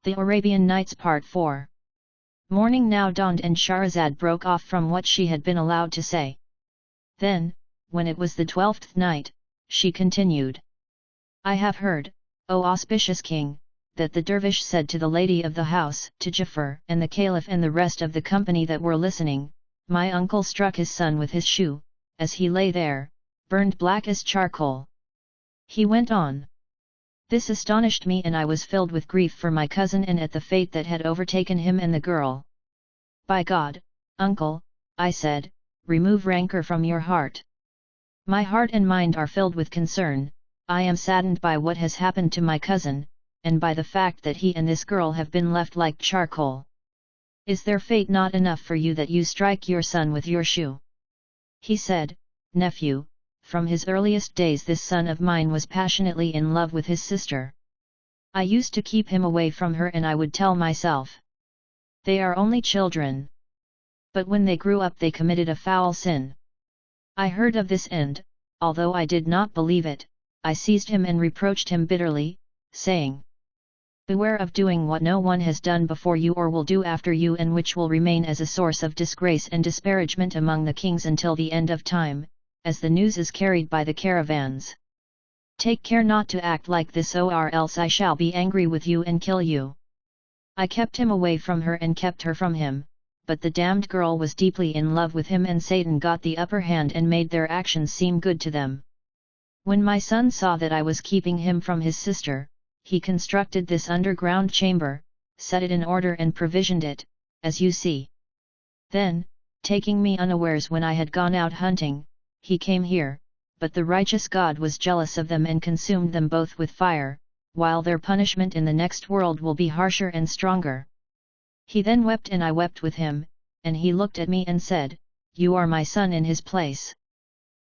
The Arabian Nights Part 4. Morning now dawned and Shahrazad broke off from what she had been allowed to say. Then, when it was the 12th night, she continued. I have heard, O auspicious king, that the dervish said to the lady of the house, to Jafar and the caliph and the rest of the company that were listening, my uncle struck his son with his shoe, as he lay there, burned black as charcoal. He went on. This astonished me and I was filled with grief for my cousin and at the fate that had overtaken him and the girl. By God, uncle, I said, remove rancor from your heart. My heart and mind are filled with concern. I am saddened by what has happened to my cousin, and by the fact that he and this girl have been left like charcoal. Is their fate not enough for you that you strike your son with your shoe? He said, nephew, from his earliest days this son of mine was passionately in love with his sister. I used to keep him away from her and I would tell myself, they are only children. But when they grew up they committed a foul sin. I heard of this and, although I did not believe it, I seized him and reproached him bitterly, saying, beware of doing what no one has done before you or will do after you and which will remain as a source of disgrace and disparagement among the kings until the end of time, as the news is carried by the caravans. Take care not to act like this or else I shall be angry with you and kill you. I kept him away from her and kept her from him, but the damned girl was deeply in love with him and Satan got the upper hand and made their actions seem good to them. When my son saw that I was keeping him from his sister, he constructed this underground chamber, set it in order and provisioned it, as you see. Then, taking me unawares when I had gone out hunting, he came here, but the righteous God was jealous of them and consumed them both with fire, while their punishment in the next world will be harsher and stronger. He then wept and I wept with him, and he looked at me and said, you are my son in his place.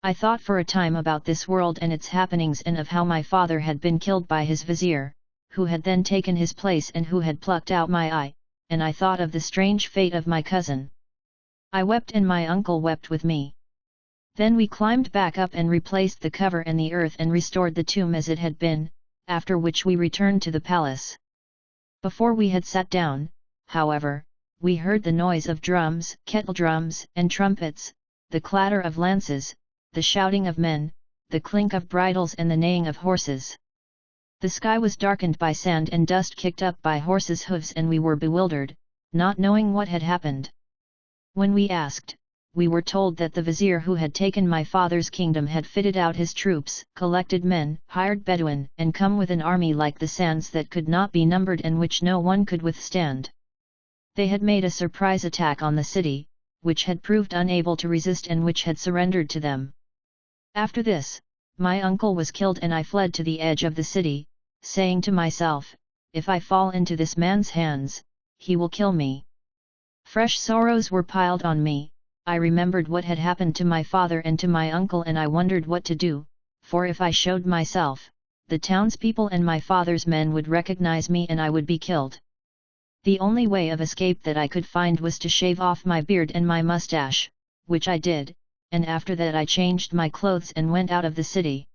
I thought for a time about this world and its happenings and of how my father had been killed by his vizier, who had then taken his place and who had plucked out my eye, and I thought of the strange fate of my cousin. I wept and my uncle wept with me. Then we climbed back up and replaced the cover and the earth and restored the tomb as it had been, after which we returned to the palace. Before we had sat down, however, we heard the noise of drums, kettle drums, and trumpets, the clatter of lances, the shouting of men, the clink of bridles and the neighing of horses. The sky was darkened by sand and dust kicked up by horses' hooves and we were bewildered, not knowing what had happened. When we asked, we were told that the vizier who had taken my father's kingdom had fitted out his troops, collected men, hired Bedouin, and come with an army like the sands that could not be numbered and which no one could withstand. They had made a surprise attack on the city, which had proved unable to resist and which had surrendered to them. After this, my uncle was killed and I fled to the edge of the city, saying to myself, if I fall into this man's hands, he will kill me. Fresh sorrows were piled on me. I remembered what had happened to my father and to my uncle and I wondered what to do, for if I showed myself, the townspeople and my father's men would recognize me and I would be killed. The only way of escape that I could find was to shave off my beard and my mustache, which I did, and after that I changed my clothes and went out of the city.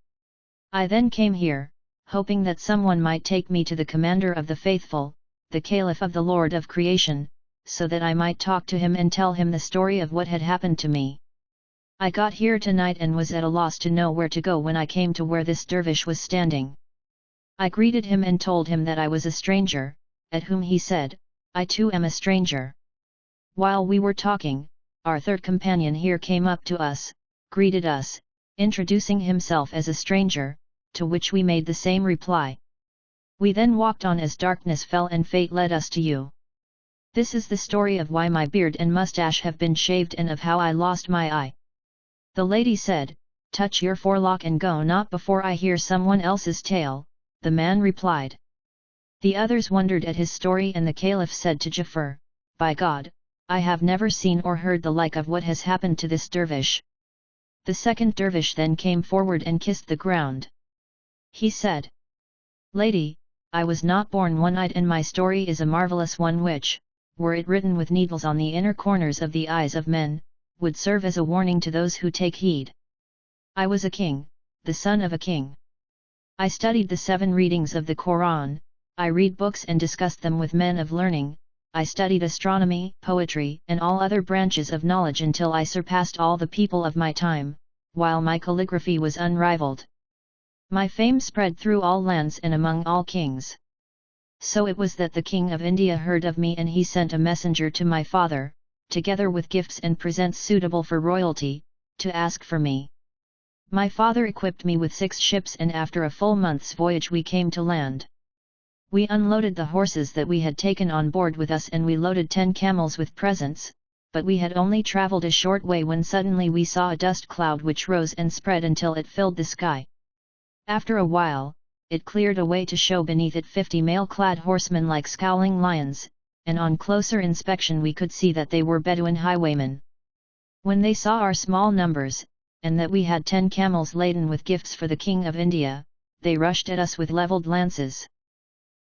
I then came here, hoping that someone might take me to the commander of the faithful, the caliph of the Lord of creation, so that I might talk to him and tell him the story of what had happened to me. I got here tonight and was at a loss to know where to go when I came to where this dervish was standing. I greeted him and told him that I was a stranger, at whom he said, I too am a stranger. While we were talking, our third companion here came up to us, greeted us, introducing himself as a stranger, to which we made the same reply. We then walked on as darkness fell and fate led us to you. This is the story of why my beard and mustache have been shaved and of how I lost my eye. The lady said, touch your forelock and go not before I hear someone else's tale, the man replied. The others wondered at his story and the caliph said to Jafar, by God, I have never seen or heard the like of what has happened to this dervish. The second dervish then came forward and kissed the ground. He said, lady, I was not born one-eyed and my story is a marvelous one which, were it written with needles on the inner corners of the eyes of men, would serve as a warning to those who take heed. I was a king, the son of a king. I studied the 7 readings of the Quran, I read books and discussed them with men of learning. I studied astronomy, poetry, and all other branches of knowledge until I surpassed all the people of my time, while my calligraphy was unrivaled. My fame spread through all lands and among all kings. So it was that the king of India heard of me, and he sent a messenger to my father, together with gifts and presents suitable for royalty, to ask for me. My father equipped me with 6 ships, and after a full month's voyage we came to land. We unloaded the horses that we had taken on board with us, and we loaded 10 camels with presents, but we had only travelled a short way when suddenly we saw a dust cloud which rose and spread until it filled the sky. After a while, it cleared away to show beneath it 50 mail-clad horsemen like scowling lions, and on closer inspection we could see that they were Bedouin highwaymen. When they saw our small numbers, and that we had 10 camels laden with gifts for the king of India, they rushed at us with levelled lances.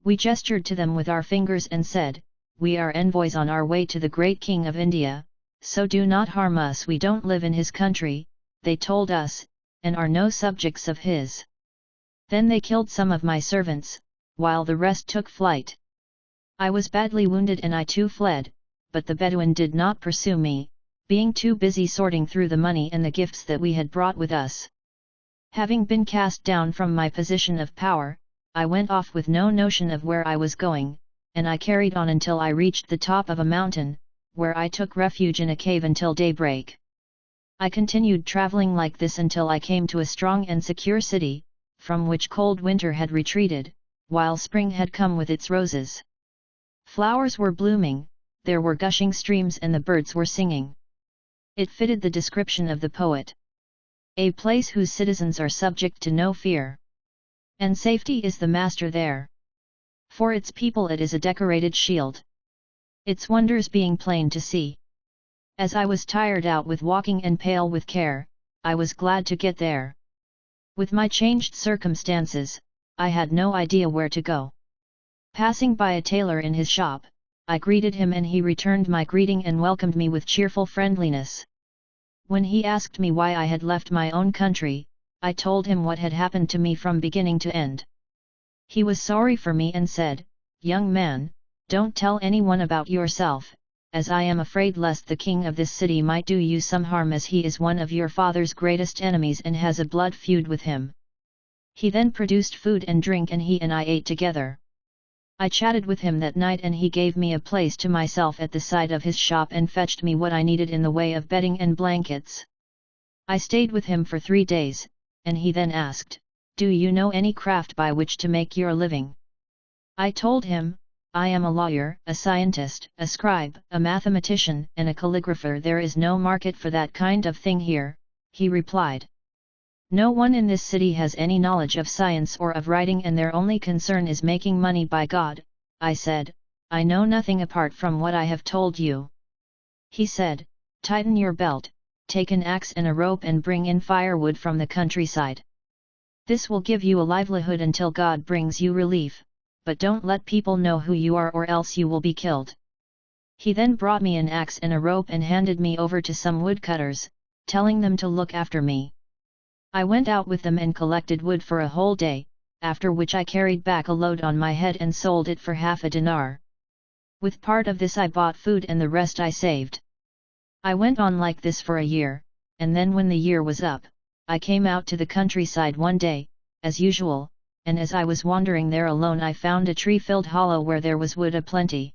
We gestured to them with our fingers and said, "We are envoys on our way to the great king of India, so do not harm us. We don't live in his country," they told us, "and are no subjects of his." Then they killed some of my servants, while the rest took flight. I was badly wounded and I too fled, but the Bedouin did not pursue me, being too busy sorting through the money and the gifts that we had brought with us. Having been cast down from my position of power, I went off with no notion of where I was going, and I carried on until I reached the top of a mountain, where I took refuge in a cave until daybreak. I continued travelling like this until I came to a strong and secure city, from which cold winter had retreated, while spring had come with its roses. Flowers were blooming, there were gushing streams, and the birds were singing. It fitted the description of the poet. A place whose citizens are subject to no fear. And safety is the master there. For its people it is a decorated shield. Its wonders being plain to see. As I was tired out with walking and pale with care, I was glad to get there. With my changed circumstances, I had no idea where to go. Passing by a tailor in his shop, I greeted him, and he returned my greeting and welcomed me with cheerful friendliness. When he asked me why I had left my own country, I told him what had happened to me from beginning to end. He was sorry for me and said, "Young man, don't tell anyone about yourself, as I am afraid lest the king of this city might do you some harm, as he is one of your father's greatest enemies and has a blood feud with him." He then produced food and drink, and he and I ate together. I chatted with him that night, and he gave me a place to myself at the side of his shop and fetched me what I needed in the way of bedding and blankets. I stayed with him for 3 days, and he then asked, "Do you know any craft by which to make your living?" I told him, "I am a lawyer, a scientist, a scribe, a mathematician, and a calligrapher." "There is no market for that kind of thing here," he replied. "No one in this city has any knowledge of science or of writing, and their only concern is making money." "By God," I said, "I know nothing apart from what I have told you." He said, "Tighten your belt, take an axe and a rope, and bring in firewood from the countryside. This will give you a livelihood until God brings you relief, but don't let people know who you are, or else you will be killed." He then brought me an axe and a rope and handed me over to some woodcutters, telling them to look after me. I went out with them and collected wood for a whole day, after which I carried back a load on my head and sold it for half a dinar. With part of this I bought food, and the rest I saved. I went on like this for a year, and then when the year was up, I came out to the countryside one day, as usual, and as I was wandering there alone I found a tree-filled hollow where there was wood aplenty.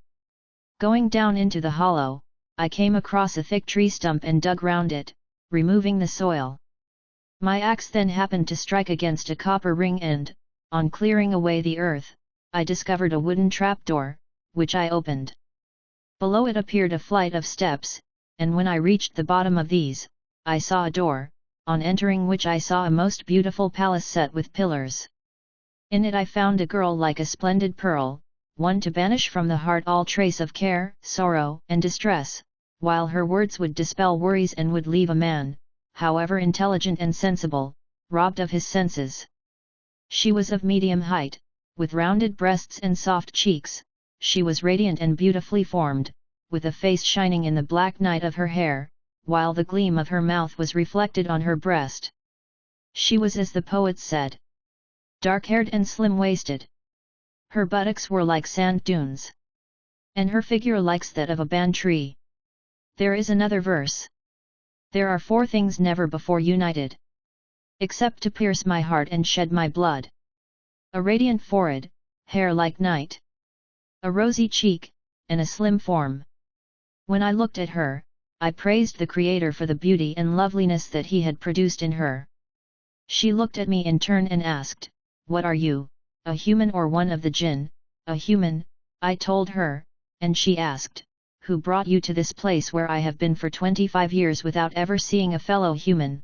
Going down into the hollow, I came across a thick tree stump and dug round it, removing the soil. My axe then happened to strike against a copper ring, and, on clearing away the earth, I discovered a wooden trapdoor, which I opened. Below it appeared a flight of steps, and when I reached the bottom of these, I saw a door, on entering which I saw a most beautiful palace set with pillars. In it I found a girl like a splendid pearl, one to banish from the heart all trace of care, sorrow, and distress, while her words would dispel worries and would leave a man, however intelligent and sensible, robbed of his senses. She was of medium height, with rounded breasts and soft cheeks. She was radiant and beautifully formed, with a face shining in the black night of her hair, while the gleam of her mouth was reflected on her breast. She was as the poet said, dark-haired and slim-waisted. Her buttocks were like sand dunes, and her figure like that of a ban tree. There is another verse. There are 4 things never before united, except to pierce my heart and shed my blood. A radiant forehead, hair like night, a rosy cheek, and a slim form. When I looked at her, I praised the Creator for the beauty and loveliness that He had produced in her. She looked at me in turn and asked, "What are you, a human or one of the jinn?" "A human," I told her, and she asked, "Who brought you to this place where I have been for 25 years without ever seeing a fellow human?"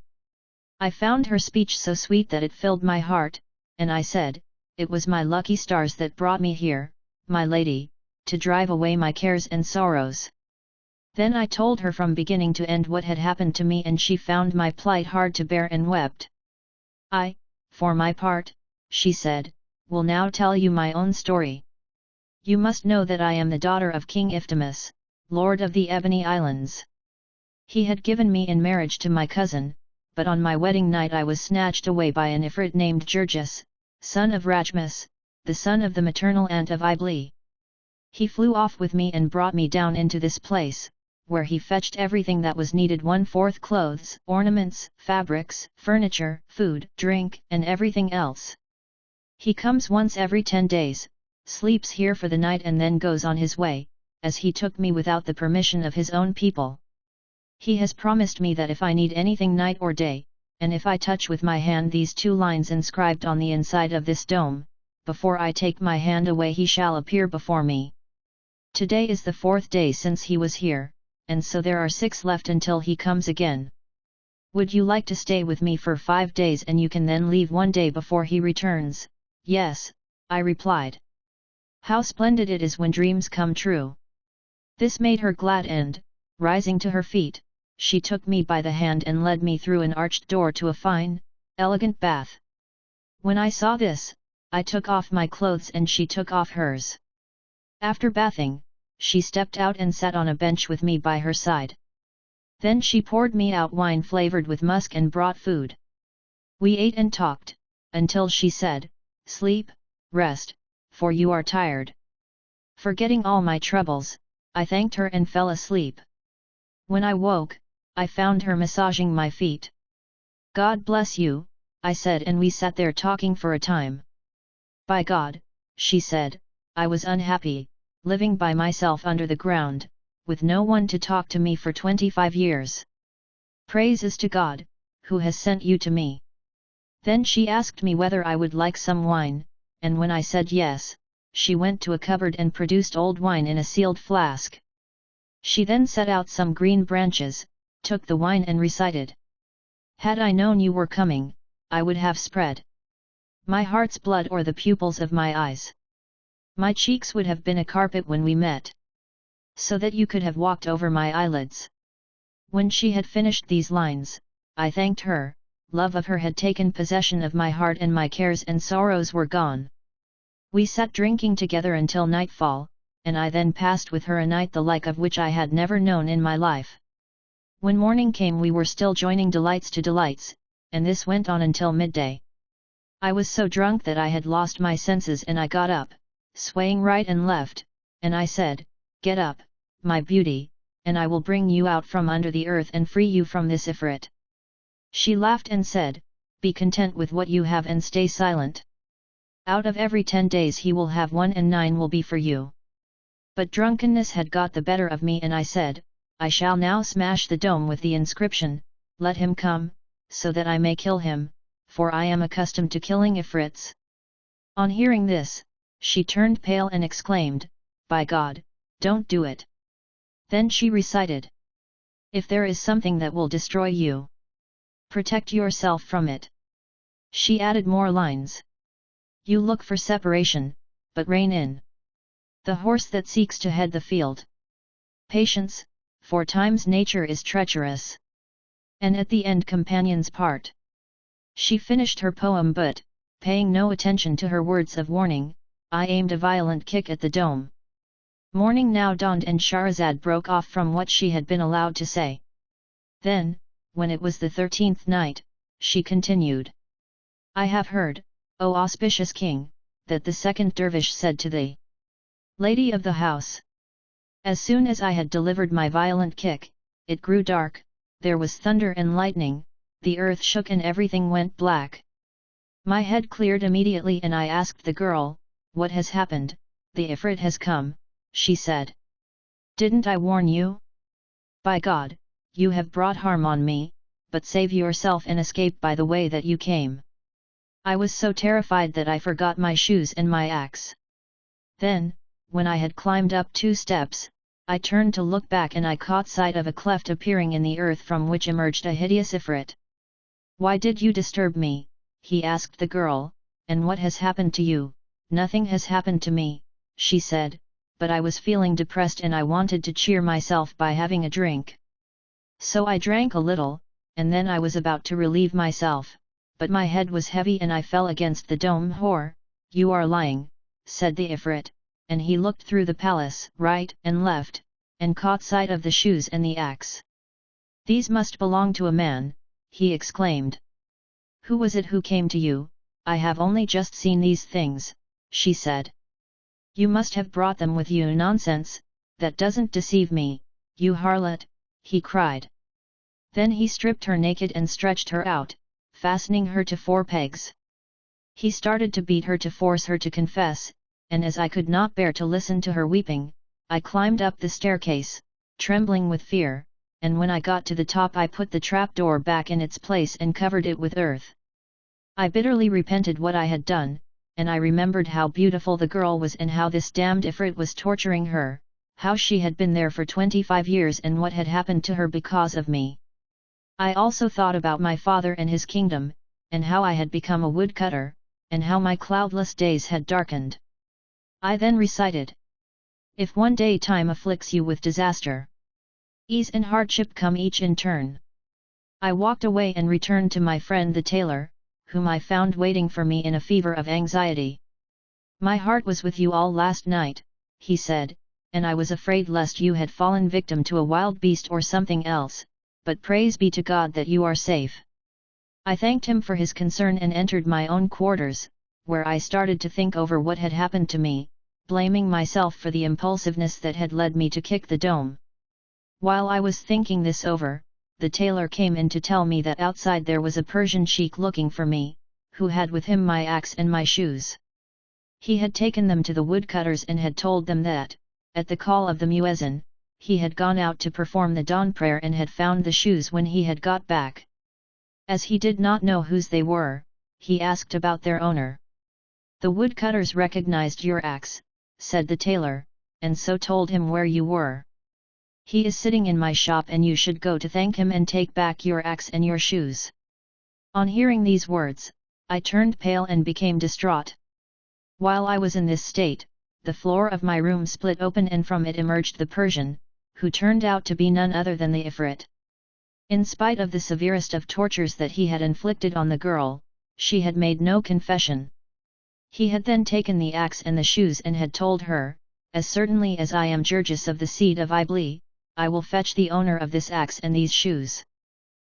I found her speech so sweet that it filled my heart, and I said, "It was my lucky stars that brought me here, my lady, to drive away my cares and sorrows." Then I told her from beginning to end what had happened to me, and she found my plight hard to bear and wept. "I, for my part," she said, "will now tell you my own story. You must know that I am the daughter of King Iftimus, Lord of the Ebony Islands. He had given me in marriage to my cousin, but on my wedding night I was snatched away by an Ifrit named Jurgis, son of Rajmas, the son of the maternal aunt of Ibli. He flew off with me and brought me down into this place, where he fetched everything that was needed, 1/4 clothes, ornaments, fabrics, furniture, food, drink, and everything else. He comes once every 10 days, sleeps here for the night and then goes on his way, as he took me without the permission of his own people. He has promised me that if I need anything night or day, and if I touch with my hand these 2 lines inscribed on the inside of this dome, before I take my hand away he shall appear before me. Today is the 4th day since he was here, and so there are 6 left until he comes again. Would you like to stay with me for 5 days and you can then leave 1 day before he returns?" "Yes," I replied. "How splendid it is when dreams come true." This made her glad and, rising to her feet, she took me by the hand and led me through an arched door to a fine, elegant bath. When I saw this, I took off my clothes and she took off hers. After bathing, she stepped out and sat on a bench with me by her side. Then she poured me out wine flavored with musk and brought food. We ate and talked, until she said, "Sleep, rest, for you are tired." Forgetting all my troubles, I thanked her and fell asleep. When I woke, I found her massaging my feet. "God bless you," I said, and we sat there talking for a time. "By God," she said, "I was unhappy, living by myself under the ground, with no one to talk to me for 25 years. Praise is to God, who has sent you to me." Then she asked me whether I would like some wine, and when I said yes, she went to a cupboard and produced old wine in a sealed flask. She then set out some green branches, took the wine and recited, "Had I known you were coming, I would have spread my heart's blood o'er the pupils of my eyes. My cheeks would have been a carpet when we met, so that you could have walked over my eyelids." When she had finished these lines, I thanked her. Love of her had taken possession of my heart and my cares and sorrows were gone. We sat drinking together until nightfall, and I then passed with her a night the like of which I had never known in my life. When morning came we were still joining delights to delights, and this went on until midday. I was so drunk that I had lost my senses and I got up, swaying right and left, and I said, "Get up, my beauty, and I will bring you out from under the earth and free you from this Ifrit." She laughed and said, "Be content with what you have and stay silent. Out of every 10 days he will have 1 and 9 will be for you." But drunkenness had got the better of me and I said, "I shall now smash the dome with the inscription, 'Let him come,' so that I may kill him, for I am accustomed to killing Ifrits." On hearing this, she turned pale and exclaimed, "By God, don't do it." Then she recited, "If there is something that will destroy you, protect yourself from it." She added more lines. "You look for separation, but rein in the horse that seeks to head the field. Patience, for time's nature is treacherous. And at the end companions part." She finished her poem but, paying no attention to her words of warning, I aimed a violent kick at the dome. Morning now dawned and Shahrazad broke off from what she had been allowed to say. Then, when it was the 13th night, she continued, "I have heard, O auspicious king, that the second dervish said to the lady of the house. As soon as I had delivered my violent kick, it grew dark, there was thunder and lightning, the earth shook and everything went black. My head cleared immediately and I asked the girl, "What has happened?" "The Ifrit has come," she said. "Didn't I warn you? By God, you have brought harm on me, but save yourself and escape by the way that you came." I was so terrified that I forgot my shoes and my axe. Then, when I had climbed up 2 steps, I turned to look back and I caught sight of a cleft appearing in the earth from which emerged a hideous Ifrit. "Why did you disturb me?" he asked the girl, "and what has happened to you?" "Nothing has happened to me," she said, "but I was feeling depressed and I wanted to cheer myself by having a drink. So I drank a little, and then I was about to relieve myself, but my head was heavy and I fell against the dome." "Whore, you are lying," said the Ifrit, and he looked through the palace, right and left, and caught sight of the shoes and the axe. "These must belong to a man," he exclaimed. "Who was it who came to you?" "I have only just seen these things," she said. "You must have brought them with you." "Nonsense, that doesn't deceive me, you harlot," he cried. Then he stripped her naked and stretched her out, fastening her to 4 pegs. He started to beat her to force her to confess, and as I could not bear to listen to her weeping, I climbed up the staircase, trembling with fear, and when I got to the top I put the trapdoor back in its place and covered it with earth. I bitterly repented what I had done, and I remembered how beautiful the girl was and how this damned Ifrit was torturing her, how she had been there for 25 years and what had happened to her because of me. I also thought about my father and his kingdom, and how I had become a woodcutter, and how my cloudless days had darkened. I then recited, "If one day time afflicts you with disaster, ease and hardship come each in turn." I walked away and returned to my friend the tailor, whom I found waiting for me in a fever of anxiety. "My heart was with you all last night," he said, "and I was afraid lest you had fallen victim to a wild beast or something else, but praise be to God that you are safe." I thanked him for his concern and entered my own quarters, where I started to think over what had happened to me, blaming myself for the impulsiveness that had led me to kick the dome. While I was thinking this over, the tailor came in to tell me that outside there was a Persian sheik looking for me, who had with him my axe and my shoes. He had taken them to the woodcutters and had told them that, at the call of the muezzin, he had gone out to perform the dawn prayer and had found the shoes when he had got back. As he did not know whose they were, he asked about their owner. "The woodcutters recognized your axe," said the tailor, "and so told him where you were. He is sitting in my shop and you should go to thank him and take back your axe and your shoes." On hearing these words, I turned pale and became distraught. While I was in this state, the floor of my room split open and from it emerged the Persian, who turned out to be none other than the Ifrit. In spite of the severest of tortures that he had inflicted on the girl, she had made no confession. He had then taken the axe and the shoes and had told her, "As certainly as I am Jurgis of the seed of Ibli, I will fetch the owner of this axe and these shoes."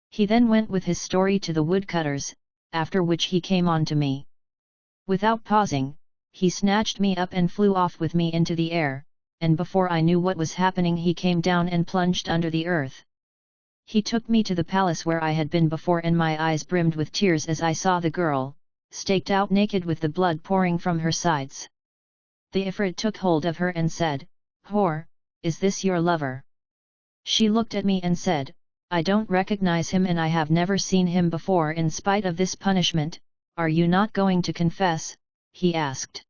He then went with his story to the woodcutters, after which he came on to me. Without pausing, he snatched me up and flew off with me into the air, and before I knew what was happening he came down and plunged under the earth. He took me to the palace where I had been before and my eyes brimmed with tears as I saw the girl, staked out naked with the blood pouring from her sides. The Ifrit took hold of her and said, "Whore, is this your lover?" She looked at me and said, "I don't recognize him and I have never seen him before." "In spite of this punishment, are you not going to confess?" he asked.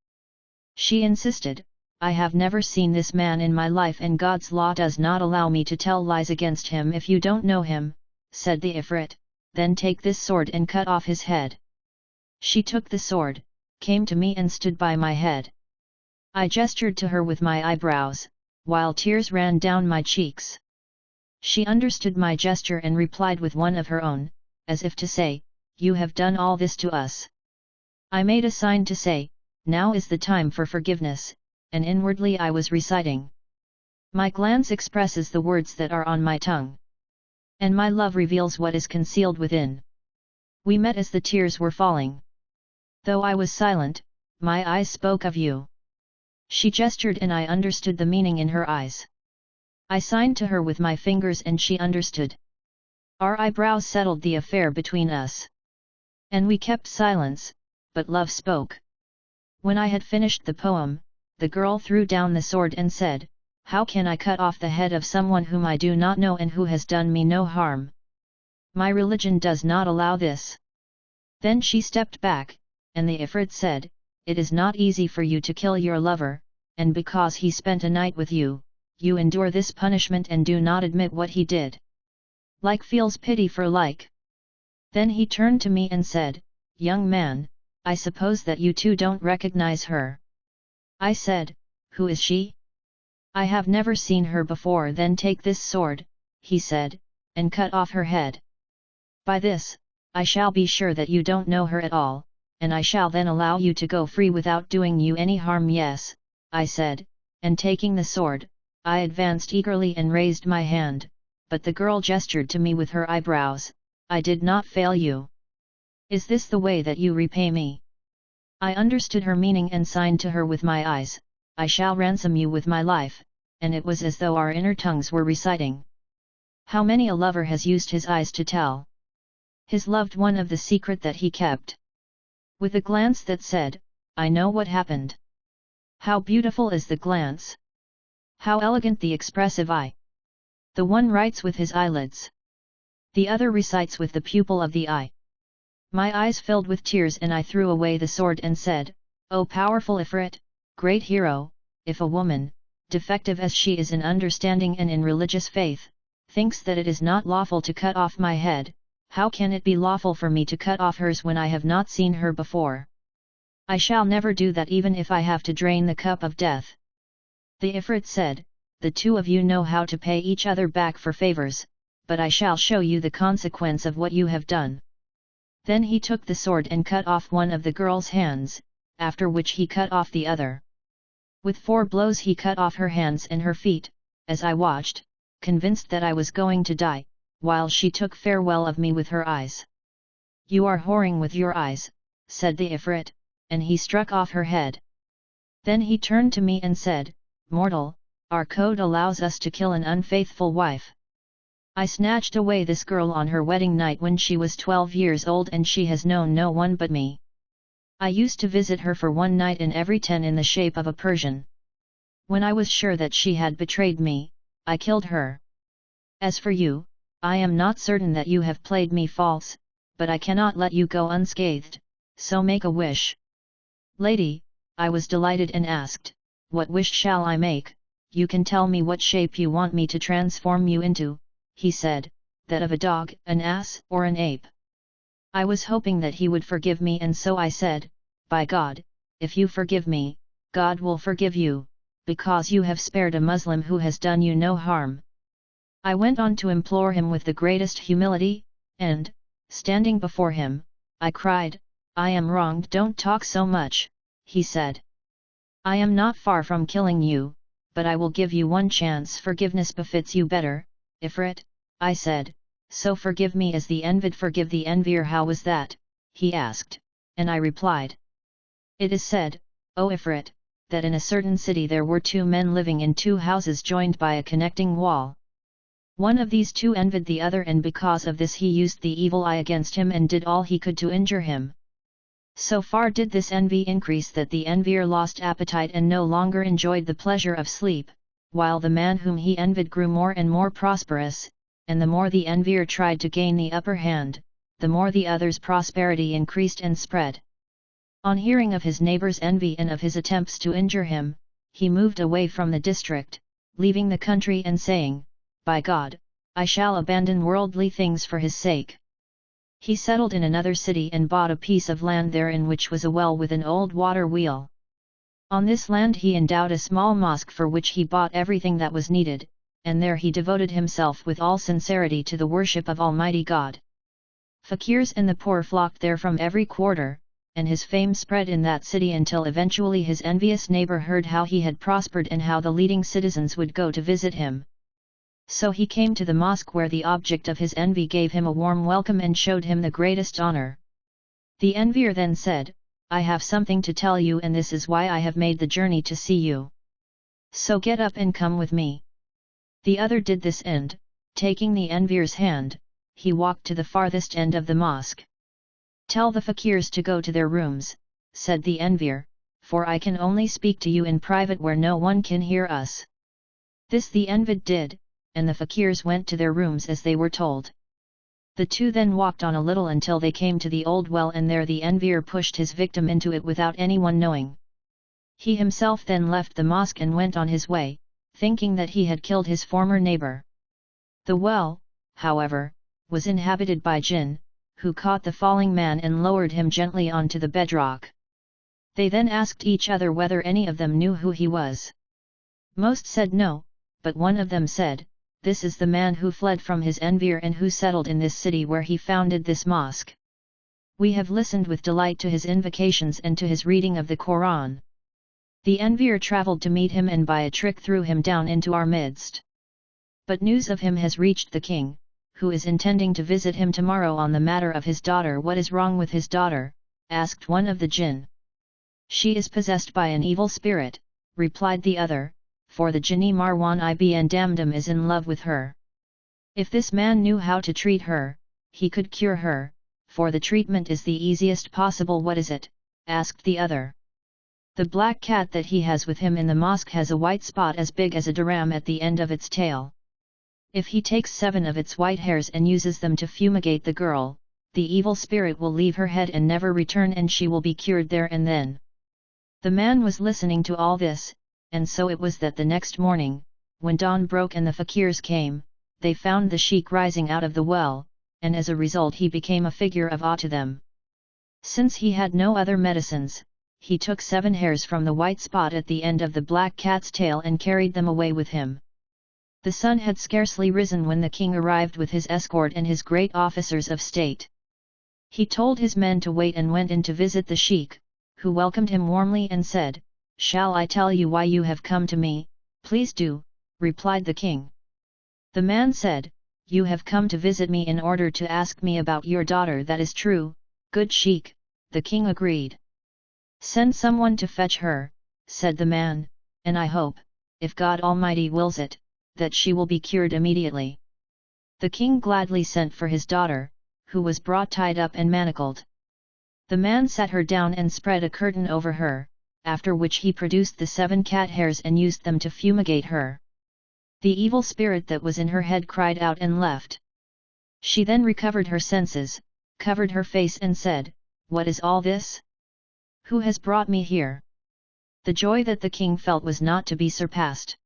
She insisted, "I have never seen this man in my life and God's law does not allow me to tell lies against him." "If you don't know him," said the Ifrit, "then take this sword and cut off his head." She took the sword, came to me and stood by my head. I gestured to her with my eyebrows, while tears ran down my cheeks. She understood my gesture and replied with one of her own, as if to say, "You have done all this to us." I made a sign to say, "Now is the time for forgiveness," and inwardly I was reciting, "My glance expresses the words that are on my tongue, and my love reveals what is concealed within." We met as the tears were falling. Though I was silent, my eyes spoke of you. She gestured and I understood the meaning in her eyes. I signed to her with my fingers and she understood. Our eyebrows settled the affair between us. And we kept silence, but love spoke. When I had finished the poem, the girl threw down the sword and said, "How can I cut off the head of someone whom I do not know and who has done me no harm? My religion does not allow this." Then she stepped back, and the Ifrit said, "It is not easy for you to kill your lover, and because he spent a night with you, you endure this punishment and do not admit what he did. Like feels pity for like." Then he turned to me and said, "Young man, I suppose that you too don't recognize her." I said, "Who is she? I have never seen her before." "Then take this sword," he said, "and cut off her head. By this, I shall be sure that you don't know her at all, and I shall then allow you to go free without doing you any harm." "Yes," I said, and taking the sword, I advanced eagerly and raised my hand, but the girl gestured to me with her eyebrows. "I did not fail you. Is this the way that you repay me?" I understood her meaning and signed to her with my eyes, "I shall ransom you with my life," and it was as though our inner tongues were reciting. How many a lover has used his eyes to tell his loved one of the secret that he kept? With a glance that said, "I know what happened." How beautiful is the glance! How elegant the expressive eye! The one writes with his eyelids. The other recites with the pupil of the eye. My eyes filled with tears and I threw away the sword and said, "O powerful Ifrit, great hero, if a woman, defective as she is in understanding and in religious faith, thinks that it is not lawful to cut off my head, how can it be lawful for me to cut off hers when I have not seen her before? I shall never do that even if I have to drain the cup of death." The Ifrit said, "The two of you know how to pay each other back for favors, but I shall show you the consequence of what you have done." Then he took the sword and cut off one of the girl's hands, after which he cut off the other. With 4 blows he cut off her hands and her feet, as I watched, convinced that I was going to die, while she took farewell of me with her eyes. "You are whoring with your eyes," said the Ifrit, and he struck off her head. Then he turned to me and said, "Mortal, our code allows us to kill an unfaithful wife. I snatched away this girl on her wedding night when she was 12 years old and she has known no one but me. I used to visit her for 1 night in every 10 in the shape of a Persian. When I was sure that she had betrayed me, I killed her. As for you, I am not certain that you have played me false, but I cannot let you go unscathed, so make a wish." "Lady," I was delighted and asked, "What wish shall I make? You can tell me what shape you want me to transform you into," he said, "that of a dog, an ass, or an ape?" I was hoping that he would forgive me and so I said, "By God, if you forgive me, God will forgive you, because you have spared a Muslim who has done you no harm." I went on to implore him with the greatest humility, and, standing before him, I cried, "I am wronged." "Don't talk so much," he said. "I am not far from killing you, but I will give you one chance. Forgiveness befits you better, Ifrit," I said, "so forgive me as the envied forgive the envier." "How was that?" he asked, and I replied, "It is said, O Ifrit, that in a certain city there were 2 men living in 2 houses joined by a connecting wall. One of these 2 envied the other and because of this he used the evil eye against him and did all he could to injure him. So far did this envy increase that the envier lost appetite and no longer enjoyed the pleasure of sleep, while the man whom he envied grew more and more prosperous, and the more the envier tried to gain the upper hand, the more the other's prosperity increased and spread. On hearing of his neighbor's envy and of his attempts to injure him, he moved away from the district, leaving the country and saying, 'By God, I shall abandon worldly things for his sake.' He settled in another city and bought a piece of land there in which was a well with an old water wheel. On this land he endowed a small mosque for which he bought everything that was needed, and there he devoted himself with all sincerity to the worship of Almighty God. Fakirs and the poor flocked there from every quarter, and his fame spread in that city until eventually his envious neighbor heard how he had prospered and how the leading citizens would go to visit him. So he came to the mosque where the object of his envy gave him a warm welcome and showed him the greatest honor. The envier then said, I have something to tell you, and this is why I have made the journey to see you. So get up and come with me." The other did this, and, taking the envier's hand, he walked to the farthest end of the mosque. "Tell the fakirs to go to their rooms," said the envier, "for I can only speak to you in private where no one can hear us." This the envied did, and the fakirs went to their rooms as they were told. The two then walked on a little until they came to the old well, and there the envier pushed his victim into it without anyone knowing. He himself then left the mosque and went on his way, thinking that he had killed his former neighbor. The well, however, was inhabited by jinn, who caught the falling man and lowered him gently onto the bedrock. They then asked each other whether any of them knew who he was. Most said no, but one of them said, "This is the man who fled from his envier and who settled in this city where he founded this mosque. We have listened with delight to his invocations and to his reading of the Quran." The envier travelled to meet him and by a trick threw him down into our midst. But news of him has reached the king, who is intending to visit him tomorrow on the matter of his daughter. "What is wrong with his daughter?" asked one of the jinn. "She is possessed by an evil spirit," replied the other, "for the Jinni Marwan ibn Damdam is in love with her. If this man knew how to treat her, he could cure her, for the treatment is the easiest possible." "What is it?" asked the other. "The black cat that he has with him in the mosque has a white spot as big as a dirham at the end of its tail. If he takes 7 of its white hairs and uses them to fumigate the girl, the evil spirit will leave her head and never return, and she will be cured there and then." The man was listening to all this, and so it was that the next morning, when dawn broke and the fakirs came, they found the sheik rising out of the well, and as a result he became a figure of awe to them. Since he had no other medicines, he took 7 hairs from the white spot at the end of the black cat's tail and carried them away with him. The sun had scarcely risen when the king arrived with his escort and his great officers of state. He told his men to wait and went in to visit the sheik, who welcomed him warmly and said, "Shall I tell you why you have come to me?" "Please do," replied the king. The man said, "You have come to visit me in order to ask me about your daughter." "That is true, good sheik," the king agreed. "Send someone to fetch her," said the man, "and I hope, if God Almighty wills it, that she will be cured immediately." The king gladly sent for his daughter, who was brought tied up and manacled. The man sat her down and spread a curtain over her, after which he produced the 7 cat hairs and used them to fumigate her. The evil spirit that was in her head cried out and left. She then recovered her senses, covered her face and said, "What is all this? Who has brought me here?" The joy that the king felt was not to be surpassed.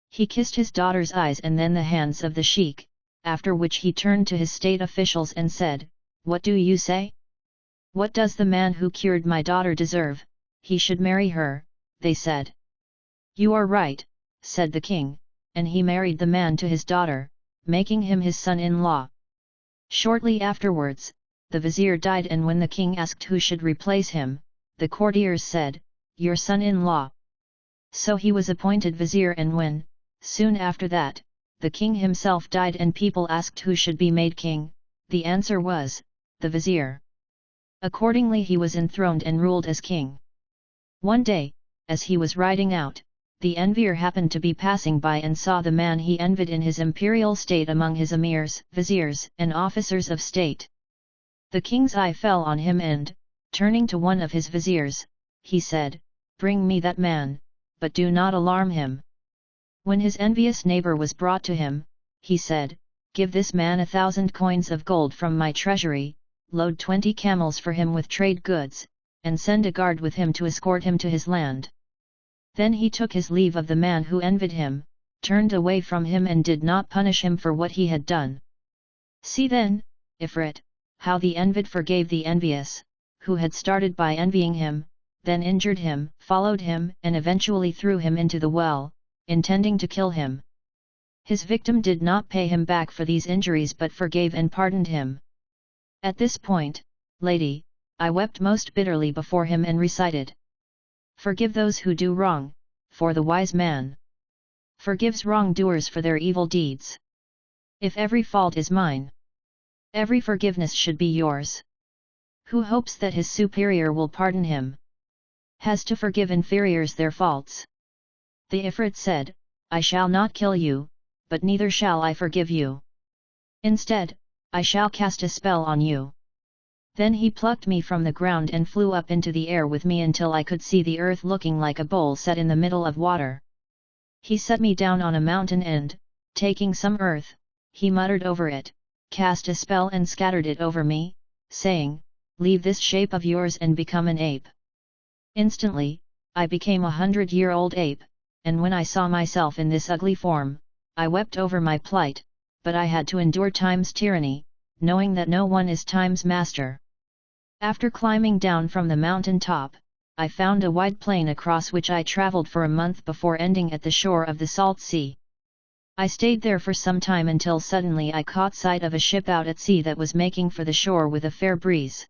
He kissed his daughter's eyes and then the hands of the sheik, after which he turned to his state officials and said, "What do you say? What does the man who cured my daughter deserve? He should marry her," they said. "You are right," said the king, and he married the man to his daughter, making him his son-in-law. Shortly afterwards, the vizier died, and when the king asked who should replace him, the courtiers said, "Your son-in-law." So he was appointed vizier, and when, soon after that, the king himself died and people asked who should be made king, the answer was, the vizier. Accordingly he was enthroned and ruled as king. One day, as he was riding out, the envier happened to be passing by and saw the man he envied in his imperial state among his emirs, viziers, and officers of state. The king's eye fell on him and, turning to one of his viziers, he said, "Bring me that man, but do not alarm him." When his envious neighbor was brought to him, he said, "Give this man 1,000 coins of gold from my treasury, load 20 camels for him with trade goods, and send a guard with him to escort him to his land." Then he took his leave of the man who envied him, turned away from him and did not punish him for what he had done. See then, Ifrit, how the envied forgave the envious, who had started by envying him, then injured him, followed him, and eventually threw him into the well, intending to kill him. His victim did not pay him back for these injuries but forgave and pardoned him. At this point, lady, I wept most bitterly before him and recited, "Forgive those who do wrong, for the wise man forgives wrongdoers for their evil deeds. If every fault is mine, every forgiveness should be yours. Who hopes that his superior will pardon him? Has to forgive inferiors their faults. The Ifrit said, I shall not kill you, but neither shall I forgive you. Instead, I shall cast a spell on you. Then he plucked me from the ground and flew up into the air with me until I could see the earth looking like a bowl set in the middle of water. He set me down on a mountain and, taking some earth, he muttered over it, cast a spell and scattered it over me, saying, Leave this shape of yours and become an ape. Instantly, I became 100-year-old ape, and when I saw myself in this ugly form, I wept over my plight, but I had to endure time's tyranny, knowing that no one is time's master. After climbing down from the mountain top, I found a wide plain across which I travelled for a month before ending at the shore of the salt sea. I stayed there for some time until suddenly I caught sight of a ship out at sea that was making for the shore with a fair breeze.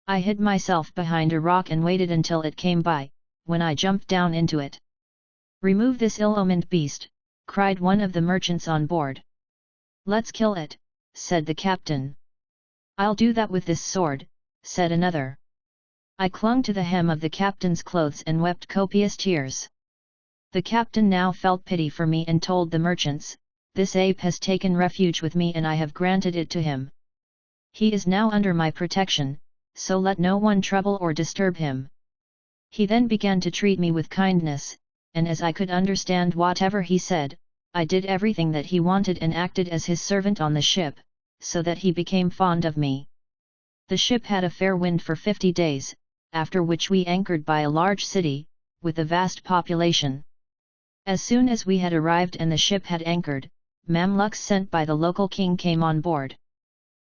I hid myself behind a rock and waited until it came by, when I jumped down into it. Remove this ill-omened beast, cried one of the merchants on board. Let's kill it, said the captain. I'll do that with this sword, said another. I clung to the hem of the captain's clothes and wept copious tears. The captain now felt pity for me and told the merchants, This ape has taken refuge with me and I have granted it to him. He is now under my protection, so let no one trouble or disturb him. He then began to treat me with kindness, and as I could understand whatever he said, I did everything that he wanted and acted as his servant on the ship, so that he became fond of me. The ship had a fair wind for 50 days, after which we anchored by a large city, with a vast population. As soon as we had arrived and the ship had anchored, Mamluks sent by the local king came on board.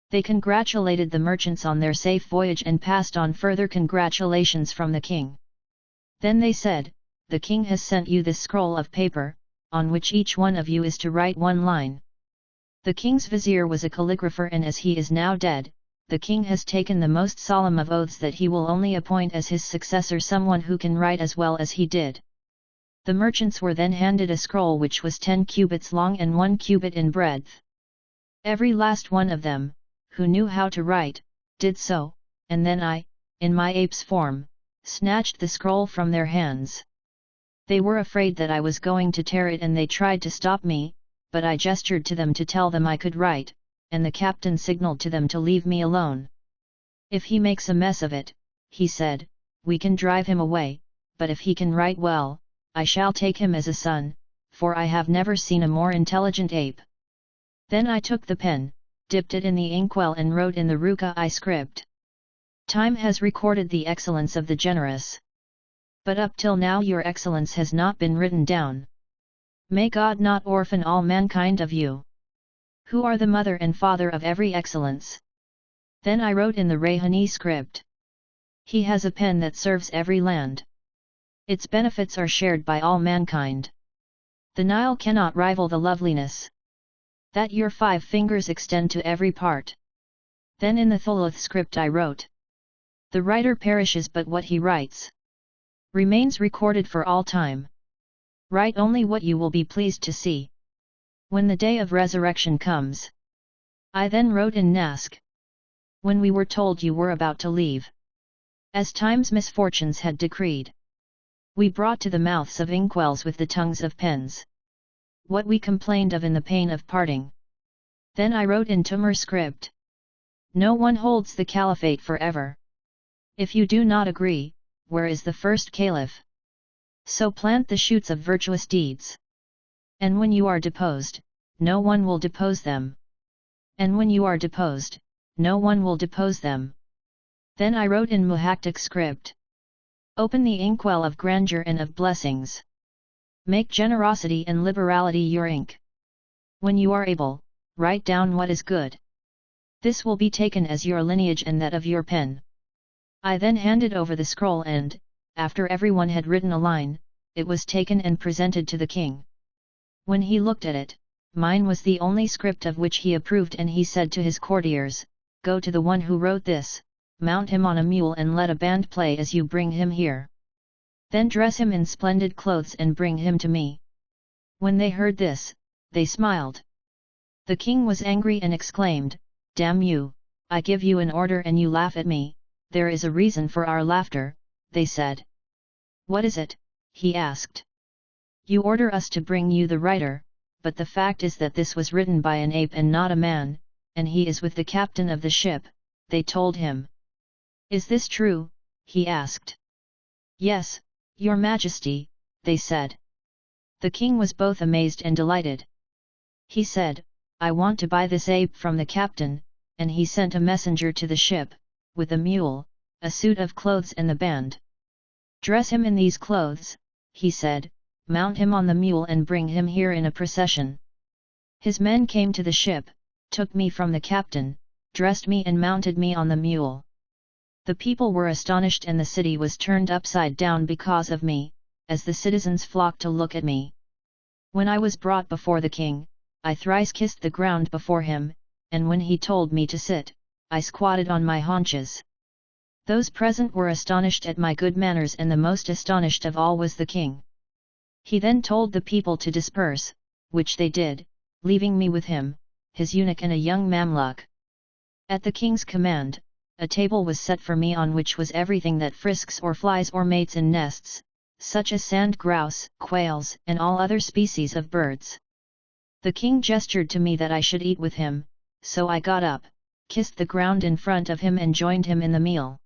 They congratulated the merchants on their safe voyage and passed on further congratulations from the king. Then they said, The king has sent you this scroll of paper, on which each one of you is to write one line. The king's vizier was a calligrapher and as he is now dead, the king has taken the most solemn of oaths that he will only appoint as his successor someone who can write as well as he did. The merchants were then handed a scroll which was 10 cubits long and 1 cubit in breadth. Every last one of them, who knew how to write, did so, and then I, in my ape's form, snatched the scroll from their hands. They were afraid that I was going to tear it and they tried to stop me, but I gestured to them to tell them I could write, and the captain signaled to them to leave me alone. If he makes a mess of it, he said, we can drive him away, but if he can write well, I shall take him as a son, for I have never seen a more intelligent ape. Then I took the pen, dipped it in the inkwell and wrote in the Rukai script. Time has recorded the excellence of the generous. But up till now your excellence has not been written down. May God not orphan all mankind of you. Who are the mother and father of every excellence? Then I wrote in the Rahani script. He has a pen that serves every land. Its benefits are shared by all mankind. The Nile cannot rival the loveliness. That your 5 fingers extend to every part. Then in the Thuluth script I wrote. The writer perishes but what he writes remains recorded for all time. Write only what you will be pleased to see. When the day of resurrection comes. I then wrote in Nask. When we were told you were about to leave. As time's misfortunes had decreed. We brought to the mouths of inkwells with the tongues of pens. What we complained of in the pain of parting. Then I wrote in Tumur script. No one holds the caliphate forever. If you do not agree, where is the first caliph? So plant the shoots of virtuous deeds. And when you are deposed, no one will depose them. And when you are deposed, no one will depose them. Then I wrote in Muhaktic script. Open the inkwell of grandeur and of blessings. Make generosity and liberality your ink. When you are able, write down what is good. This will be taken as your lineage and that of your pen. I then handed over the scroll and, after everyone had written a line, it was taken and presented to the king. When he looked at it, mine was the only script of which he approved and he said to his courtiers, Go to the one who wrote this, mount him on a mule and let a band play as you bring him here. Then dress him in splendid clothes and bring him to me. When they heard this, they smiled. The king was angry and exclaimed, Damn you, I give you an order and you laugh at me, there is a reason for our laughter, they said. What is it? He asked. You order us to bring you the writer, but the fact is that this was written by an ape and not a man, and he is with the captain of the ship, they told him. Is this true? He asked. Yes, Your Majesty, they said. The king was both amazed and delighted. He said, I want to buy this ape from the captain, and he sent a messenger to the ship, with a mule, a suit of clothes and the band. Dress him in these clothes, he said, mount him on the mule and bring him here in a procession. His men came to the ship, took me from the captain, dressed me and mounted me on the mule. The people were astonished and the city was turned upside down because of me, as the citizens flocked to look at me. When I was brought before the king, I thrice kissed the ground before him, and when he told me to sit, I squatted on my haunches. Those present were astonished at my good manners, and the most astonished of all was the king. He then told the people to disperse, which they did, leaving me with him, his eunuch and a young Mamluk. At the king's command, a table was set for me on which was everything that frisks or flies or mates in nests, such as sand grouse, quails, and all other species of birds. The king gestured to me that I should eat with him, so I got up, kissed the ground in front of him and joined him in the meal.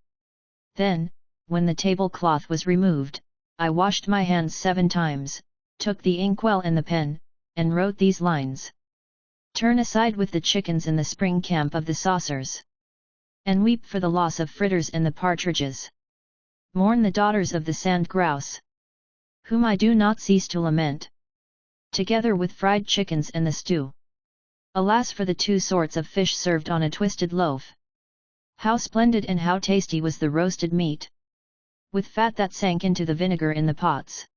Then, when the tablecloth was removed, I washed my hands 7 times, took the inkwell and the pen, and wrote these lines. Turn aside with the chickens in the spring camp of the saucers, and weep for the loss of fritters and the partridges. Mourn the daughters of the sand grouse, whom I do not cease to lament, together with fried chickens and the stew. Alas for the 2 sorts of fish served on a twisted loaf! How splendid and how tasty was the roasted meat, with fat that sank into the vinegar in the pots.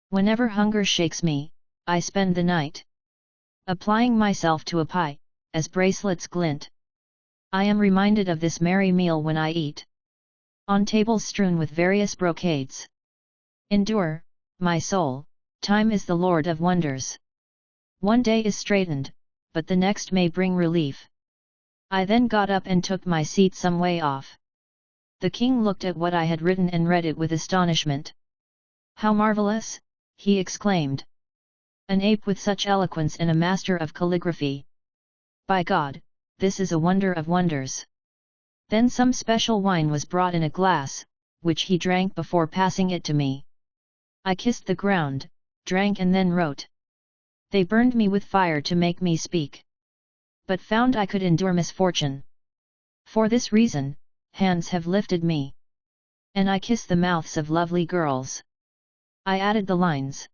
Whenever hunger shakes me, I spend the night applying myself to a pie, as bracelets glint. I am reminded of this merry meal when I eat, on tables strewn with various brocades. Endure, my soul, time is the Lord of wonders. One day is straitened, but the next may bring relief. I then got up and took my seat some way off. The king looked at what I had written and read it with astonishment. How marvelous! He exclaimed. An ape with such eloquence and a master of calligraphy! By God, this is a wonder of wonders! Then some special wine was brought in a glass, which he drank before passing it to me. I kissed the ground, drank and then wrote. They burned me with fire to make me speak, but found I could endure misfortune. For this reason, hands have lifted me, and I kiss the mouths of lovely girls. I added the lines.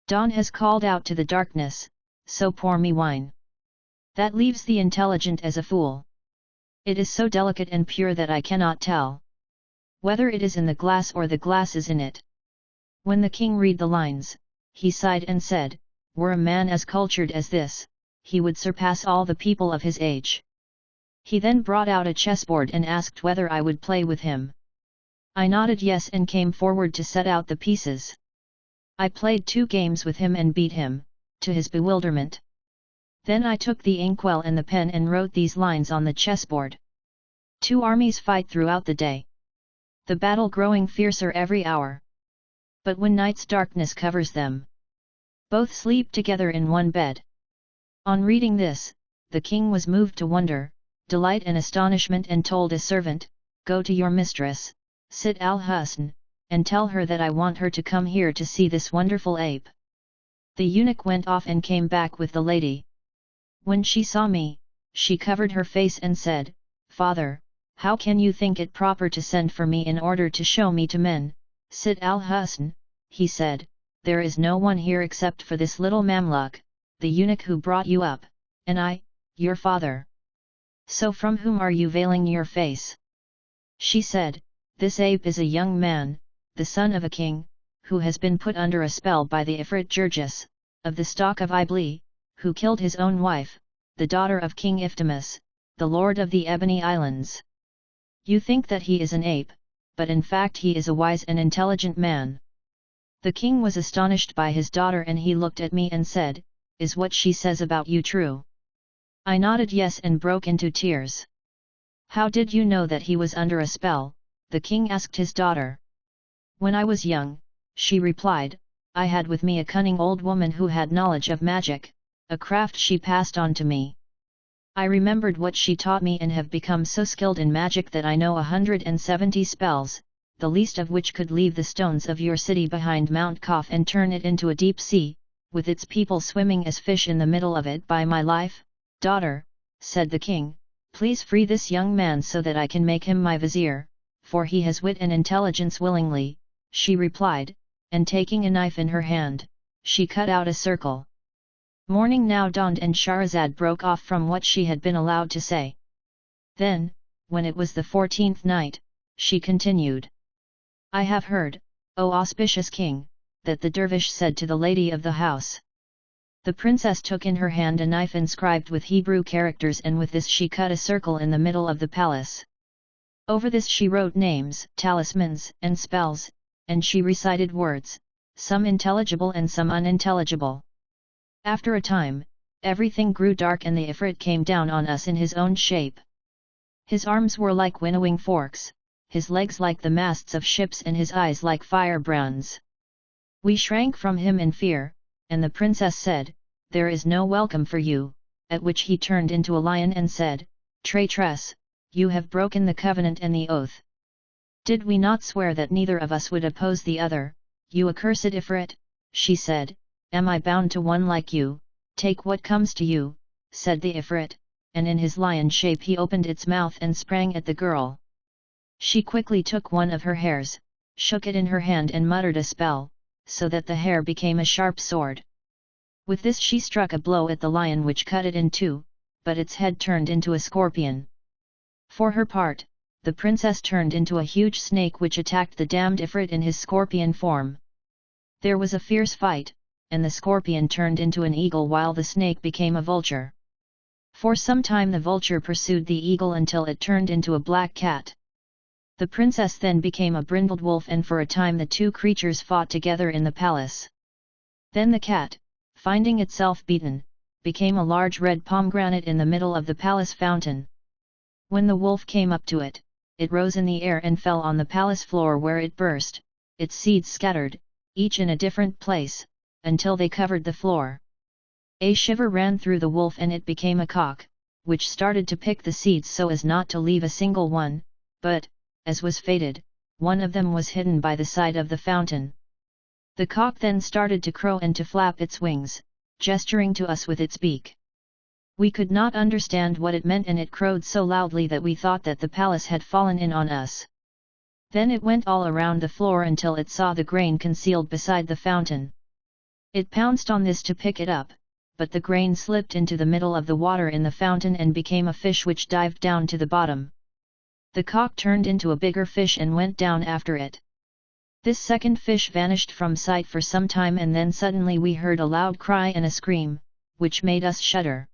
Dawn has called out to the darkness, so pour me wine that leaves the intelligent as a fool. It is so delicate and pure that I cannot tell whether it is in the glass or the glass is in it. When the king read the lines, he sighed and said, were a man as cultured as this, he would surpass all the people of his age. He then brought out a chessboard and asked whether I would play with him. I nodded yes and came forward to set out the pieces. I played 2 games with him and beat him, to his bewilderment. Then I took the inkwell and the pen and wrote these lines on the chessboard. 2 armies fight throughout the day, the battle growing fiercer every hour. But when night's darkness covers them, both sleep together in one bed. On reading this, the king was moved to wonder, delight and astonishment and told a servant, go to your mistress, Sit al-Husn, and tell her that I want her to come here to see this wonderful ape. The eunuch went off and came back with the lady. When she saw me, she covered her face and said, Father, how can you think it proper to send for me in order to show me to men? Sit al-Husn, he said, there is no one here except for this little Mamluk, the eunuch who brought you up, and I, your father. So from whom are you veiling your face? She said, this ape is a young man, the son of a king, who has been put under a spell by the Ifrit Jurgis, of the stock of Ibli, who killed his own wife, the daughter of King Iftimus, the lord of the Ebony Islands. You think that he is an ape, but in fact he is a wise and intelligent man. The king was astonished by his daughter and he looked at me and said, Is what she says about you true? I nodded yes and broke into tears. How did you know that he was under a spell? The king asked his daughter. When I was young, she replied, I had with me a cunning old woman who had knowledge of magic, a craft she passed on to me. I remembered what she taught me and have become so skilled in magic that I know 170 spells, the least of which could leave the stones of your city behind Mount Kaf and turn it into a deep sea, with its people swimming as fish in the middle of it. By my life, daughter, said the king, please free this young man so that I can make him my vizier, for he has wit and intelligence. Willingly, she replied, and taking a knife in her hand, she cut out a circle. Morning now dawned and Shahrazad broke off from what she had been allowed to say. Then, when it was the 14th night, she continued. I have heard, O auspicious king, that the dervish said to the lady of the house. The princess took in her hand a knife inscribed with Hebrew characters, and with this she cut a circle in the middle of the palace. Over this she wrote names, talismans, and spells, and she recited words, some intelligible and some unintelligible. After a time, everything grew dark and the Ifrit came down on us in his own shape. His arms were like winnowing forks, his legs like the masts of ships, and his eyes like firebrands. We shrank from him in fear, and the princess said, There is no welcome for you, at which he turned into a lion and said, Traitress, you have broken the covenant and the oath. Did we not swear that neither of us would oppose the other, you accursed Ifrit? She said, Am I bound to one like you? Take what comes to you, said the Ifrit, and in his lion shape he opened its mouth and sprang at the girl. She quickly took one of her hairs, shook it in her hand and muttered a spell, so that the hair became a sharp sword. With this she struck a blow at the lion which cut it in two, but its head turned into a scorpion. For her part, the princess turned into a huge snake which attacked the damned Ifrit in his scorpion form. There was a fierce fight, and the scorpion turned into an eagle while the snake became a vulture. For some time the vulture pursued the eagle until it turned into a black cat. The princess then became a brindled wolf, and for a time the two creatures fought together in the palace. Then the cat, finding itself beaten, became a large red pomegranate in the middle of the palace fountain. When the wolf came up to it, it rose in the air and fell on the palace floor, where it burst, its seeds scattered, each in a different place, until they covered the floor. A shiver ran through the wolf and it became a cock, which started to pick the seeds so as not to leave a single one, but, as was fated, one of them was hidden by the side of the fountain. The cock then started to crow and to flap its wings, gesturing to us with its beak. We could not understand what it meant, and it crowed so loudly that we thought that the palace had fallen in on us. Then it went all around the floor until it saw the grain concealed beside the fountain. It pounced on this to pick it up, but the grain slipped into the middle of the water in the fountain and became a fish which dived down to the bottom. The cock turned into a bigger fish and went down after it. This second fish vanished from sight for some time, and then suddenly we heard a loud cry and a scream, which made us shudder.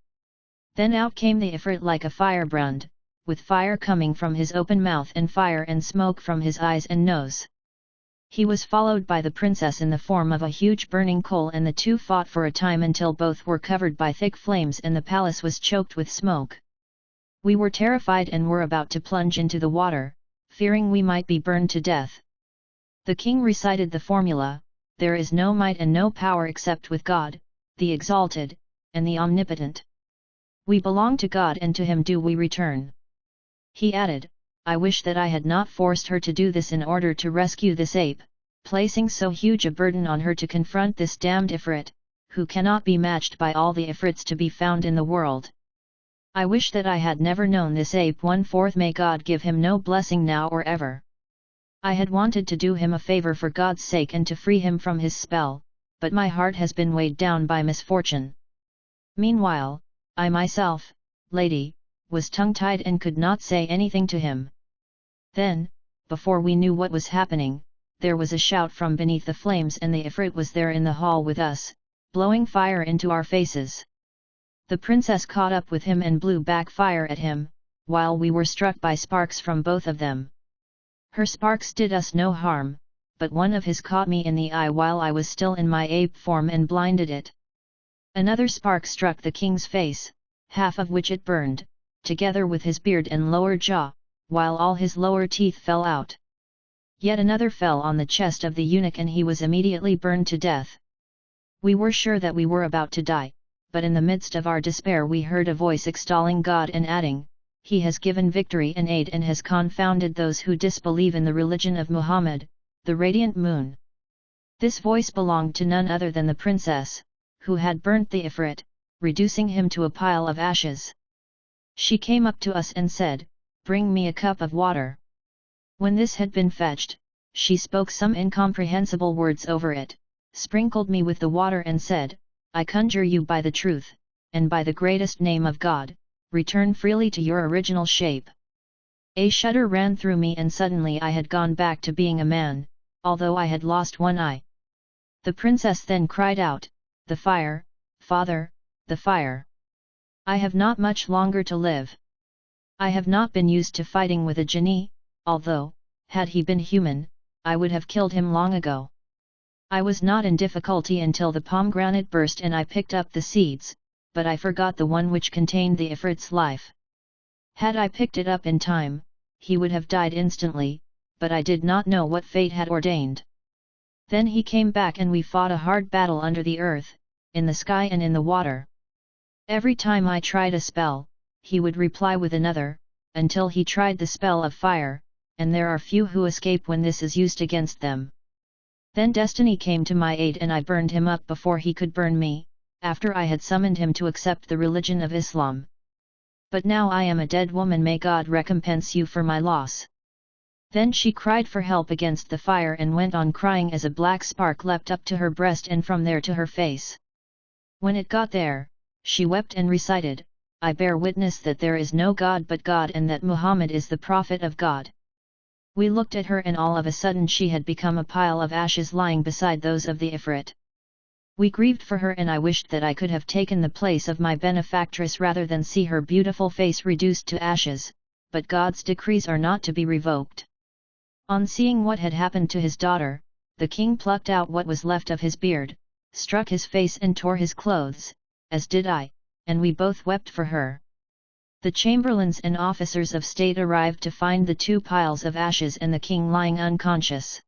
Then out came the Ifrit like a firebrand, with fire coming from his open mouth and fire and smoke from his eyes and nose. He was followed by the princess in the form of a huge burning coal, and the two fought for a time until both were covered by thick flames and the palace was choked with smoke. We were terrified and were about to plunge into the water, fearing we might be burned to death. The king recited the formula, There is no might and no power except with God, the Exalted, and the Omnipotent. We belong to God, and to Him do we return. He added, I wish that I had not forced her to do this in order to rescue this ape, placing so huge a burden on her to confront this damned Ifrit, who cannot be matched by all the Ifrits to be found in the world. I wish that I had never known this ape. 1/4 May God give him no blessing now or ever. I had wanted to do him a favor for God's sake and to free him from his spell, but my heart has been weighed down by misfortune. Meanwhile, I myself, lady, was tongue-tied and could not say anything to him. Then, before we knew what was happening, there was a shout from beneath the flames, and the Ifrit was there in the hall with us, blowing fire into our faces. The princess caught up with him and blew back fire at him, while we were struck by sparks from both of them. Her sparks did us no harm, but one of his caught me in the eye while I was still in my ape form and blinded it. Another spark struck the king's face, half of which it burned, together with his beard and lower jaw, while all his lower teeth fell out. Yet another fell on the chest of the eunuch and he was immediately burned to death. We were sure that we were about to die, but in the midst of our despair we heard a voice extolling God and adding, "He has given victory and aid and has confounded those who disbelieve in the religion of Muhammad, the radiant moon." This voice belonged to none other than the princess, who had burnt the Ifrit, reducing him to a pile of ashes. She came up to us and said, "Bring me a cup of water." When this had been fetched, she spoke some incomprehensible words over it, sprinkled me with the water and said, "I conjure you by the truth, and by the greatest name of God, return freely to your original shape." A shudder ran through me and suddenly I had gone back to being a man, although I had lost one eye. The princess then cried out, "The fire, father, the fire! I have not much longer to live. I have not been used to fighting with a genie, although, had he been human, I would have killed him long ago. I was not in difficulty until the pomegranate burst and I picked up the seeds, but I forgot the one which contained the Ifrit's life. Had I picked it up in time, he would have died instantly, but I did not know what fate had ordained. Then he came back and we fought a hard battle under the earth, in the sky and in the water. Every time I tried a spell, he would reply with another, until he tried the spell of fire, and there are few who escape when this is used against them. Then destiny came to my aid and I burned him up before he could burn me, after I had summoned him to accept the religion of Islam. But now I am a dead woman, may God recompense you for my loss." Then she cried for help against the fire and went on crying as a black spark leapt up to her breast and from there to her face. When it got there, she wept and recited, "I bear witness that there is no God but God and that Muhammad is the Prophet of God." We looked at her and all of a sudden she had become a pile of ashes lying beside those of the Ifrit. We grieved for her and I wished that I could have taken the place of my benefactress rather than see her beautiful face reduced to ashes, but God's decrees are not to be revoked. On seeing what had happened to his daughter, the king plucked out what was left of his beard, struck his face and tore his clothes, as did I, and we both wept for her. The chamberlains and officers of state arrived to find the two piles of ashes and the king lying unconscious.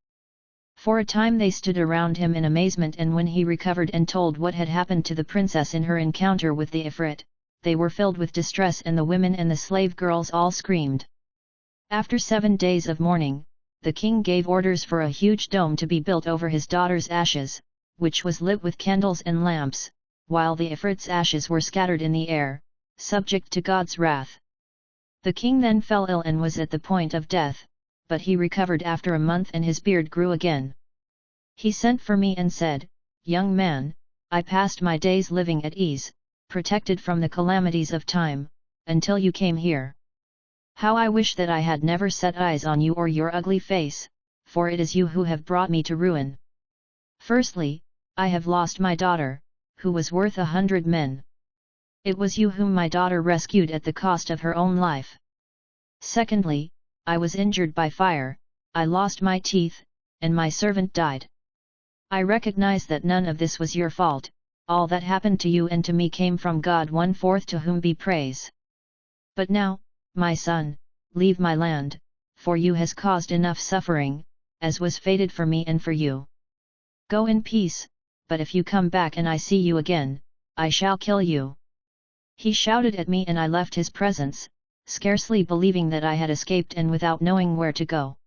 For a time they stood around him in amazement, and when he recovered and told what had happened to the princess in her encounter with the Ifrit, they were filled with distress and the women and the slave girls all screamed. After 7 days of mourning, the king gave orders for a huge dome to be built over his daughter's ashes, which was lit with candles and lamps, while the Ifrit's ashes were scattered in the air, subject to God's wrath. The king then fell ill and was at the point of death, but he recovered after a month and his beard grew again. He sent for me and said, "Young man, I passed my days living at ease, protected from the calamities of time, until you came here. How I wish that I had never set eyes on you or your ugly face, for it is you who have brought me to ruin. Firstly, I have lost my daughter, who was worth 100 men. It was you whom my daughter rescued at the cost of her own life. Secondly, I was injured by fire, I lost my teeth, and my servant died. I recognize that none of this was your fault, all that happened to you and to me came from God, 1/4 to whom be praise. But now, my son, leave my land, for you has caused enough suffering, as was fated for me and for you. Go in peace, but if you come back and I see you again, I shall kill you." He shouted at me and I left his presence, scarcely believing that I had escaped and without knowing where to go.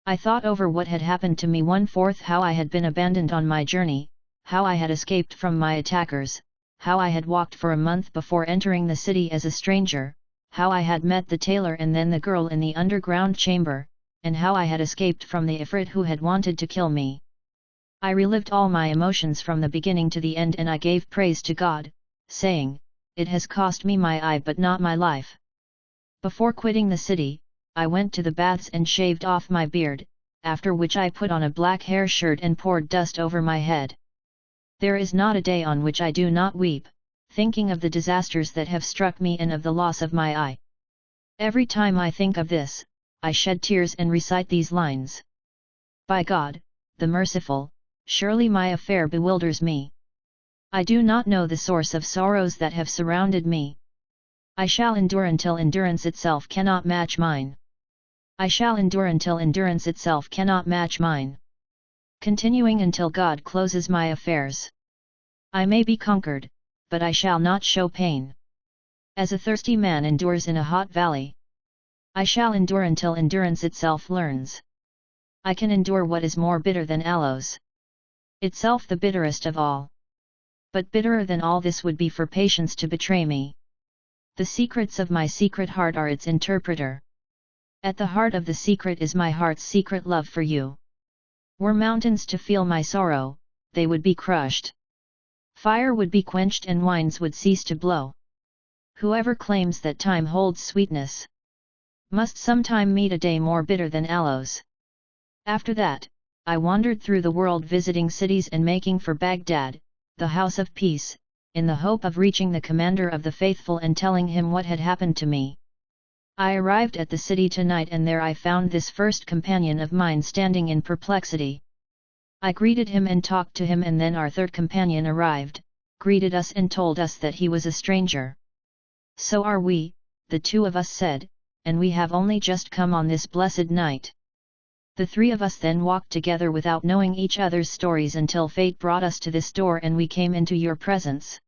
I thought over what had happened to me, 1/4 how I had been abandoned on my journey, how I had escaped from my attackers, how I had walked for a month before entering the city as a stranger, how I had met the tailor and then the girl in the underground chamber, and how I had escaped from the Ifrit who had wanted to kill me. I relived all my emotions from the beginning to the end and I gave praise to God, saying, "It has cost me my eye but not my life." Before quitting the city, I went to the baths and shaved off my beard, after which I put on a black hair shirt and poured dust over my head. There is not a day on which I do not weep, thinking of the disasters that have struck me and of the loss of my eye. Every time I think of this, I shed tears and recite these lines. By God, the Merciful, surely my affair bewilders me. I do not know the source of sorrows that have surrounded me. I shall endure until endurance itself cannot match mine. I shall endure until endurance itself cannot match mine. Continuing until God closes my affairs. I may be conquered, but I shall not show pain. As a thirsty man endures in a hot valley. I shall endure until endurance itself learns. I can endure what is more bitter than aloes. Itself the bitterest of all. But bitterer than all this would be for patience to betray me. The secrets of my secret heart are its interpreter. At the heart of the secret is my heart's secret love for you. Were mountains to feel my sorrow, they would be crushed. Fire would be quenched and winds would cease to blow. Whoever claims that time holds sweetness must sometime meet a day more bitter than aloes. After that, I wandered through the world visiting cities and making for Baghdad, the house of peace, in the hope of reaching the commander of the faithful and telling him what had happened to me. I arrived at the city tonight and there I found this first companion of mine standing in perplexity. I greeted him and talked to him and then our third companion arrived, greeted us and told us that he was a stranger. So are we, the two of us said, and we have only just come on this blessed night. The three of us then walked together without knowing each other's stories until fate brought us to this door and we came into your presence.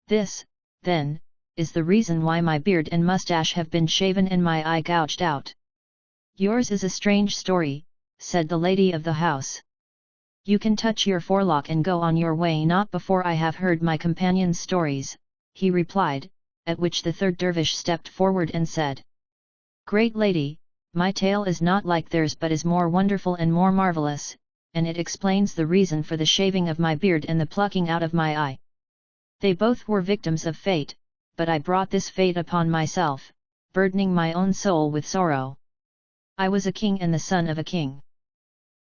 This, then, is the reason why my beard and mustache have been shaven and my eye gouged out. Yours is a strange story, said the lady of the house. You can touch your forelock and go on your way not before I have heard my companion's stories, he replied, at which the third dervish stepped forward and said. Great lady, my tale is not like theirs but is more wonderful and more marvelous, and it explains the reason for the shaving of my beard and the plucking out of my eye. They both were victims of fate, but I brought this fate upon myself, burdening my own soul with sorrow. I was a king and the son of a king.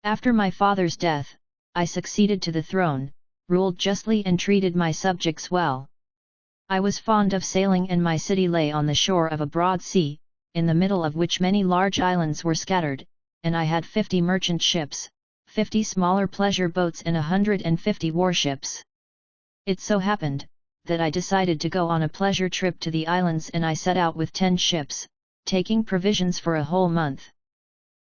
After my father's death, I succeeded to the throne, ruled justly and treated my subjects well. I was fond of sailing and my city lay on the shore of a broad sea, in the middle of which many large islands were scattered, and I had 50 merchant ships, 50 smaller pleasure boats and 150 warships. It so happened, that I decided to go on a pleasure trip to the islands and I set out with 10 ships, taking provisions for a whole month.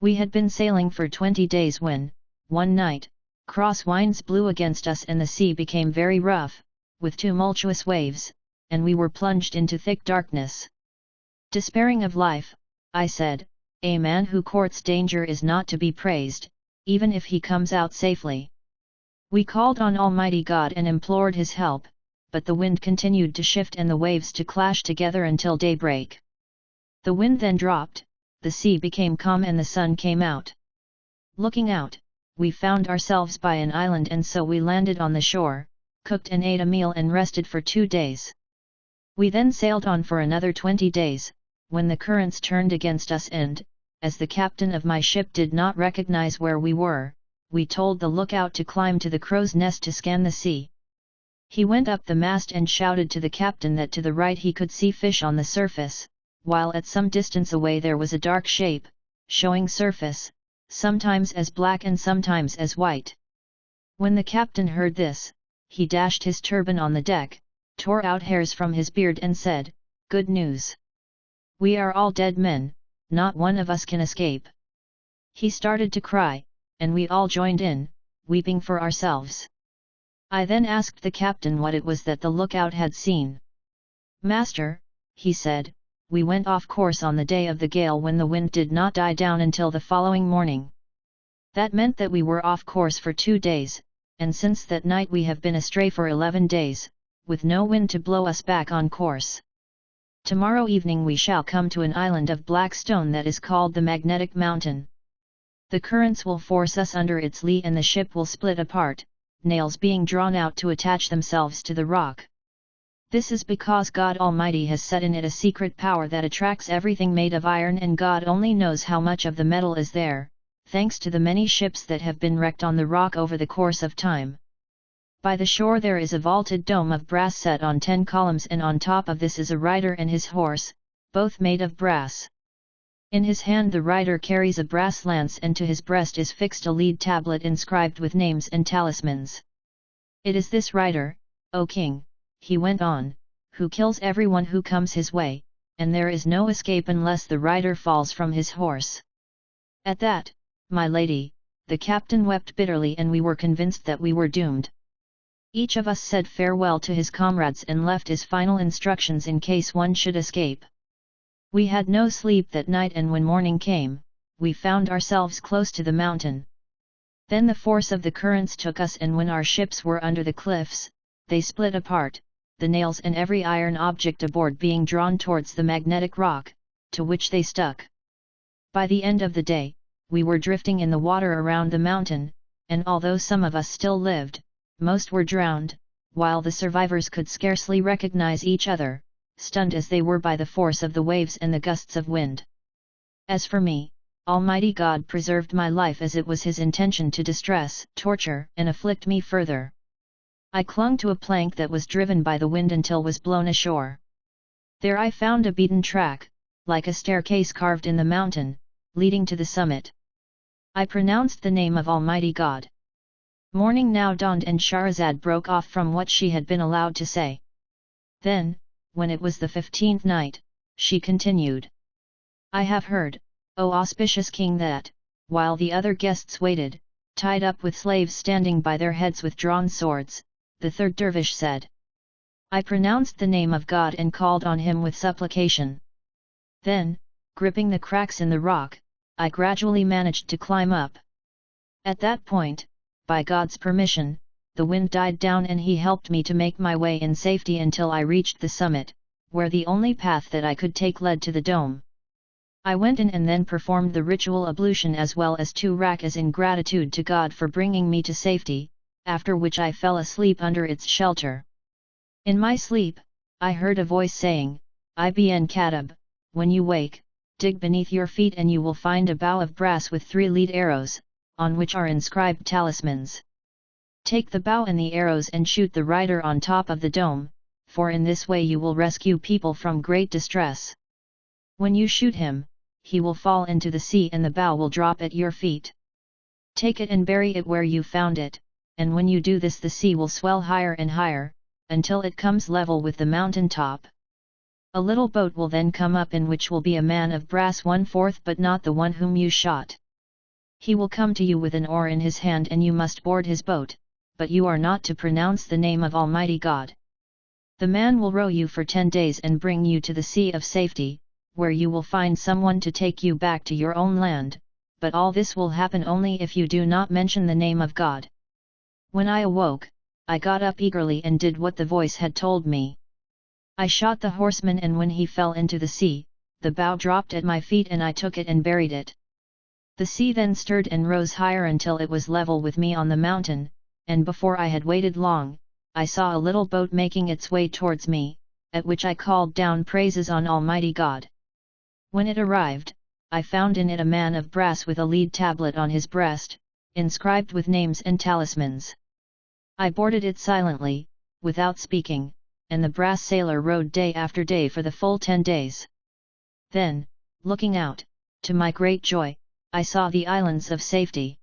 We had been sailing for 20 days when, one night, cross winds blew against us and the sea became very rough, with tumultuous waves, and we were plunged into thick darkness. Despairing of life, I said, a man who courts danger is not to be praised, even if he comes out safely. We called on Almighty God and implored his help, but the wind continued to shift and the waves to clash together until daybreak. The wind then dropped, the sea became calm and the sun came out. Looking out, we found ourselves by an island and so we landed on the shore, cooked and ate a meal and rested for 2 days. We then sailed on for another 20 days, when the currents turned against us and, as the captain of my ship did not recognize where we were, we told the lookout to climb to the crow's nest to scan the sea. He went up the mast and shouted to the captain that to the right he could see fish on the surface, while at some distance away there was a dark shape, showing surface, sometimes as black and sometimes as white. When the captain heard this, he dashed his turban on the deck, tore out hairs from his beard and said, "Good news! We are all dead men, not one of us can escape." He started to cry, and we all joined in, weeping for ourselves. I then asked the captain what it was that the lookout had seen. "Master," he said, "we went off course on the day of the gale when the wind did not die down until the following morning. That meant that we were off course for 2 days, and since that night we have been astray for 11 days, with no wind to blow us back on course. Tomorrow evening we shall come to an island of black stone that is called the Magnetic Mountain. The currents will force us under its lee and the ship will split apart, nails being drawn out to attach themselves to the rock. This is because God Almighty has set in it a secret power that attracts everything made of iron and God only knows how much of the metal is there, thanks to the many ships that have been wrecked on the rock over the course of time. By the shore there is a vaulted dome of brass set on 10 columns and on top of this is a rider and his horse, both made of brass. In his hand the rider carries a brass lance and to his breast is fixed a lead tablet inscribed with names and talismans. It is this rider, O king," he went on, who kills everyone who comes his way, and there is no escape unless the rider falls from his horse." At that, my lady, the captain wept bitterly, and we were convinced that we were doomed. Each of us said farewell to his comrades and left his final instructions in case one should escape. We had no sleep that night, and when morning came, we found ourselves close to the mountain. Then the force of the currents took us, and when our ships were under the cliffs, they split apart, the nails and every iron object aboard being drawn towards the magnetic rock, to which they stuck. By the end of the day, we were drifting in the water around the mountain, and although some of us still lived, most were drowned, while the survivors could scarcely recognize each other, stunned as they were by the force of the waves and the gusts of wind. As for me, Almighty God preserved my life, as it was His intention to distress, torture, and afflict me further. I clung to a plank that was driven by the wind until was blown ashore. There I found a beaten track, like a staircase carved in the mountain, leading to the summit. I pronounced the name of Almighty God. Morning now dawned, and Shahrazad broke off from what she had been allowed to say. Then, when it was the 15th night, she continued. I have heard, O auspicious king, that, while the other guests waited, tied up with slaves standing by their heads with drawn swords, the third dervish said, I pronounced the name of God and called on him with supplication. Then, gripping the cracks in the rock, I gradually managed to climb up. At that point, by God's permission, the wind died down, and He helped me to make my way in safety until I reached the summit, where the only path that I could take led to the dome. I went in and then performed the ritual ablution as well as 2 rakas in gratitude to God for bringing me to safety, after which I fell asleep under its shelter. In my sleep, I heard a voice saying, Ibn Khattab, when you wake, dig beneath your feet and you will find a bow of brass with 3 lead arrows, on which are inscribed talismans. Take the bow and the arrows and shoot the rider on top of the dome, for in this way you will rescue people from great distress. When you shoot him, he will fall into the sea and the bow will drop at your feet. Take it and bury it where you found it, and when you do this the sea will swell higher and higher, until it comes level with the mountain top. A little boat will then come up in which will be a man of brass 1/4, but not the one whom you shot. He will come to you with an oar in his hand and you must board his boat, but you are not to pronounce the name of Almighty God. The man will row you for 10 days and bring you to the sea of safety, where you will find someone to take you back to your own land, but all this will happen only if you do not mention the name of God. When I awoke, I got up eagerly and did what the voice had told me. I shot the horseman, and when he fell into the sea, the bow dropped at my feet and I took it and buried it. The sea then stirred and rose higher until it was level with me on the mountain, and before I had waited long, I saw a little boat making its way towards me, at which I called down praises on Almighty God. When it arrived, I found in it a man of brass with a lead tablet on his breast, inscribed with names and talismans. I boarded it silently, without speaking, and the brass sailor rowed day after day for the full 10 days. Then, looking out, to my great joy, I saw the islands of safety.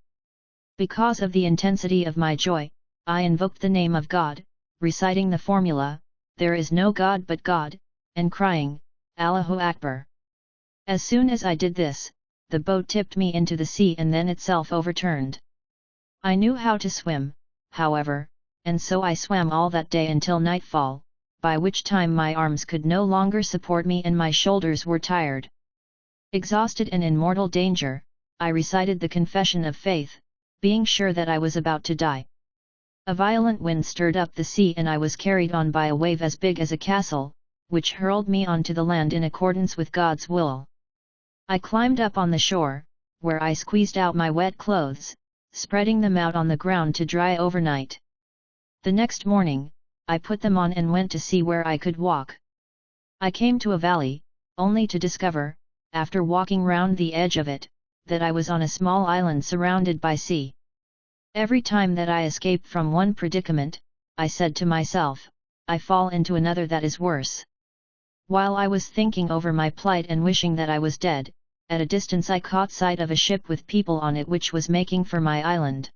Because of the intensity of my joy, I invoked the name of God, reciting the formula, there is no God but God, and crying, Allahu Akbar. As soon as I did this, the boat tipped me into the sea and then itself overturned. I knew how to swim, however, and so I swam all that day until nightfall, by which time my arms could no longer support me and my shoulders were tired. Exhausted and in mortal danger, I recited the confession of faith, being sure that I was about to die. A violent wind stirred up the sea and I was carried on by a wave as big as a castle, which hurled me onto the land in accordance with God's will. I climbed up on the shore, where I squeezed out my wet clothes, spreading them out on the ground to dry overnight. The next morning, I put them on and went to see where I could walk. I came to a valley, only to discover, after walking round the edge of it, that I was on a small island surrounded by sea. Every time that I escape from one predicament, I said to myself, I fall into another that is worse. While I was thinking over my plight and wishing that I was dead, at a distance I caught sight of a ship with people on it which was making for my island.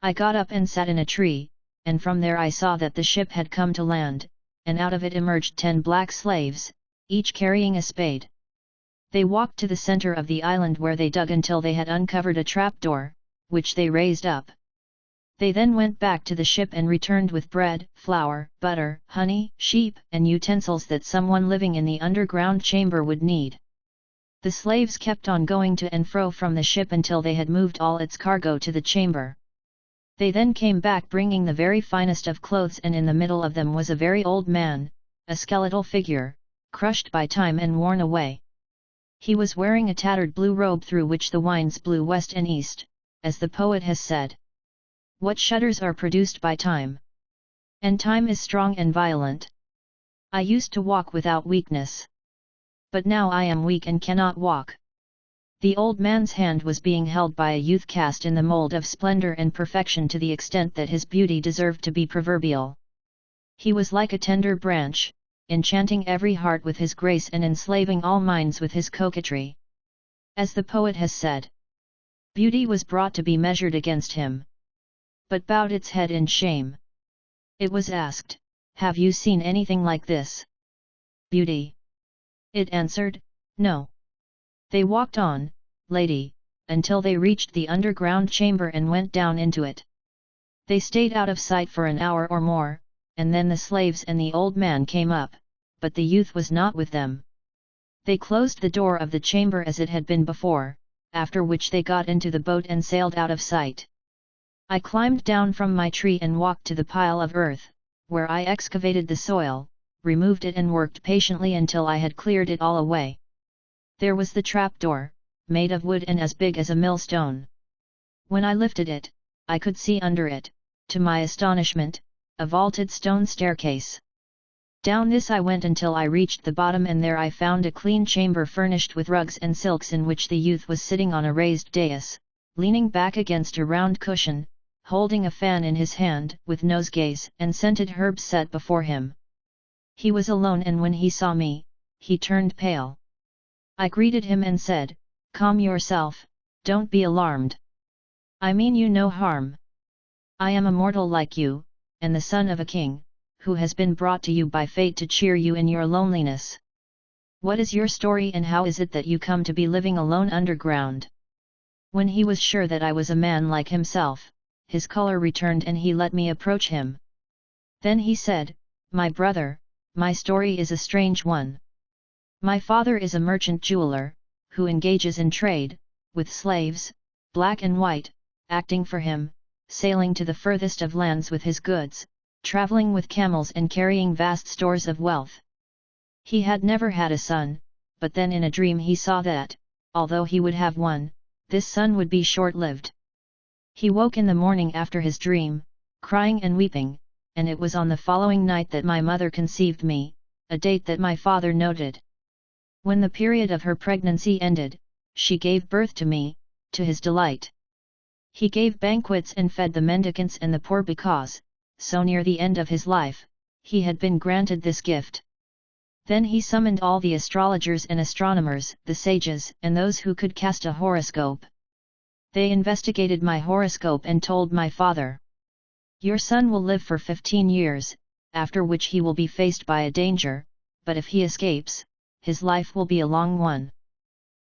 I got up and sat in a tree, and from there I saw that the ship had come to land, and out of it emerged 10 black slaves, each carrying a spade. They walked to the center of the island where they dug until they had uncovered a trapdoor, which they raised up. They then went back to the ship and returned with bread, flour, butter, honey, sheep, and utensils that someone living in the underground chamber would need. The slaves kept on going to and fro from the ship until they had moved all its cargo to the chamber. They then came back bringing the very finest of clothes, and in the middle of them was a very old man, a skeletal figure, crushed by time and worn away. He was wearing a tattered blue robe through which the winds blew west and east, as the poet has said. What shudders are produced by time? And time is strong and violent. I used to walk without weakness. But now I am weak and cannot walk. The old man's hand was being held by a youth cast in the mold of splendor and perfection to the extent that his beauty deserved to be proverbial. He was like a tender branch, enchanting every heart with his grace and enslaving all minds with his coquetry. As the poet has said, beauty was brought to be measured against him, but bowed its head in shame. It was asked, "Have you seen anything like this, beauty?" It answered, "No." They walked on, lady, until they reached the underground chamber and went down into it. They stayed out of sight for an hour or more, and then the slaves and the old man came up, but the youth was not with them. They closed the door of the chamber as it had been before, after which they got into the boat and sailed out of sight. I climbed down from my tree and walked to the pile of earth, where I excavated the soil, removed it and worked patiently until I had cleared it all away. There was the trapdoor, made of wood and as big as a millstone. When I lifted it, I could see under it, to my astonishment, a vaulted stone staircase. Down this I went until I reached the bottom, and there I found a clean chamber furnished with rugs and silks, in which the youth was sitting on a raised dais, leaning back against a round cushion, holding a fan in his hand, with nosegays and scented herbs set before him. He was alone, and when he saw me, he turned pale. I greeted him and said, "Calm yourself, don't be alarmed. I mean you no harm. I am a mortal like you, and the son of a king, who has been brought to you by fate to cheer you in your loneliness. What is your story, and how is it that you come to be living alone underground?" When he was sure that I was a man like himself, his color returned and he let me approach him. Then he said, "My brother, my story is a strange one. My father is a merchant jeweler, who engages in trade, with slaves, black and white, acting for him, sailing to the furthest of lands with his goods, traveling with camels and carrying vast stores of wealth. He had never had a son, but then in a dream he saw that, although he would have one, this son would be short-lived. He woke in the morning after his dream, crying and weeping, and it was on the following night that my mother conceived me, a date that my father noted. When the period of her pregnancy ended, she gave birth to me, to his delight. He gave banquets and fed the mendicants and the poor because, so near the end of his life, he had been granted this gift. Then he summoned all the astrologers and astronomers, the sages, and those who could cast a horoscope. They investigated my horoscope and told my father, "Your son will live for 15 years, after which he will be faced by a danger, but if he escapes, his life will be a long one.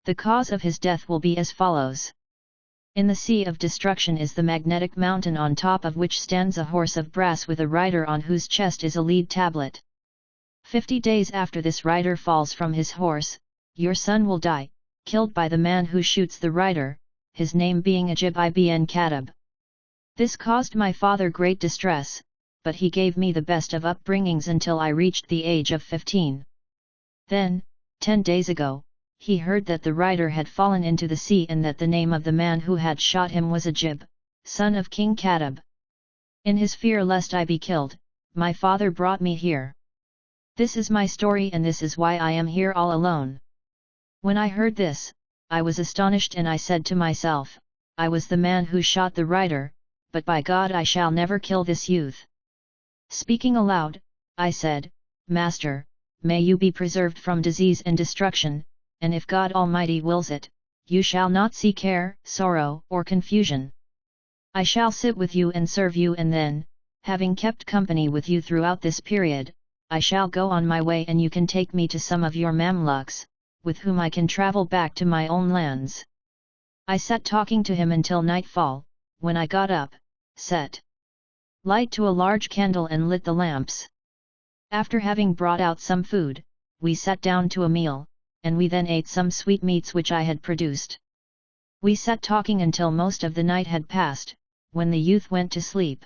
The cause of his death will be as follows. In the Sea of Destruction is the magnetic mountain, on top of which stands a horse of brass with a rider on whose chest is a lead tablet. 50 days after this rider falls from his horse, your son will die, killed by the man who shoots the rider, his name being Ajib ibn Khattab." This caused my father great distress, but he gave me the best of upbringings until I reached the age of 15. Then, 10 days ago, he heard that the rider had fallen into the sea and that the name of the man who had shot him was Ajib, son of King Khattab. In his fear lest I be killed, my father brought me here. This is my story, and this is why I am here all alone. When I heard this, I was astonished, and I said to myself, I was the man who shot the rider, but by God I shall never kill this youth. Speaking aloud, I said, "Master, may you be preserved from disease and destruction, and if God Almighty wills it, you shall not see care, sorrow, or confusion. I shall sit with you and serve you, and then, having kept company with you throughout this period, I shall go on my way and you can take me to some of your Mamluks, with whom I can travel back to my own lands. I sat talking to him until nightfall, when I got up, set light to a large candle and lit the lamps. After having brought out some food, we sat down to a meal, and we then ate some sweetmeats which I had produced. We sat talking until most of the night had passed, when the youth went to sleep.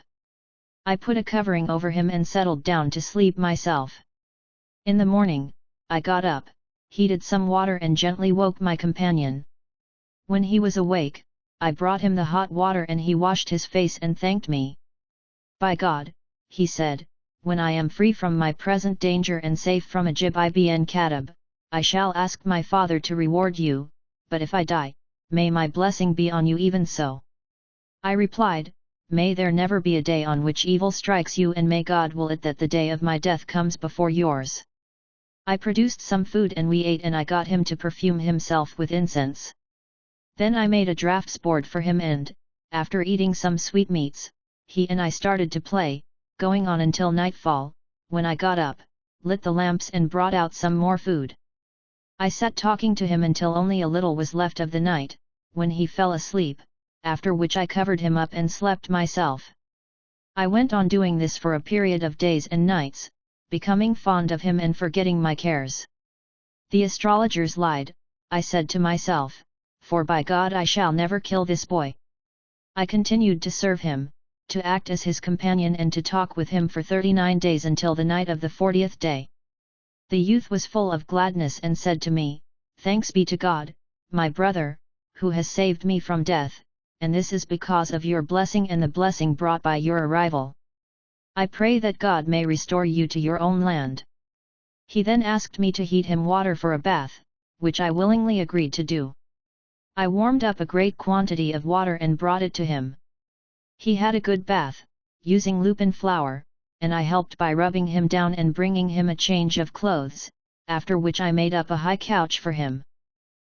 I put a covering over him and settled down to sleep myself. In the morning, I got up, heated some water and gently woke my companion. When he was awake, I brought him the hot water and he washed his face and thanked me. By God, he said, when I am free from my present danger and safe from ARABIAN Kadab, I shall ask my father to reward you, but if I die, may my blessing be on you even so. I replied, may there never be a day on which evil strikes you and may God will it that the day of my death comes before yours. I produced some food and we ate and I got him to perfume himself with incense. Then I made a draughts board for him and, after eating some sweetmeats, he and I started to play, going on until nightfall, when I got up, lit the lamps and brought out some more food. I sat talking to him until only a little was left of the night, when he fell asleep, after which I covered him up and slept myself. I went on doing this for a period of days and nights, becoming fond of him and forgetting my cares. The astrologers lied, I said to myself, for by God I shall never kill this boy. I continued to serve him, to act as his companion and to talk with him for 39 days until the night of the 40th day. The youth was full of gladness and said to me, thanks be to God, my brother, who has saved me from death, and this is because of your blessing and the blessing brought by your arrival. I pray that God may restore you to your own land. He then asked me to heat him water for a bath, which I willingly agreed to do. I warmed up a great quantity of water and brought it to him. He had a good bath, using lupin flour, and I helped by rubbing him down and bringing him a change of clothes, after which I made up a high couch for him.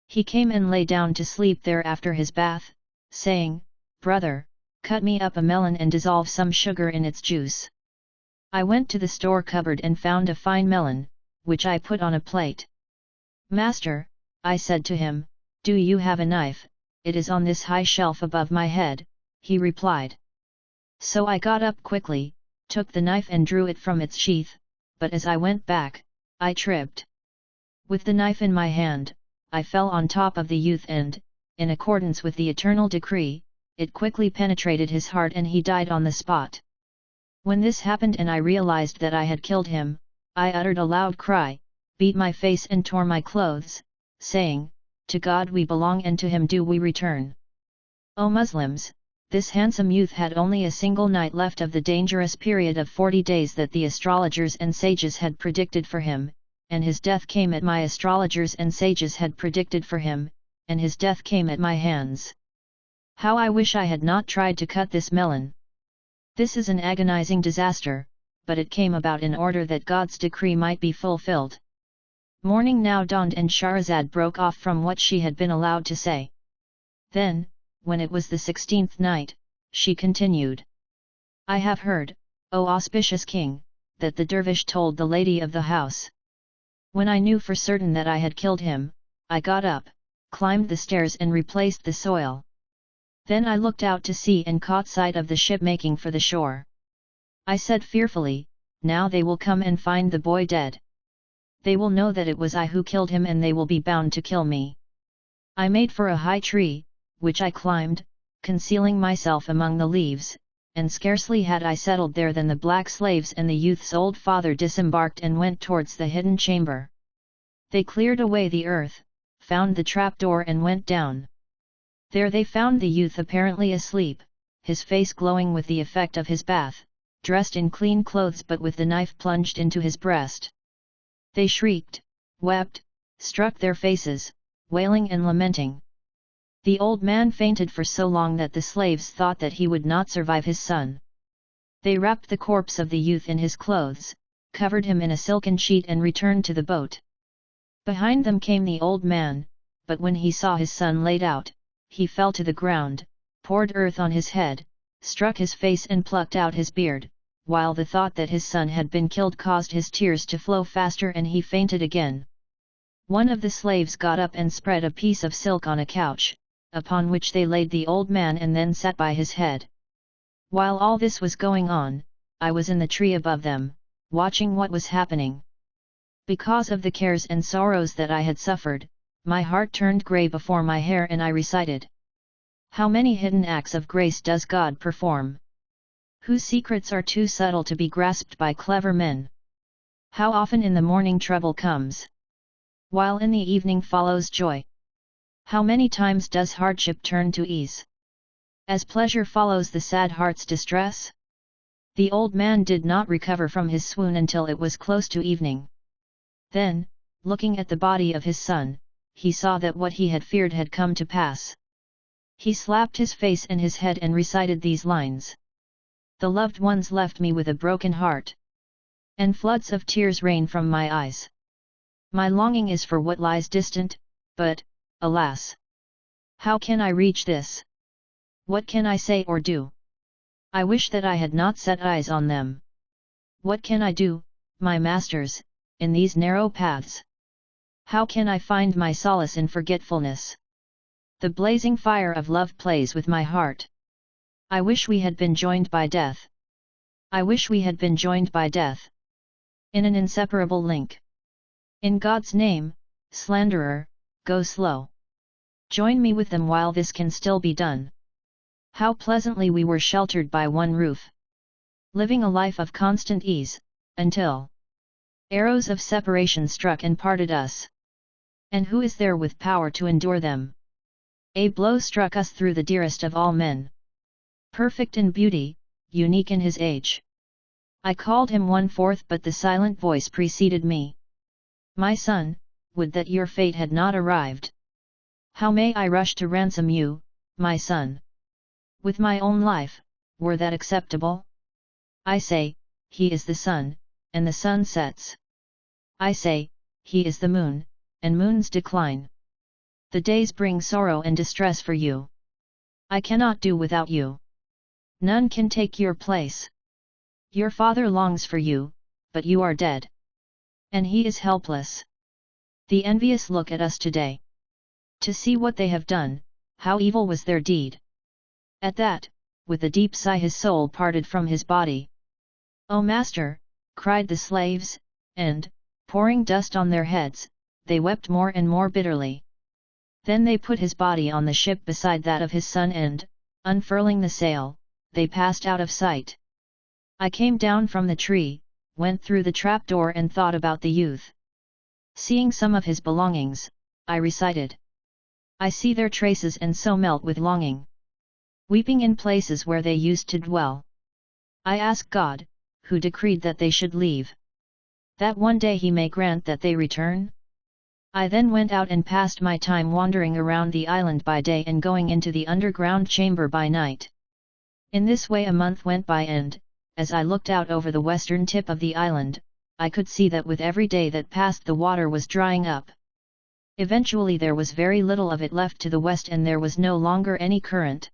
He came and lay down to sleep there after his bath, saying, brother, cut me up a melon and dissolve some sugar in its juice. I went to the store cupboard and found a fine melon, which I put on a plate. Master, I said to him, do you have a knife? It is on this high shelf above my head, he replied. So I got up quickly, took the knife and drew it from its sheath, but as I went back, I tripped. With the knife in my hand, I fell on top of the youth and, in accordance with the eternal decree, it quickly penetrated his heart and he died on the spot. When this happened and I realized that I had killed him, I uttered a loud cry, beat my face and tore my clothes, saying, to God we belong and to him do we return. O Muslims, this handsome youth had only a single night left of the dangerous period of 40 days that the astrologers and sages had predicted for him, and his death came at my astrologers and sages had predicted for him, and his death came at my hands. How I wish I had not tried to cut this melon. This is an agonizing disaster, but it came about in order that God's decree might be fulfilled. Morning now dawned and Shahrazad broke off from what she had been allowed to say. Then, when it was the 16th night, she continued. I have heard, O auspicious king, that the dervish told the lady of the house. When I knew for certain that I had killed him, I got up, climbed the stairs and replaced the soil. Then I looked out to sea and caught sight of the ship making for the shore. I said fearfully, now they will come and find the boy dead. They will know that it was I who killed him and they will be bound to kill me. I made for a high tree, which I climbed, concealing myself among the leaves, and scarcely had I settled there than the black slaves and the youth's old father disembarked and went towards the hidden chamber. They cleared away the earth, found the trapdoor and went down. There they found the youth apparently asleep, his face glowing with the effect of his bath, dressed in clean clothes but with the knife plunged into his breast. They shrieked, wept, struck their faces, wailing and lamenting. The old man fainted for so long that the slaves thought that he would not survive his son. They wrapped the corpse of the youth in his clothes, covered him in a silken sheet and returned to the boat. Behind them came the old man, but when he saw his son laid out, he fell to the ground, poured earth on his head, struck his face and plucked out his beard, while the thought that his son had been killed caused his tears to flow faster and he fainted again. One of the slaves got up and spread a piece of silk on a couch, upon which they laid the old man and then sat by his head. While all this was going on, I was in the tree above them, watching what was happening. Because of the cares and sorrows that I had suffered, my heart turned grey before my hair and I recited, "How many hidden acts of grace does God perform, whose secrets are too subtle to be grasped by clever men? How often in the morning trouble comes, while in the evening follows joy? How many times does hardship turn to ease, as pleasure follows the sad heart's distress?" The old man did not recover from his swoon until it was close to evening. Then, looking at the body of his son, he saw that what he had feared had come to pass. He slapped his face and his head and recited these lines: "The loved ones left me with a broken heart, and floods of tears rain from my eyes. My longing is for what lies distant, but, alas! How can I reach this? What can I say or do? I wish that I had not set eyes on them. What can I do, my masters, in these narrow paths? How can I find my solace in forgetfulness? The blazing fire of love plays with my heart. I wish we had been joined by death. I wish we had been joined by death, in an inseparable link. In God's name, slanderer, go slow. Join me with them while this can still be done. How pleasantly we were sheltered by one roof, living a life of constant ease, until arrows of separation struck and parted us. And who is there with power to endure them? A blow struck us through the dearest of all men, perfect in beauty, unique in his age. I called him 1/4, but the silent voice preceded me. My son, would that your fate had not arrived. How may I rush to ransom you, my son? With my own life, were that acceptable? I say, he is the sun, and the sun sets. I say, he is the moon, and moons decline. The days bring sorrow and distress for you. I cannot do without you. None can take your place. Your father longs for you, but you are dead. And he is helpless. The envious look at us today, to see what they have done, how evil was their deed." At that, with a deep sigh his soul parted from his body. "O master," cried the slaves, and, pouring dust on their heads, they wept more and more bitterly. Then they put his body on the ship beside that of his son and, unfurling the sail, they passed out of sight. I came down from the tree, went through the trapdoor and thought about the youth. Seeing some of his belongings, I recited, "I see their traces and so melt with longing, weeping in places where they used to dwell. I ask God, who decreed that they should leave, that one day he may grant that they return?" I then went out and passed my time wandering around the island by day and going into the underground chamber by night. In this way a month went by and, as I looked out over the western tip of the island, I could see that with every day that passed the water was drying up. Eventually there was very little of it left to the west and there was no longer any current.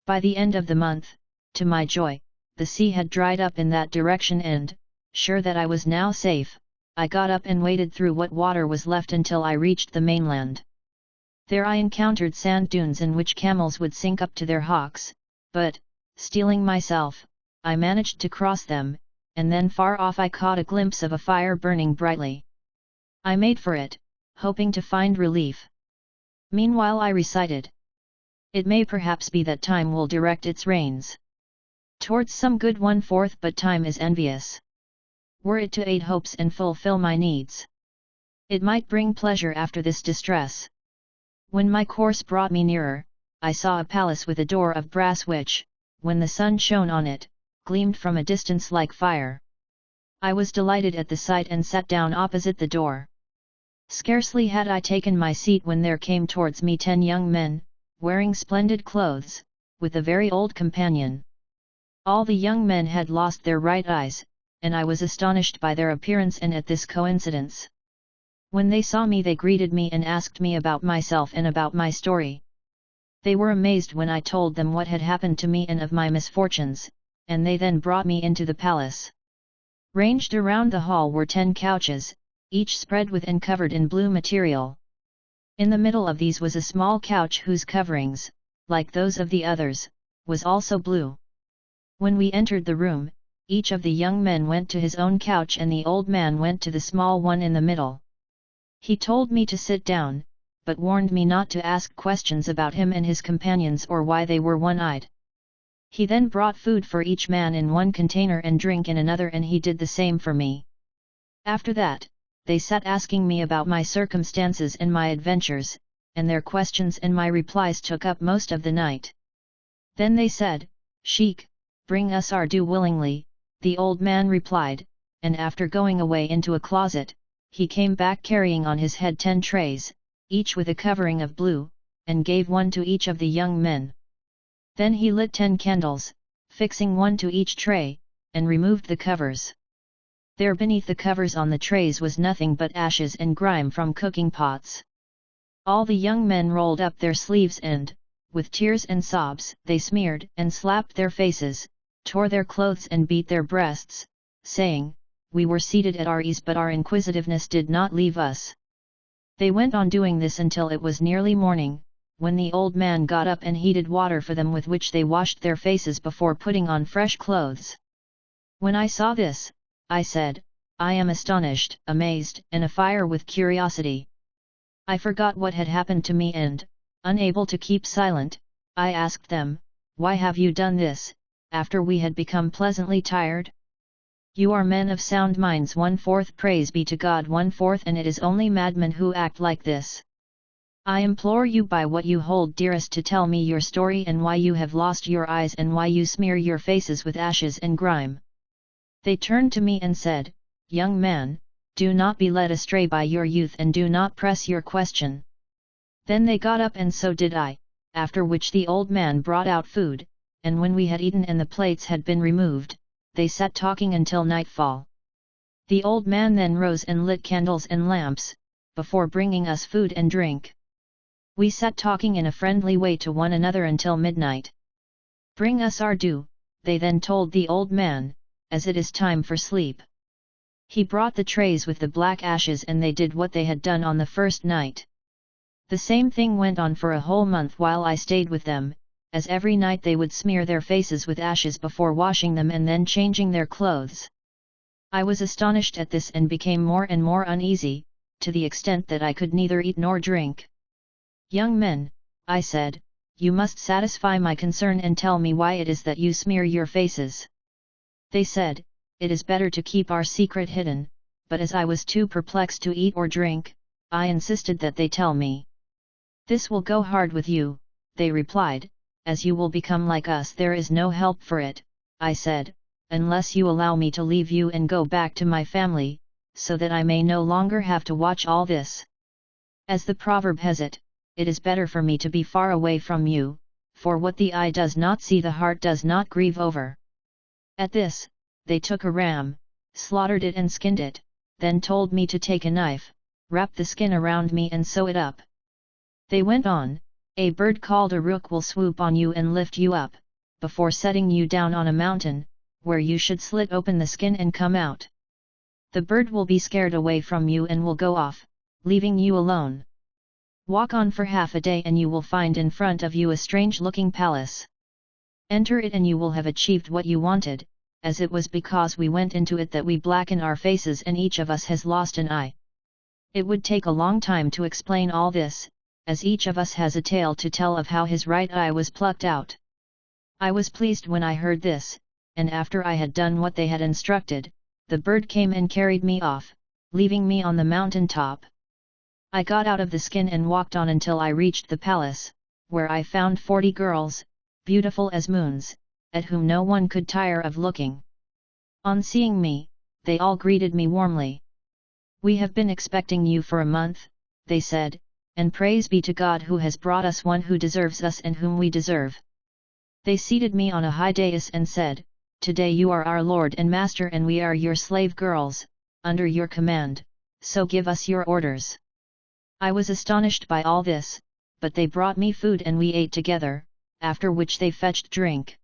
By the end of the month, to my joy, the sea had dried up in that direction and, sure that I was now safe, I got up and waded through what water was left until I reached the mainland. There I encountered sand dunes in which camels would sink up to their hocks, but, steeling myself, I managed to cross them, and then far off I caught a glimpse of a fire burning brightly. I made for it, hoping to find relief. Meanwhile I recited, "It may perhaps be that time will direct its reins towards some good 1/4, but time is envious. Were it to aid hopes and fulfill my needs, it might bring pleasure after this distress." When my course brought me nearer, I saw a palace with a door of brass which, when the sun shone on it, gleamed from a distance like fire. I was delighted at the sight and sat down opposite the door. Scarcely had I taken my seat when there came towards me 10 young men, wearing splendid clothes, with a very old companion. All the young men had lost their right eyes, and I was astonished by their appearance and at this coincidence. When they saw me they greeted me and asked me about myself and about my story. They were amazed when I told them what had happened to me and of my misfortunes, and they then brought me into the palace. Ranged around the hall were 10 couches, each spread with and covered in blue material. In the middle of these was a small couch whose coverings, like those of the others, was also blue. When we entered the room, each of the young men went to his own couch and the old man went to the small one in the middle. He told me to sit down, but warned me not to ask questions about him and his companions or why they were one-eyed. He then brought food for each man in one container and drink in another, and he did the same for me. After that, they sat asking me about my circumstances and my adventures, and their questions and my replies took up most of the night. Then they said, "Sheikh, bring us our due willingly," the old man replied, and after going away into a closet, he came back carrying on his head 10 trays, each with a covering of blue, and gave one to each of the young men. Then he lit 10 candles, fixing one to each tray, and removed the covers. There beneath the covers on the trays was nothing but ashes and grime from cooking pots. All the young men rolled up their sleeves and, with tears and sobs, they smeared and slapped their faces, tore their clothes and beat their breasts, saying, "We were seated at our ease but our inquisitiveness did not leave us." They went on doing this until it was nearly morning, when the old man got up and heated water for them with which they washed their faces before putting on fresh clothes. When I saw this, I said, "I am astonished, amazed, and afire with curiosity." I forgot what had happened to me and, unable to keep silent, I asked them, "Why have you done this, after we had become pleasantly tired? You are men of sound minds 1/4, praise be to God 1/4, and it is only madmen who act like this. I implore you by what you hold dearest to tell me your story and why you have lost your eyes and why you smear your faces with ashes and grime." They turned to me and said, "Young man, do not be led astray by your youth and do not press your question." Then they got up and so did I, after which the old man brought out food, and when we had eaten and the plates had been removed, they sat talking until nightfall. The old man then rose and lit candles and lamps, before bringing us food and drink. We sat talking in a friendly way to one another until midnight. "Bring us our due," they then told the old man, "as it is time for sleep." He brought the trays with the black ashes and they did what they had done on the first night. The same thing went on for a whole month while I stayed with them, as every night they would smear their faces with ashes before washing them and then changing their clothes. I was astonished at this and became more and more uneasy, to the extent that I could neither eat nor drink. "Young men," I said, "you must satisfy my concern and tell me why it is that you smear your faces." They said, "It is better to keep our secret hidden," but as I was too perplexed to eat or drink, I insisted that they tell me. "This will go hard with you," they replied, "as you will become like us. There is no help for it," I said, "unless you allow me to leave you and go back to my family, so that I may no longer have to watch all this. As the proverb has it, it is better for me to be far away from you, for what the eye does not see the heart does not grieve over." At this, they took a ram, slaughtered it and skinned it, then told me to take a knife, wrap the skin around me and sew it up. They went on, "A bird called a rook will swoop on you and lift you up, before setting you down on a mountain, where you should slit open the skin and come out. The bird will be scared away from you and will go off, leaving you alone. Walk on for half a day and you will find in front of you a strange-looking palace. Enter it and you will have achieved what you wanted, as it was because we went into it that we blacken our faces and each of us has lost an eye." It would take a long time to explain all this, as each of us has a tale to tell of how his right eye was plucked out. I was pleased when I heard this, and after I had done what they had instructed, the bird came and carried me off, leaving me on the mountain top. I got out of the skin and walked on until I reached the palace, where I found 40 girls, beautiful as moons, at whom no one could tire of looking. On seeing me, they all greeted me warmly. "We have been expecting you for a month," they said, "and praise be to God who has brought us one who deserves us and whom we deserve." They seated me on a high dais and said, "Today you are our lord and master and we are your slave girls, under your command, so give us your orders." I was astonished by all this, but they brought me food and we ate together, after which they fetched drink.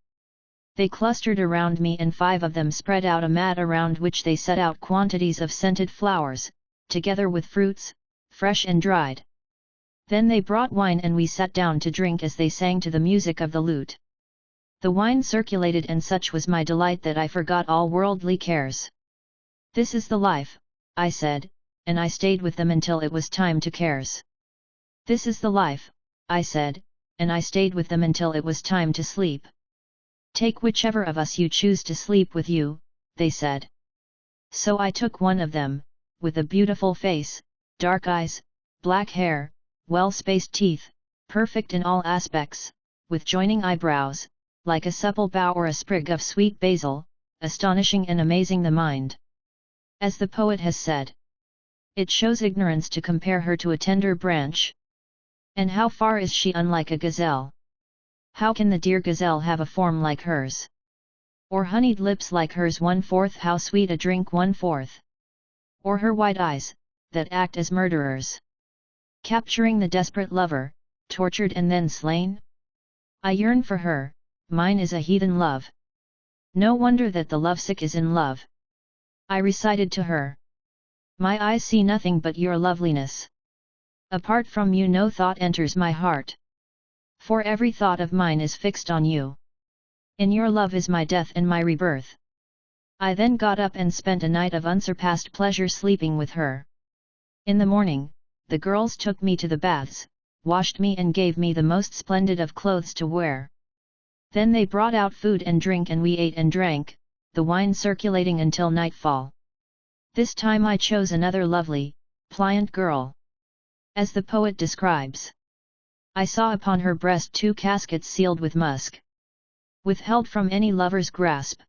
They clustered around me and 5 of them spread out a mat around which they set out quantities of scented flowers, together with fruits, fresh and dried. Then they brought wine and we sat down to drink as they sang to the music of the lute. The wine circulated and such was my delight that I forgot all worldly cares. This is the life, I said, and I stayed with them until it was time to cares. This is the life, I said, and I stayed with them until it was time to sleep. Take whichever of us you choose to sleep with you, they said. So I took one of them, with a beautiful face, dark eyes, black hair, well-spaced teeth, perfect in all aspects, with joining eyebrows, like a supple bough or a sprig of sweet basil, astonishing and amazing the mind. As the poet has said, it shows ignorance to compare her to a tender branch. And how far is she unlike a gazelle? How can the dear gazelle have a form like hers? Or honeyed lips like hers 1/4? How sweet a drink 1/4? Or her white eyes, that act as murderers, capturing the desperate lover, tortured and then slain? I yearn for her, mine is a heathen love. No wonder that the lovesick is in love. I recited to her. My eyes see nothing but your loveliness. Apart from you no thought enters my heart. For every thought of mine is fixed on you. In your love is my death and my rebirth. I then got up and spent a night of unsurpassed pleasure sleeping with her. In the morning, the girls took me to the baths, washed me and gave me the most splendid of clothes to wear. Then they brought out food and drink and we ate and drank, the wine circulating until nightfall. This time I chose another lovely, pliant girl. As the poet describes, I saw upon her breast 2 caskets sealed with musk, withheld from any lover's grasp.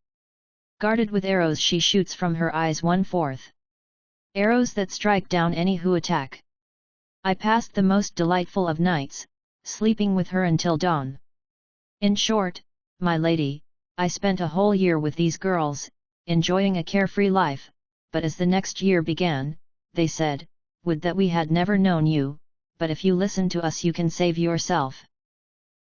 Guarded with arrows she shoots from her eyes 1/4. Arrows that strike down any who attack. I passed the most delightful of nights, sleeping with her until dawn. In short, my lady, I spent a whole year with these girls, enjoying a carefree life, but as the next year began, they said, would that we had never known you, but if you listen to us you can save yourself.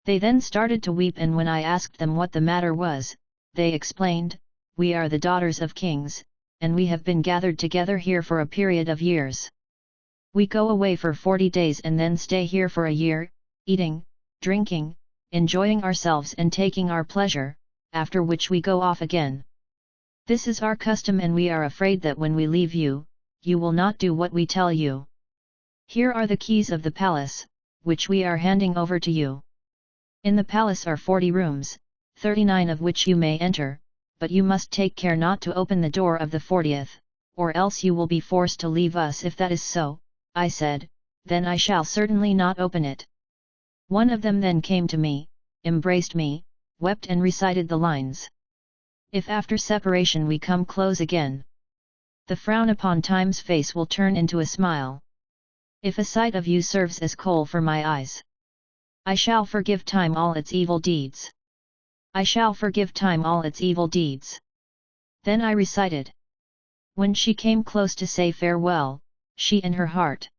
They then started to weep and when I asked them what the matter was, they explained, we are the daughters of kings, and we have been gathered together here for a period of years. We go away for 40 days and then stay here for a year, eating, drinking, enjoying ourselves and taking our pleasure, after which we go off again. This is our custom and we are afraid that when we leave you, you will not do what we tell you. Here are the keys of the palace, which we are handing over to you. In the palace are 40 rooms, 39 of which you may enter, but you must take care not to open the door of the 40th, or else you will be forced to leave us. If that is so, I said, then I shall certainly not open it. One of them then came to me, embraced me, wept and recited the lines. If after separation we come close again, the frown upon time's face will turn into a smile. If a sight of you serves as coal for my eyes, I shall forgive time all its evil deeds. I shall forgive time all its evil deeds. Then I recited. When she came close to say farewell, she in her heart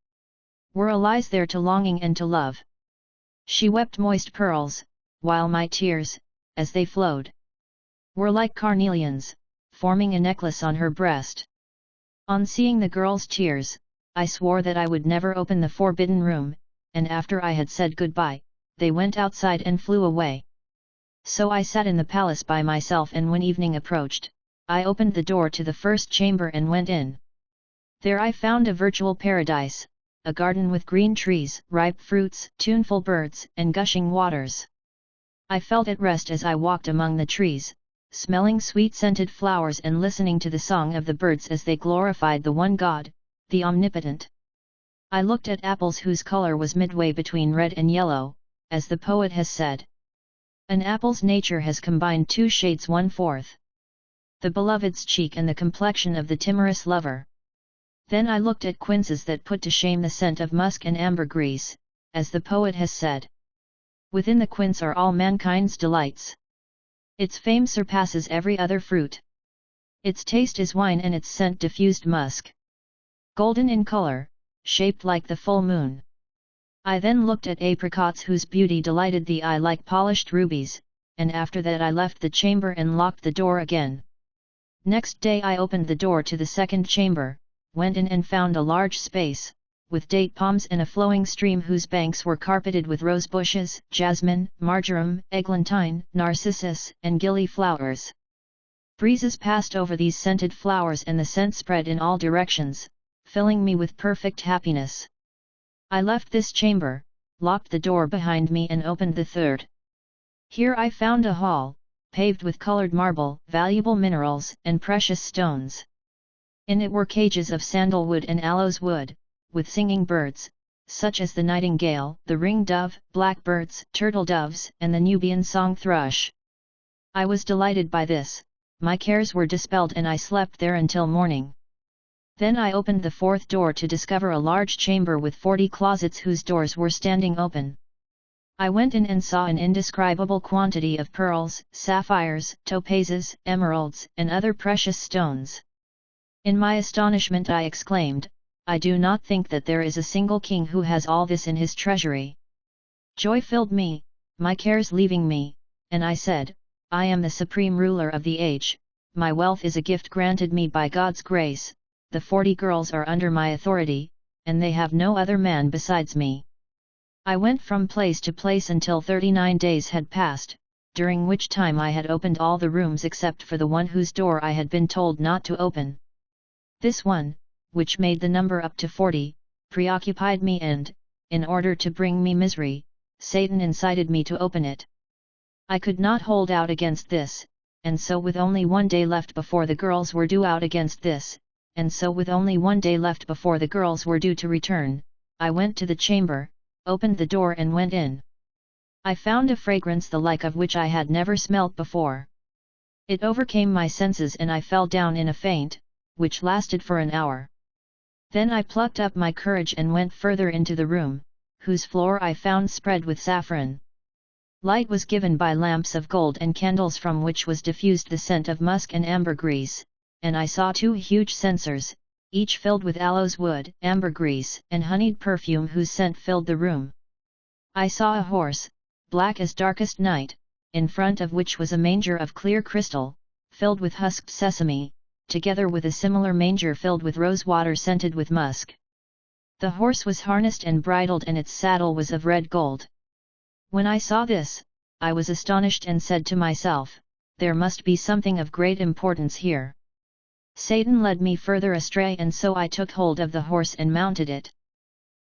were allies there to longing and to love. She wept moist pearls, while my tears, as they flowed, were like carnelians, forming a necklace on her breast. On seeing the girl's tears, I swore that I would never open the forbidden room, and after I had said goodbye, they went outside and flew away. So I sat in the palace by myself and when evening approached, I opened the door to the first chamber and went in. There I found a virtual paradise, a garden with green trees, ripe fruits, tuneful birds, and gushing waters. I felt at rest as I walked among the trees, smelling sweet-scented flowers and listening to the song of the birds as they glorified the one God, the Omnipotent. I looked at apples whose color was midway between red and yellow, as the poet has said. An apple's nature has combined 2 shades 1/4. The beloved's cheek and the complexion of the timorous lover. Then I looked at quinces that put to shame the scent of musk and ambergris, as the poet has said. Within the quince are all mankind's delights. Its fame surpasses every other fruit. Its taste is wine and its scent diffused musk. Golden in color, shaped like the full moon. I then looked at apricots whose beauty delighted the eye like polished rubies, and after that I left the chamber and locked the door again. Next day I opened the door to the second chamber, went in and found a large space, with date palms and a flowing stream whose banks were carpeted with rose bushes, jasmine, marjoram, eglantine, narcissus, and gilly flowers. Breezes passed over these scented flowers and the scent spread in all directions, filling me with perfect happiness. I left this chamber, locked the door behind me and opened the third. Here I found a hall, paved with colored marble, valuable minerals, and precious stones. In it were cages of sandalwood and aloes wood, with singing birds, such as the nightingale, the ring-dove, blackbirds, turtle-doves, and the Nubian song-thrush. I was delighted by this, my cares were dispelled and I slept there until morning. Then I opened the fourth door to discover a large chamber with 40 closets whose doors were standing open. I went in and saw an indescribable quantity of pearls, sapphires, topazes, emeralds, and other precious stones. In my astonishment I exclaimed, I do not think that there is a single king who has all this in his treasury. Joy filled me, my cares leaving me, and I said, I am the supreme ruler of the age, my wealth is a gift granted me by God's grace, the 40 girls are under my authority, and they have no other man besides me. I went from place to place until 39 days had passed, during which time I had opened all the rooms except for the one whose door I had been told not to open. This one, which made the number up to 40, preoccupied me and, in order to bring me misery, Satan incited me to open it. I could not hold out against this, and so with only 1 day left before the girls were due out against this, and so with only 1 day left before the girls were due to return, I went to the chamber, opened the door and went in. I found a fragrance the like of which I had never smelt before. It overcame my senses and I fell down in a faint, which lasted for an hour. Then I plucked up my courage and went further into the room, whose floor I found spread with saffron. Light was given by lamps of gold and candles from which was diffused the scent of musk and ambergris, and I saw 2 huge censers, each filled with aloes wood, ambergris, and honeyed perfume whose scent filled the room. I saw a horse, black as darkest night, in front of which was a manger of clear crystal, filled with husked sesame, together with a similar manger filled with rose water scented with musk. The horse was harnessed and bridled and its saddle was of red gold. When I saw this, I was astonished and said to myself, there must be something of great importance here. Satan led me further astray and so I took hold of the horse and mounted it.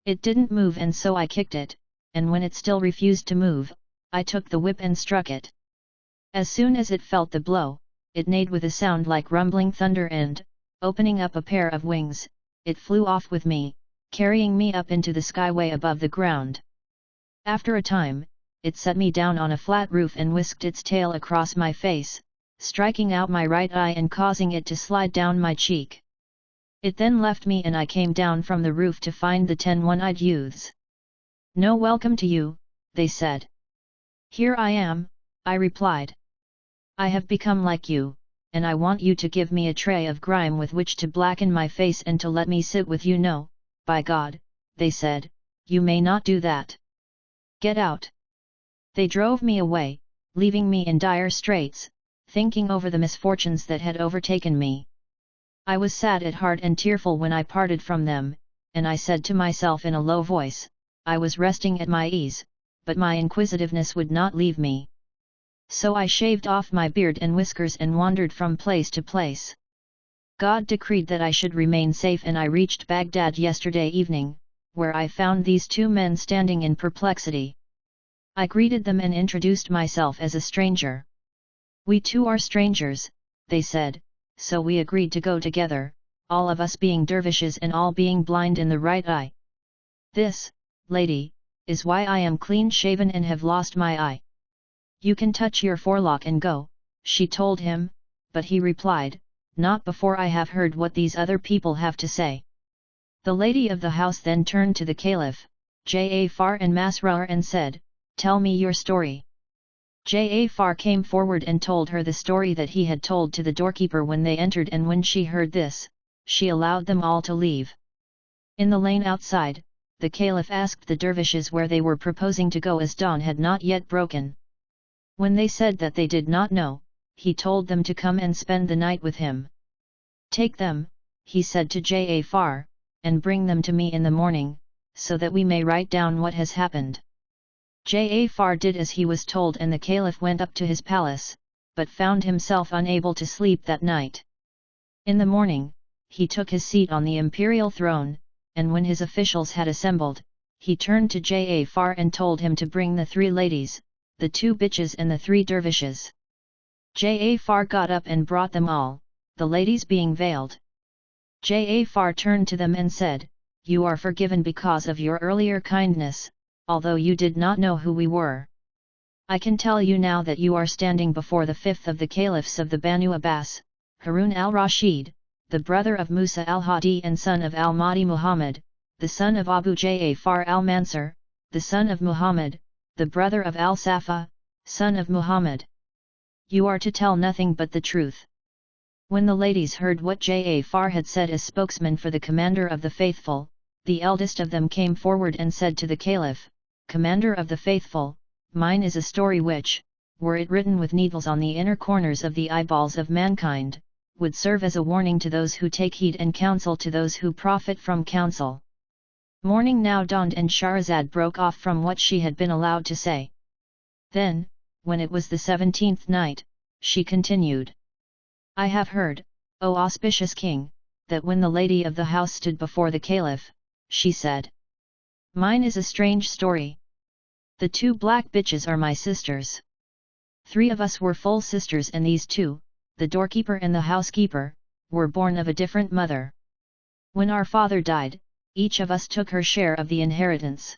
It didn't move and so I kicked it, and when it still refused to move, I took the whip and struck it. As soon as it felt the blow, it neighed with a sound like rumbling thunder and, opening up a pair of wings, it flew off with me, carrying me up into the skyway above the ground. After a time, it set me down on a flat roof and whisked its tail across my face, striking out my right eye and causing it to slide down my cheek. It then left me and I came down from the roof to find the 10 one-eyed youths. No welcome to you, they said. Here I am, I replied. I have become like you, and I want you to give me a tray of grime with which to blacken my face and to let me sit with you. No, by God, they said, you may not do that. Get out. They drove me away, leaving me in dire straits, thinking over the misfortunes that had overtaken me. I was sad at heart and tearful when I parted from them, and I said to myself in a low voice, I was resting at my ease, but my inquisitiveness would not leave me. So I shaved off my beard and whiskers and wandered from place to place. God decreed that I should remain safe and I reached Baghdad yesterday evening, where I found these 2 men standing in perplexity. I greeted them and introduced myself as a stranger. We too are strangers, they said, so we agreed to go together, all of us being dervishes and all being blind in the right eye. This, lady, is why I am clean-shaven and have lost my eye. You can touch your forelock and go, she told him, but he replied, not before I have heard what these other people have to say. The lady of the house then turned to the Caliph, Ja'afar and Masrur and said, tell me your story. Ja'afar came forward and told her the story that he had told to the doorkeeper when they entered, and when she heard this, she allowed them all to leave. In the lane outside, the Caliph asked the dervishes where they were proposing to go as dawn had not yet broken. When they said that they did not know, he told them to come and spend the night with him. "Take them," he said to Jafar, "and bring them to me in the morning, so that we may write down what has happened." Jafar did as he was told, and the Caliph went up to his palace, but found himself unable to sleep that night. In the morning, he took his seat on the imperial throne, and when his officials had assembled, he turned to Jafar and told him to bring the 3 ladies, the 2 bitches and the 3 dervishes. Jafar got up and brought them all, the ladies being veiled. Jafar turned to them and said, "You are forgiven because of your earlier kindness, although you did not know who we were. I can tell you now that you are standing before the 5th of the caliphs of the Banu Abbas, Harun al-Rashid, the brother of Musa al-Hadi and son of al-Mahdi Muhammad, the son of Abu Ja'far al-Mansur, the son of Muhammad, the brother of al-Safa, son of Muhammad. You are to tell nothing but the truth." When the ladies heard what Ja'far had said as spokesman for the commander of the faithful, the eldest of them came forward and said to the Caliph, "Commander of the faithful, mine is a story which, were it written with needles on the inner corners of the eyeballs of mankind, would serve as a warning to those who take heed and counsel to those who profit from counsel." Morning now dawned and Shahrazad broke off from what she had been allowed to say. Then, when it was the 17th night, she continued, "I have heard, O auspicious king, that when the lady of the house stood before the Caliph, she said, 'Mine is a strange story. The 2 black bitches are my sisters. 3 of us were full sisters, and these 2, the doorkeeper and the housekeeper, were born of a different mother. When our father died, each of us took her share of the inheritance.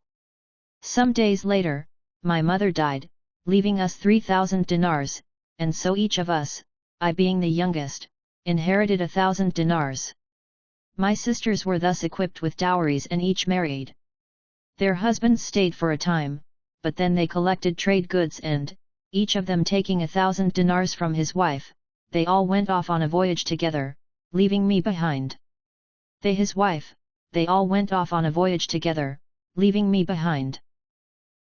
Some days later, my mother died, leaving us 3,000 dinars, and so each of us, I being the youngest, inherited 1,000 dinars. My sisters were thus equipped with dowries and each married. Their husbands stayed for a time, but then they collected trade goods and, each of them taking 1,000 dinars from his wife, they all went off on a voyage together, leaving me behind. His wife, they all went off on a voyage together, leaving me behind.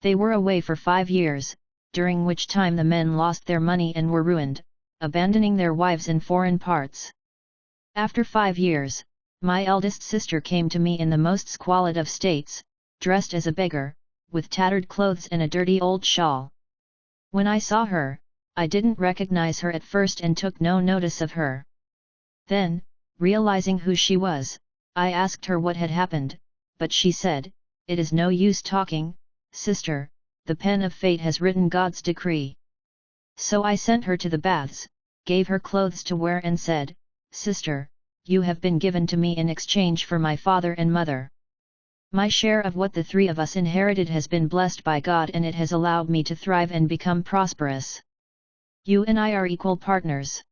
They were away for 5 years, during which time the men lost their money and were ruined, abandoning their wives in foreign parts. After 5 years, my eldest sister came to me in the most squalid of states, dressed as a beggar, with tattered clothes and a dirty old shawl. When I saw her, I didn't recognize her at first and took no notice of her. Then, realizing who she was, I asked her what had happened, but she said, 'It is no use talking, sister, the pen of fate has written God's decree.' So I sent her to the baths, gave her clothes to wear and said, 'Sister, you have been given to me in exchange for my father and mother. My share of what the 3 of us inherited has been blessed by God, and it has allowed me to thrive and become prosperous. You and I are equal partners.'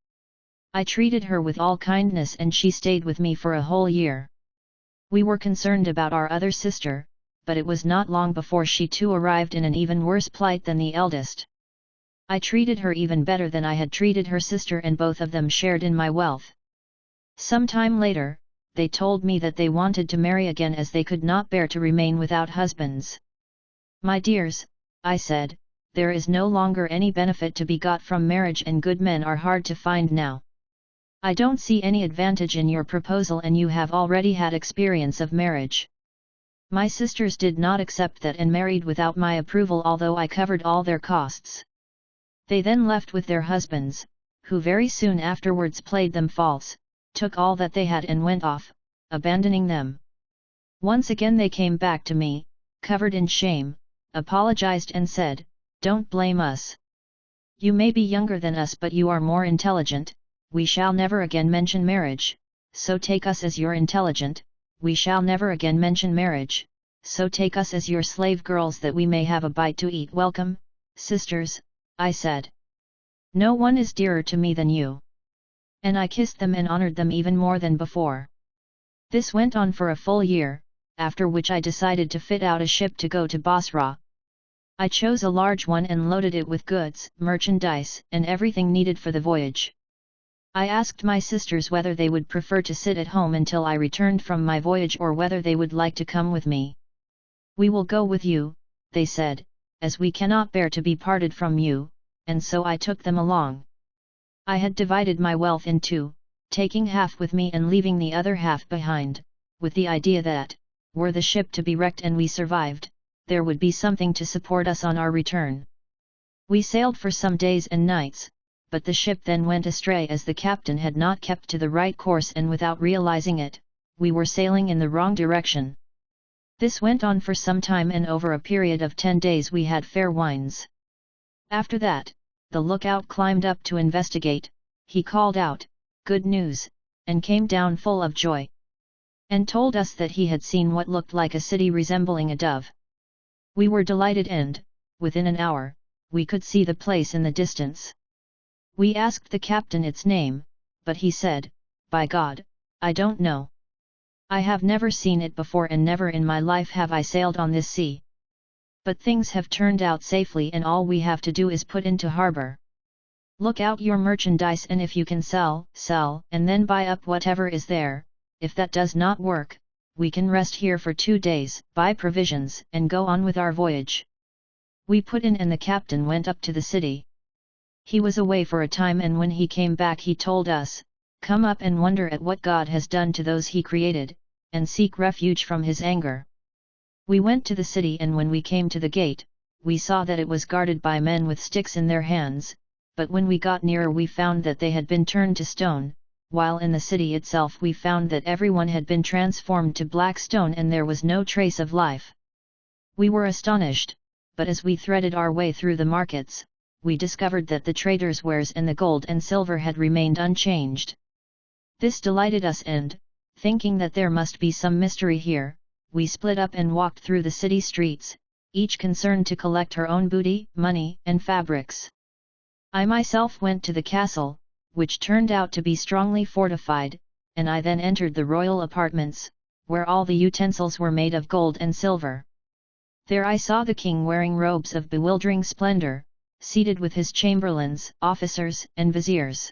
I treated her with all kindness and she stayed with me for a whole year. We were concerned about our other sister, but it was not long before she too arrived in an even worse plight than the eldest. I treated her even better than I had treated her sister, and both of them shared in my wealth. Some time later, they told me that they wanted to marry again as they could not bear to remain without husbands. 'My dears,' I said, 'there is no longer any benefit to be got from marriage, and good men are hard to find now. I don't see any advantage in your proposal, and you have already had experience of marriage.' My sisters did not accept that and married without my approval, although I covered all their costs. They then left with their husbands, who very soon afterwards played them false, took all that they had and went off, abandoning them. Once again they came back to me, covered in shame, apologized and said, 'Don't blame us. You may be younger than us, but you are more intelligent. We shall never again mention marriage, so take us as your intelligent. We shall never again mention marriage, so take us as your slave girls, that we may have a bite to eat.' 'Welcome, sisters,' I said. 'No one is dearer to me than you.' And I kissed them and honored them even more than before. This went on for a full year, after which I decided to fit out a ship to go to Basra. I chose a large one and loaded it with goods, merchandise, and everything needed for the voyage. I asked my sisters whether they would prefer to sit at home until I returned from my voyage, or whether they would like to come with me. 'We will go with you,' they said, 'as we cannot bear to be parted from you, and so I took them along. I had divided my wealth in two, taking half with me and leaving the other half behind, with the idea that, were the ship to be wrecked and we survived, there would be something to support us on our return. We sailed for some days and nights, but the ship then went astray as the captain had not kept to the right course, and without realizing it, we were sailing in the wrong direction. This went on for some time, and over a period of 10 days we had fair winds. After that, the lookout climbed up to investigate. He called out, "Good news," and came down full of joy, and told us that he had seen what looked like a city resembling a dove. We were delighted, and, within an hour, we could see the place in the distance. We asked the captain its name, but he said, "By God, I don't know. I have never seen it before, and never in my life have I sailed on this sea. But things have turned out safely, and all we have to do is put into harbor. Look out your merchandise, and if you can sell, and then buy up whatever is there. If that does not work, we can rest here for 2 days, buy provisions, and go on with our voyage." We put in, and the captain went up to the city. He was away for a time, and when he came back he told us, "Come up and wonder at what God has done to those he created, and seek refuge from his anger." We went to the city, and when we came to the gate, we saw that it was guarded by men with sticks in their hands, but when we got nearer we found that they had been turned to stone, while in the city itself we found that everyone had been transformed to black stone, and there was no trace of life. We were astonished, but as we threaded our way through the markets, we discovered that the traders' wares and the gold and silver had remained unchanged. This delighted us, and, thinking that there must be some mystery here, we split up and walked through the city streets, each concerned to collect her own booty, money, and fabrics. I myself went to the castle, which turned out to be strongly fortified, and I then entered the royal apartments, where all the utensils were made of gold and silver. There I saw the king wearing robes of bewildering splendor, seated with his chamberlains, officers, and viziers.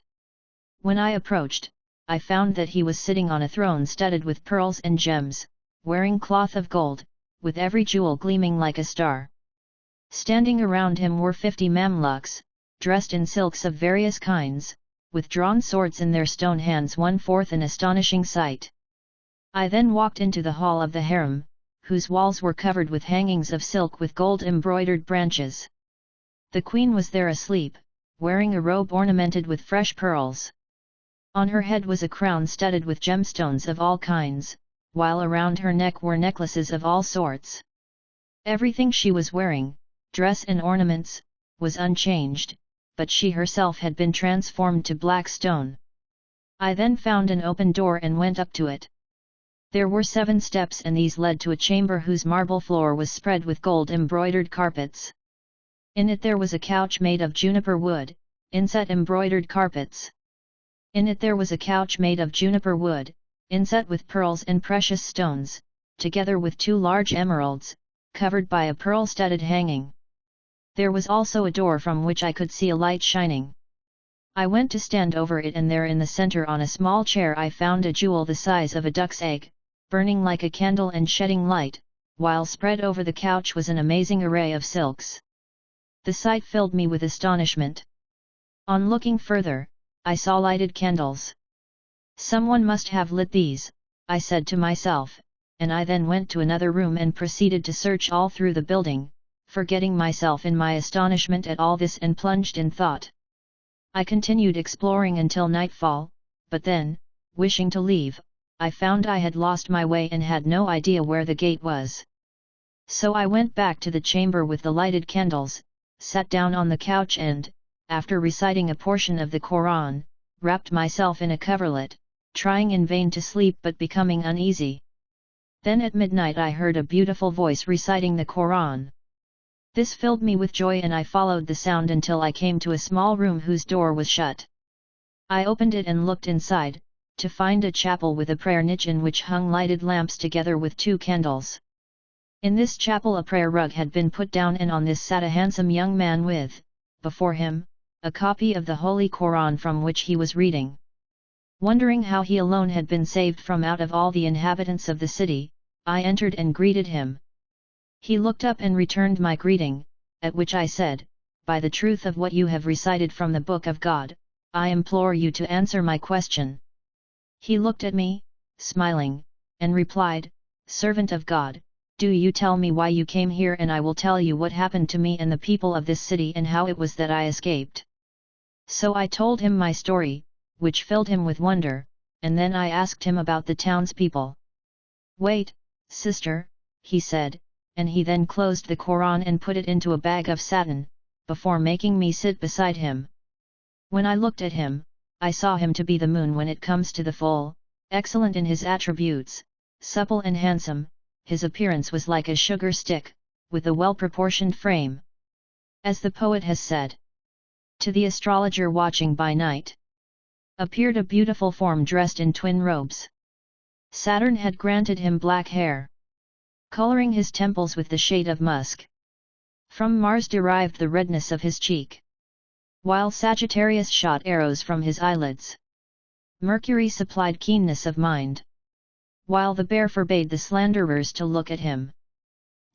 When I approached, I found that he was sitting on a throne studded with pearls and gems, wearing cloth of gold, with every jewel gleaming like a star. Standing around him were 50 Mamluks, dressed in silks of various kinds, with drawn swords in their stone hands, 1/4 an astonishing sight. I then walked into the hall of the harem, whose walls were covered with hangings of silk with gold-embroidered branches. The queen was there asleep, wearing a robe ornamented with fresh pearls. On her head was a crown studded with gemstones of all kinds, while around her neck were necklaces of all sorts. Everything she was wearing, dress and ornaments, was unchanged, but she herself had been transformed to black stone. I then found an open door and went up to it. There were 7 steps, and these led to a chamber whose marble floor was spread with gold-embroidered carpets. In it there was a couch made of juniper wood, inset embroidered carpets. In it there was a couch made of juniper wood, inset with pearls and precious stones, together with 2 large emeralds, covered by a pearl-studded hanging. There was also a door from which I could see a light shining. I went to stand over it, and there in the center on a small chair I found a jewel the size of a duck's egg, burning like a candle and shedding light, while spread over the couch was an amazing array of silks. The sight filled me with astonishment. On looking further, I saw lighted candles. "Someone must have lit these," I said to myself, and I then went to another room and proceeded to search all through the building, forgetting myself in my astonishment at all this and plunged in thought. I continued exploring until nightfall, but then, wishing to leave, I found I had lost my way and had no idea where the gate was. So I went back to the chamber with the lighted candles, sat down on the couch and, after reciting a portion of the Quran, wrapped myself in a coverlet, trying in vain to sleep but becoming uneasy. Then at midnight I heard a beautiful voice reciting the Quran. This filled me with joy, and I followed the sound until I came to a small room whose door was shut. I opened it and looked inside, to find a chapel with a prayer niche in which hung lighted lamps together with 2 candles. In this chapel a prayer rug had been put down, and on this sat a handsome young man with, before him, a copy of the Holy Quran from which he was reading. Wondering how he alone had been saved from out of all the inhabitants of the city, I entered and greeted him. He looked up and returned my greeting, at which I said, by the truth of what you have recited from the book of God, I implore you to answer my question." He looked at me, smiling, and replied, "Servant of God, do you tell me why you came here, and I will tell you what happened to me and the people of this city and how it was that I escaped." So I told him my story, which filled him with wonder, and then I asked him about the townspeople. "Wait, sister," he said, and he then closed the Quran and put it into a bag of satin, before making me sit beside him. When I looked at him, I saw him to be the moon when it comes to the full, excellent in his attributes, supple and handsome. His appearance was like a sugar stick, with a well-proportioned frame. As the poet has said, "To the astrologer watching by night appeared a beautiful form dressed in twin robes. Saturn had granted him black hair, coloring his temples with the shade of musk. From Mars derived the redness of his cheek, while Sagittarius shot arrows from his eyelids. Mercury supplied keenness of mind, while the bear forbade the slanderers to look at him.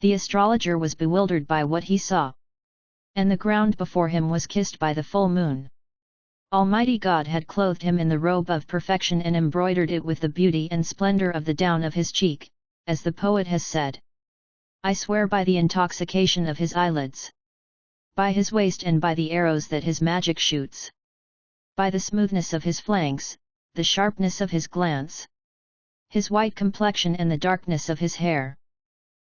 The astrologer was bewildered by what he saw, and the ground before him was kissed by the full moon. Almighty God had clothed him in the robe of perfection and embroidered it with the beauty and splendor of the down of his cheek, as the poet has said. I swear by the intoxication of his eyelids, by his waist and by the arrows that his magic shoots, by the smoothness of his flanks, the sharpness of his glance, his white complexion and the darkness of his hair,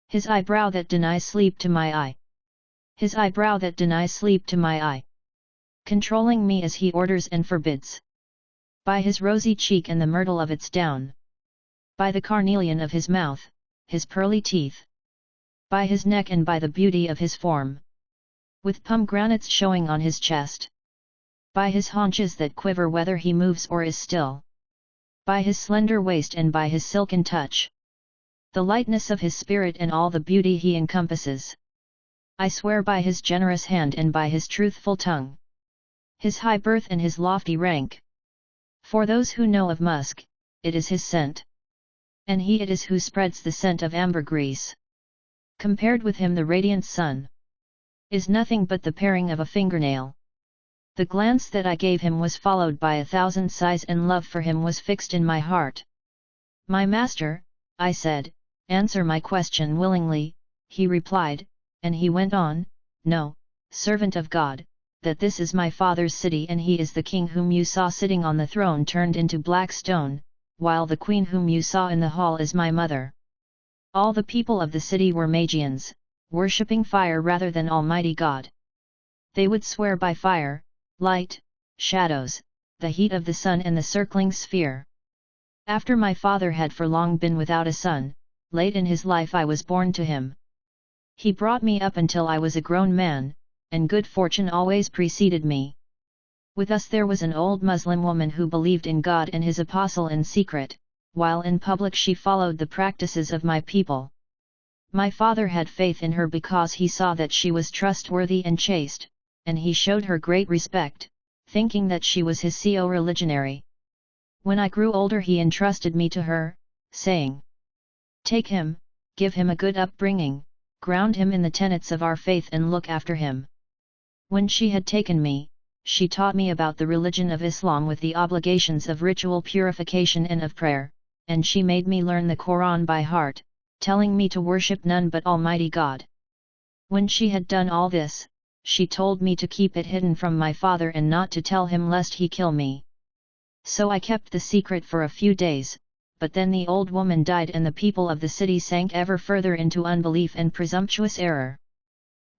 his eyebrow that denies sleep to my eye, his eyebrow that denies sleep to my eye, controlling me as he orders and forbids, by his rosy cheek and the myrtle of its down, by the carnelian of his mouth, his pearly teeth, by his neck and by the beauty of his form, with pomegranates showing on his chest, by his haunches that quiver whether he moves or is still, by his slender waist and by his silken touch, the lightness of his spirit and all the beauty he encompasses. I swear by his generous hand and by his truthful tongue, his high birth and his lofty rank. For those who know of musk, it is his scent, and he it is who spreads the scent of ambergris. Compared with him the radiant sun is nothing but the paring of a fingernail. The glance that I gave him was followed by 1,000 sighs, and love for him was fixed in my heart. "My master," I said, "answer my question willingly." He replied, and he went on, "Know, servant of God, that this is my father's city, and he is the king whom you saw sitting on the throne turned into black stone, while the queen whom you saw in the hall is my mother. All the people of the city were Magians, worshipping fire rather than Almighty God. They would swear by fire, light, shadows, the heat of the sun and the circling sphere. After my father had for long been without a son, late in his life I was born to him. He brought me up until I was a grown man, and good fortune always preceded me. With us there was an old Muslim woman who believed in God and his apostle in secret, while in public she followed the practices of my people. My father had faith in her because he saw that she was trustworthy and chaste, and he showed her great respect, thinking that she was his co-religionary. When I grew older he entrusted me to her, saying, "Take him, give him a good upbringing, ground him in the tenets of our faith and look after him." When she had taken me, she taught me about the religion of Islam with the obligations of ritual purification and of prayer, and she made me learn the Quran by heart, telling me to worship none but Almighty God. When she had done all this, she told me to keep it hidden from my father and not to tell him lest he kill me. So I kept the secret for a few days, but then the old woman died and the people of the city sank ever further into unbelief and presumptuous error.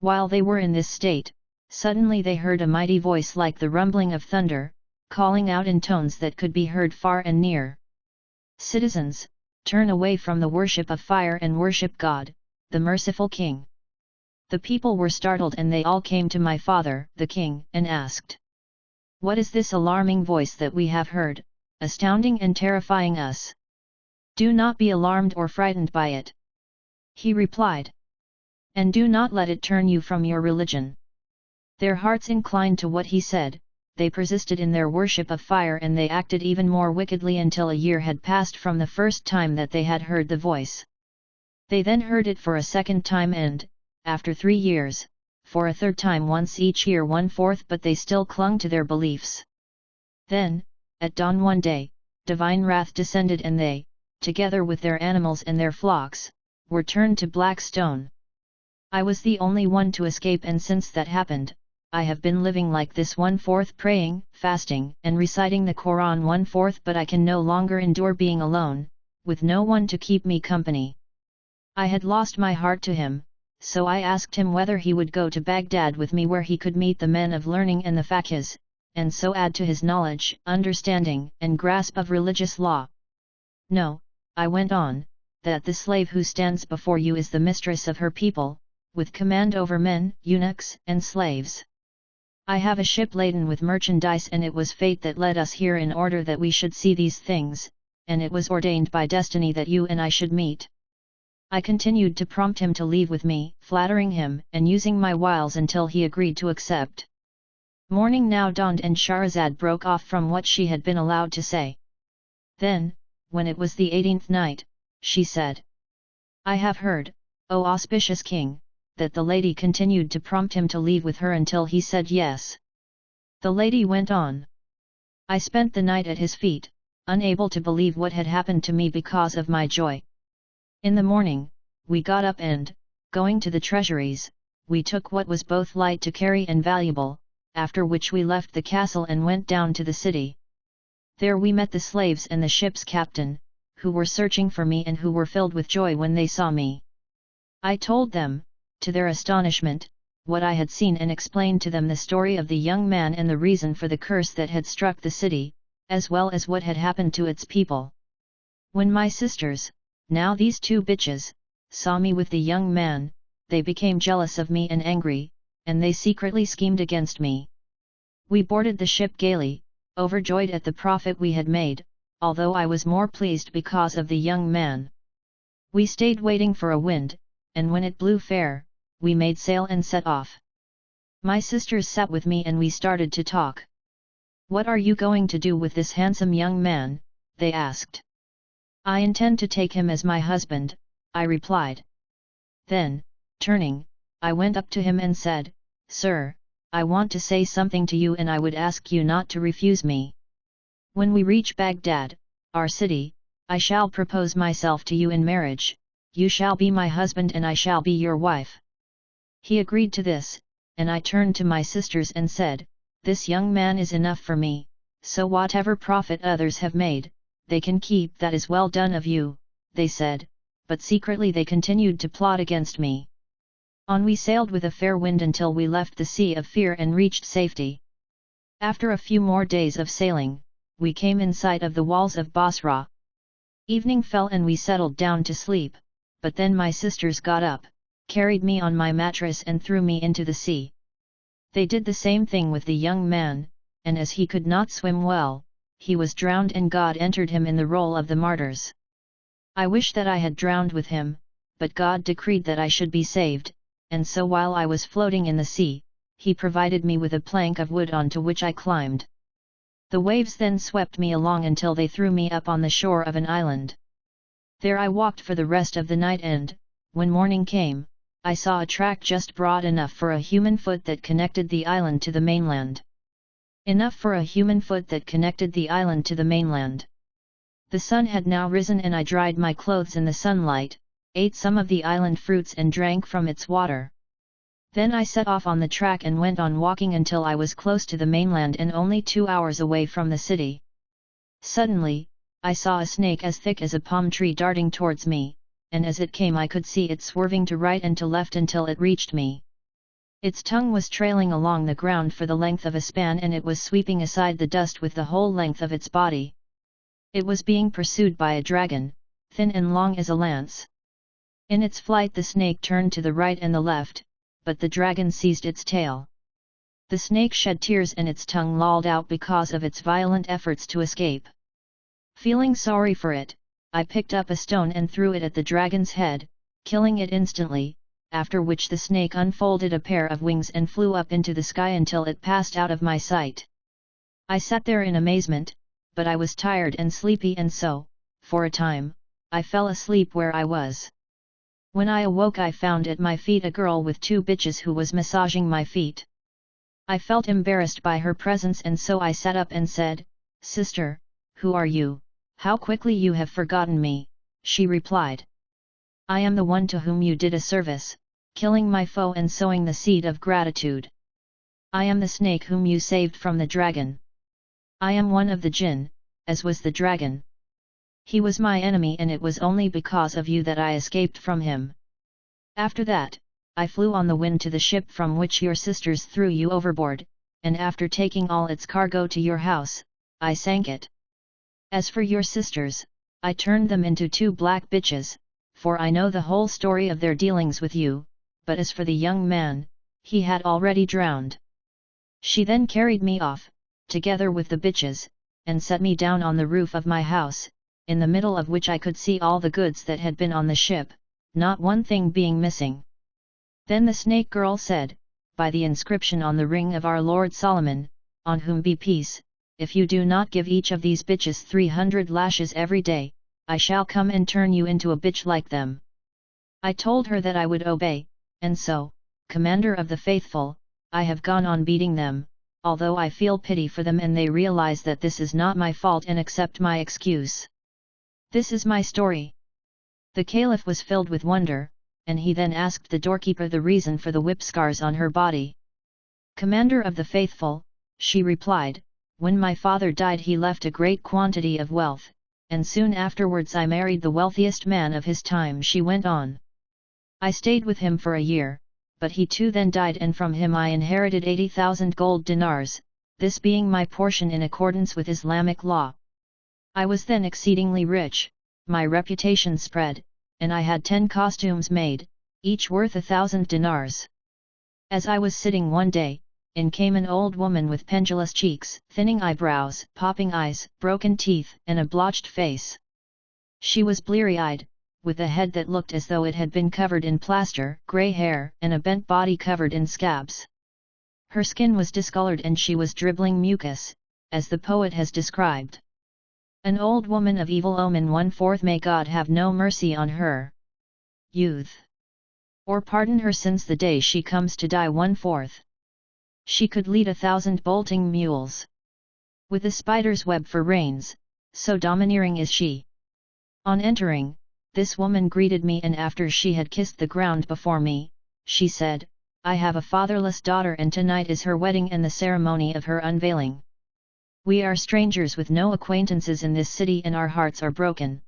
While they were in this state, suddenly they heard a mighty voice like the rumbling of thunder, calling out in tones that could be heard far and near. "Citizens, turn away from the worship of fire and worship God, the merciful King." The people were startled and they all came to my father, the king, and asked, "What is this alarming voice that we have heard, astounding and terrifying us? Do not be alarmed or frightened by it," he replied, "and do not let it turn you from your religion." Their hearts inclined to what he said, they persisted in their worship of fire and they acted even more wickedly until a year had passed from the first time that they had heard the voice. They then heard it for a second time and, after 3 years, for a third time once each year 1/4, but they still clung to their beliefs. Then, at dawn one day, divine wrath descended and they, together with their animals and their flocks, were turned to black stone. I was the only one to escape, and since that happened, I have been living like this 1/4, praying, fasting, and reciting the Quran 1/4, but I can no longer endure being alone, with no one to keep me company. I had lost my heart to him, so I asked him whether he would go to Baghdad with me, where he could meet the men of learning and the faqihs, and so add to his knowledge, understanding, and grasp of religious law. No, I went on, that the slave who stands before you is the mistress of her people, with command over men, eunuchs, and slaves. I have a ship laden with merchandise, and it was fate that led us here in order that we should see these things, and it was ordained by destiny that you and I should meet. I continued to prompt him to leave with me, flattering him and using my wiles until he agreed to accept. Morning now dawned and Shahrazad broke off from what she had been allowed to say. Then, when it was the 18th night, she said, I have heard, O auspicious king, that the lady continued to prompt him to leave with her until he said yes. The lady went on. I spent the night at his feet, unable to believe what had happened to me because of my joy. In the morning, we got up and, going to the treasuries, we took what was both light to carry and valuable, after which we left the castle and went down to the city. There we met the slaves and the ship's captain, who were searching for me and who were filled with joy when they saw me. I told them, to their astonishment, what I had seen and explained to them the story of the young man and the reason for the curse that had struck the city, as well as what had happened to its people. When my sisters, now these two bitches, saw me with the young man, they became jealous of me and angry, and they secretly schemed against me. We boarded the ship gaily, overjoyed at the profit we had made, although I was more pleased because of the young man. We stayed waiting for a wind, and when it blew fair, we made sail and set off. My sisters sat with me and we started to talk. What are you going to do with this handsome young man? They asked. I intend to take him as my husband, I replied. Then, turning, I went up to him and said, Sir, I want to say something to you and I would ask you not to refuse me. When we reach Baghdad, our city, I shall propose myself to you in marriage, you shall be my husband and I shall be your wife. He agreed to this, and I turned to my sisters and said, This young man is enough for me, so whatever profit others have made, they can keep. That is well done of you, they said, but secretly they continued to plot against me. On we sailed with a fair wind until we left the Sea of Fear and reached safety. After a few more days of sailing, we came in sight of the walls of Basra. Evening fell and we settled down to sleep, but then my sisters got up, carried me on my mattress and threw me into the sea. They did the same thing with the young man, and as he could not swim well, he was drowned and God entered him in the roll of the martyrs. I wish that I had drowned with him, but God decreed that I should be saved, and so while I was floating in the sea, he provided me with a plank of wood onto which I climbed. The waves then swept me along until they threw me up on the shore of an island. There I walked for the rest of the night and, when morning came, I saw a track just broad enough for a human foot that connected the island to the mainland. Enough for a human foot that connected the island to the mainland. The sun had now risen and I dried my clothes in the sunlight, ate some of the island fruits and drank from its water. Then I set off on the track and went on walking until I was close to the mainland and only 2 hours away from the city. Suddenly, I saw a snake as thick as a palm tree darting towards me, and as it came I could see it swerving to right and to left until it reached me. Its tongue was trailing along the ground for the length of a span and it was sweeping aside the dust with the whole length of its body. It was being pursued by a dragon, thin and long as a lance. In its flight the snake turned to the right and the left, but the dragon seized its tail. The snake shed tears and its tongue lolled out because of its violent efforts to escape. Feeling sorry for it, I picked up a stone and threw it at the dragon's head, killing it instantly, after which the snake unfolded a pair of wings and flew up into the sky until it passed out of my sight. I sat there in amazement, but I was tired and sleepy and so, for a time, I fell asleep where I was. When I awoke I found at my feet a girl with 2 bitches who was massaging my feet. I felt embarrassed by her presence and so I sat up and said, "Sister, who are you? How quickly you have forgotten me," she replied. "I am the one to whom you did a service, killing my foe and sowing the seed of gratitude. I am the snake whom you saved from the dragon. I am one of the jinn, as was the dragon. He was my enemy and it was only because of you that I escaped from him. After that, I flew on the wind to the ship from which your sisters threw you overboard, and after taking all its cargo to your house, I sank it. As for your sisters, I turned them into 2 black bitches, for I know the whole story of their dealings with you, but as for the young man, he had already drowned. She then carried me off, together with the bitches, and set me down on the roof of my house, in the middle of which I could see all the goods that had been on the ship, not one thing being missing. Then the snake girl said, by the inscription on the ring of our Lord Solomon, on whom be peace, if you do not give each of these bitches 300 lashes every day, I shall come and turn you into a bitch like them." I told her that I would obey, and so, Commander of the Faithful, I have gone on beating them, although I feel pity for them and they realize that this is not my fault and accept my excuse. This is my story. The Caliph was filled with wonder, and he then asked the doorkeeper the reason for the whip scars on her body. "Commander of the Faithful," she replied, "when my father died he left a great quantity of wealth, and soon afterwards I married the wealthiest man of his time." She went on. "I stayed with him for a year, but he too then died and from him I inherited 80,000 gold dinars, this being my portion in accordance with Islamic law. I was then exceedingly rich, my reputation spread, and I had 10 costumes made, each worth 1,000 dinars. As I was sitting one day, in came an old woman with pendulous cheeks, thinning eyebrows, popping eyes, broken teeth, and a blotched face. She was bleary-eyed, with a head that looked as though it had been covered in plaster, grey hair, and a bent body covered in scabs. Her skin was discolored and she was dribbling mucus, as the poet has described. An old woman of evil omen 1/4. May God have no mercy on her. Youth. Or pardon her since the day she comes to die 1/4. She could lead 1,000 bolting mules. With a spider's web for reins, so domineering is she. On entering, this woman greeted me and after she had kissed the ground before me, she said, "I have a fatherless daughter and tonight is her wedding and the ceremony of her unveiling. We are strangers with no acquaintances in this city and our hearts are broken.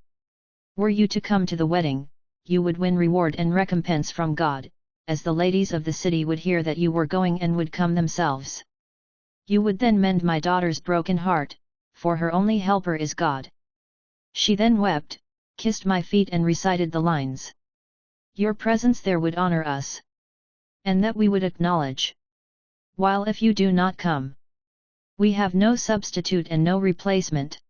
Were you to come to the wedding, you would win reward and recompense from God, as the ladies of the city would hear that you were going and would come themselves. You would then mend my daughter's broken heart, for her only helper is God." She then wept, kissed my feet and recited the lines. "Your presence there would honor us, and that we would acknowledge. While if you do not come, we have no substitute and no replacement."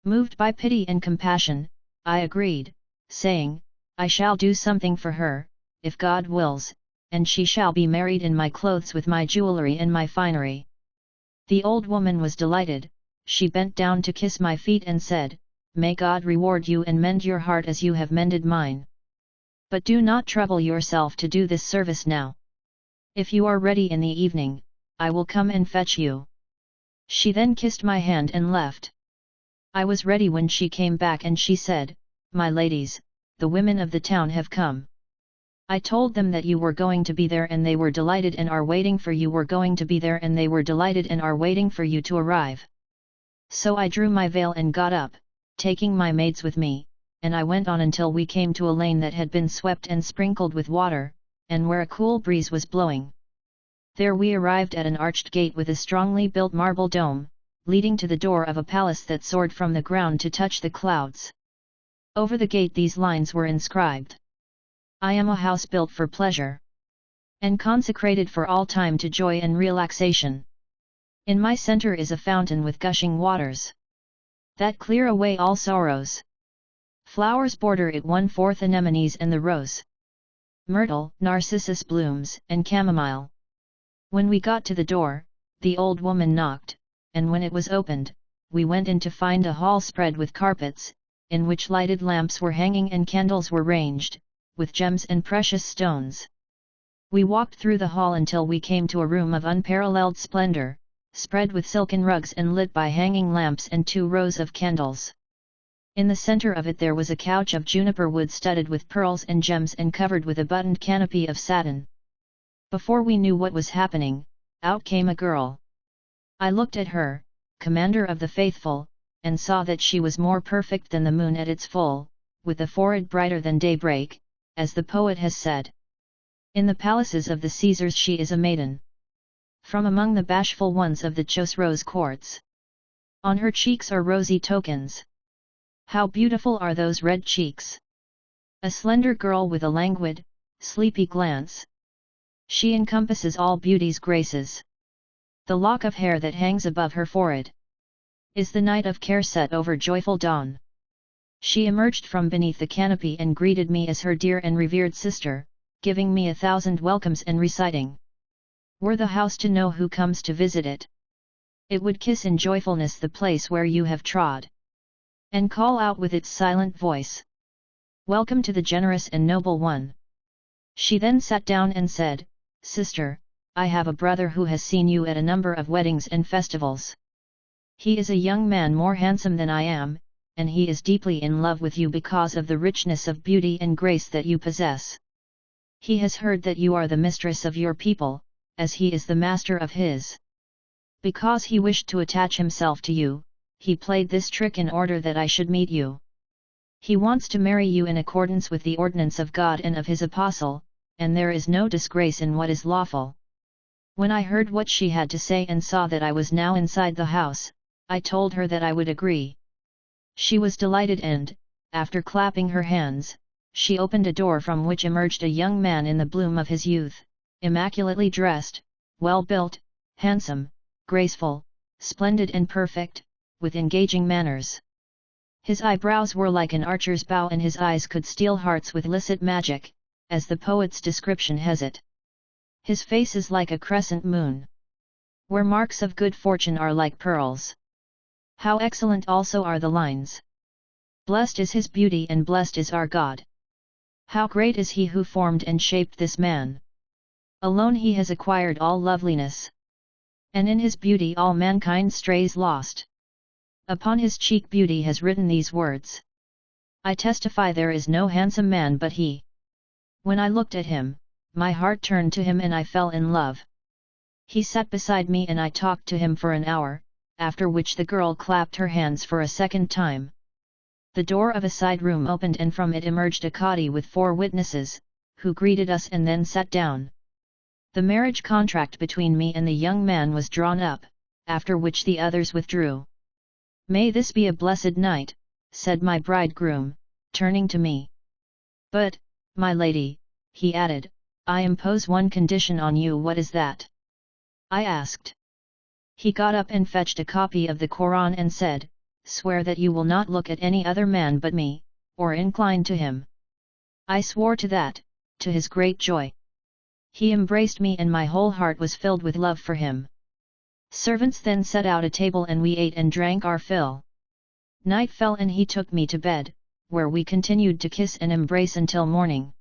Moved by pity and compassion, I agreed, saying, "I shall do something for her, if God wills, and she shall be married in my clothes with my jewellery and my finery." The old woman was delighted, she bent down to kiss my feet and said, "May God reward you and mend your heart as you have mended mine. But do not trouble yourself to do this service now. If you are ready in the evening, I will come and fetch you." She then kissed my hand and left. I was ready when she came back and she said, "My ladies, the women of the town have come. I told them that you were going to be there and they were delighted and are waiting for you were going to be there and they were delighted and are waiting for you to arrive." So I drew my veil and got up, taking my maids with me, and I went on until we came to a lane that had been swept and sprinkled with water, and where a cool breeze was blowing. There we arrived at an arched gate with a strongly built marble dome, leading to the door of a palace that soared from the ground to touch the clouds. Over the gate these lines were inscribed: "I am a house built for pleasure, and consecrated for all time to joy and relaxation. In my center is a fountain with gushing waters, that clear away all sorrows. Flowers border it 1/4 anemones and the rose, myrtle, narcissus blooms, and chamomile." When we got to the door, the old woman knocked, and when it was opened, we went in to find a hall spread with carpets, in which lighted lamps were hanging and candles were ranged, with gems and precious stones. We walked through the hall until we came to a room of unparalleled splendor, spread with silken rugs and lit by hanging lamps and 2 rows of candles. In the center of it there was a couch of juniper wood studded with pearls and gems and covered with a buttoned canopy of satin. Before we knew what was happening, out came a girl. I looked at her, commander of the faithful, and saw that she was more perfect than the moon at its full, with a forehead brighter than daybreak, as the poet has said. In the palaces of the Caesars she is a maiden. From among the bashful ones of the Chosroes courts. On her cheeks are rosy tokens. How beautiful are those red cheeks! A slender girl with a languid, sleepy glance. She encompasses all beauty's graces. The lock of hair that hangs above her forehead is the night of care set over joyful dawn. She emerged from beneath the canopy and greeted me as her dear and revered sister, giving me 1,000 welcomes and reciting, "Were the house to know who comes to visit it, it would kiss in joyfulness the place where you have trod, and call out with its silent voice, 'Welcome to the generous and noble one.'" She then sat down and said, "Sister, I have a brother who has seen you at a number of weddings and festivals. He is a young man more handsome than I am, and he is deeply in love with you because of the richness of beauty and grace that you possess. He has heard that you are the mistress of your people, as he is the master of his. Because he wished to attach himself to you, he played this trick in order that I should meet you. He wants to marry you in accordance with the ordinance of God and of his apostle, and there is no disgrace in what is lawful." When I heard what she had to say and saw that I was now inside the house, I told her that I would agree. She was delighted and, after clapping her hands, she opened a door from which emerged a young man in the bloom of his youth, immaculately dressed, well-built, handsome, graceful, splendid and perfect, with engaging manners. His eyebrows were like an archer's bow and his eyes could steal hearts with illicit magic, as the poet's description has it. His face is like a crescent moon, where marks of good fortune are like pearls. How excellent also are the lines! Blessed is his beauty and blessed is our God. How great is he who formed and shaped this man! Alone he has acquired all loveliness, and in his beauty all mankind strays lost. Upon his cheek beauty has written these words, "I testify there is no handsome man but he." When I looked at him, my heart turned to him and I fell in love. He sat beside me and I talked to him for an hour, after which the girl clapped her hands for a second time. The door of a side room opened and from it emerged a Qadi with 4 witnesses, who greeted us and then sat down. The marriage contract between me and the young man was drawn up, after which the others withdrew. "May this be a blessed night," said my bridegroom, turning to me. "But, my lady," he added, "I impose one condition on you." "What is that?" I asked. He got up and fetched a copy of the Quran and said, "Swear that you will not look at any other man but me, or incline to him." I swore to that, to his great joy. He embraced me and my whole heart was filled with love for him. Servants then set out a table and we ate and drank our fill. Night fell and he took me to bed, where we continued to kiss and embrace until morning.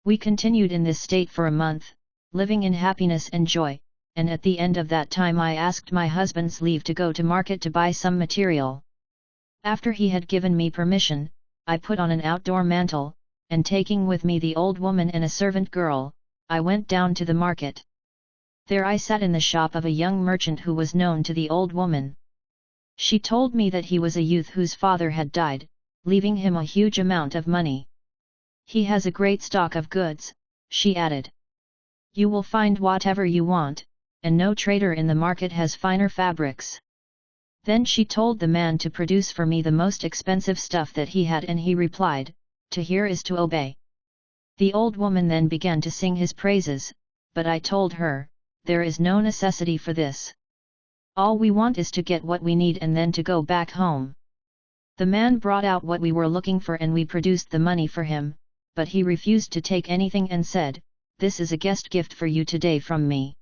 We continued in this state for a month, living in happiness and joy, and at the end of that time I asked my husband's leave to go to market to buy some material. After he had given me permission, I put on an outdoor mantle, and taking with me the old woman and a servant girl, I went down to the market. There I sat in the shop of a young merchant who was known to the old woman. She told me that he was a youth whose father had died, leaving him a huge amount of money. "He has a great stock of goods," she added. "You will find whatever you want, and no trader in the market has finer fabrics." Then she told the man to produce for me the most expensive stuff that he had and he replied, "To hear is to obey." The old woman then began to sing his praises, but I told her, "There is no necessity for this. All we want is to get what we need and then to go back home." The man brought out what we were looking for and we produced the money for him, but he refused to take anything and said, "This is a guest gift for you today from me."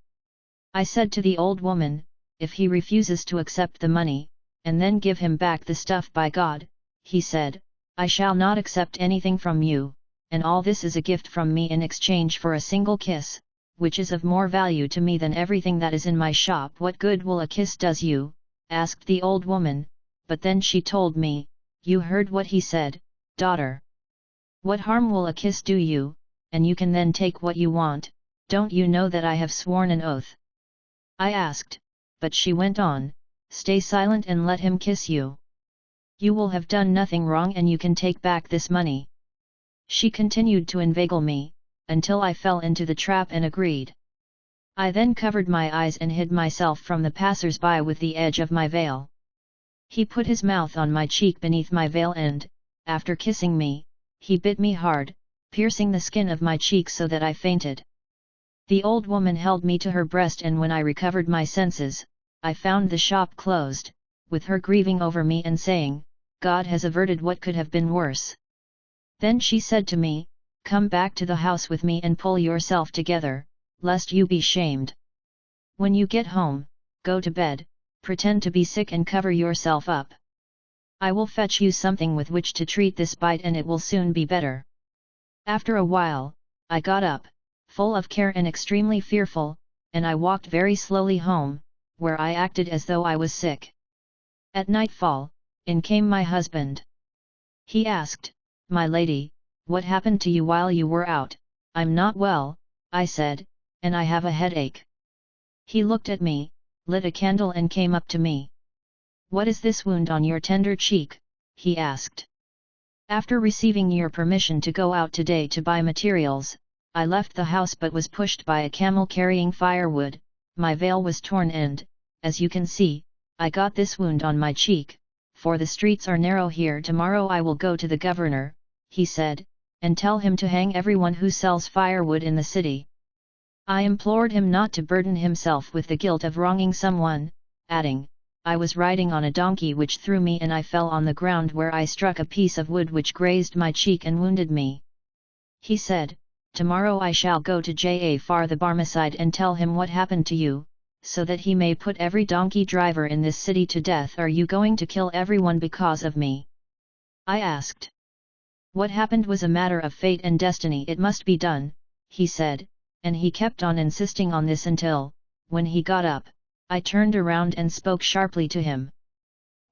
I said to the old woman, "If he refuses to accept the money, and then give him back the stuff by God," he said, "I shall not accept anything from you, and all this is a gift from me in exchange for a single kiss, which is of more value to me than everything that is in my shop. What good will a kiss does you? Asked the old woman, but then she told me, you heard what he said, daughter. What harm will a kiss do you, and you can then take what you want, don't you know that I have sworn an oath? I asked, but she went on, stay silent and let him kiss you. You will have done nothing wrong and you can take back this money. She continued to inveigle me, until I fell into the trap and agreed. I then covered my eyes and hid myself from the passers-by with the edge of my veil. He put his mouth on my cheek beneath my veil and, after kissing me, he bit me hard, piercing the skin of my cheek so that I fainted. The old woman held me to her breast, and when I recovered my senses, I found the shop closed, with her grieving over me and saying, God has averted what could have been worse. Then she said to me, come back to the house with me and pull yourself together, lest you be shamed. When you get home, go to bed, pretend to be sick and cover yourself up. I will fetch you something with which to treat this bite and it will soon be better. After a while, I got up, full of care and extremely fearful, and I walked very slowly home, where I acted as though I was sick. At nightfall, in came my husband. He asked, my lady, what happened to you while you were out? I'm not well, I said, and I have a headache. He looked at me, lit a candle and came up to me. What is this wound on your tender cheek? He asked. After receiving your permission to go out today to buy materials, I left the house but was pushed by a camel carrying firewood, my veil was torn and, as you can see, I got this wound on my cheek, for the streets are narrow here. Tomorrow I will go to the governor, he said, and tell him to hang everyone who sells firewood in the city. I implored him not to burden himself with the guilt of wronging someone, adding, I was riding on a donkey which threw me and I fell on the ground where I struck a piece of wood which grazed my cheek and wounded me. He said, tomorrow I shall go to Jafar the Barmecide and tell him what happened to you, so that he may put every donkey driver in this city to death. Are you going to kill everyone because of me? I asked. What happened was a matter of fate and destiny. It must be done, he said, and he kept on insisting on this until, when he got up, I turned around and spoke sharply to him.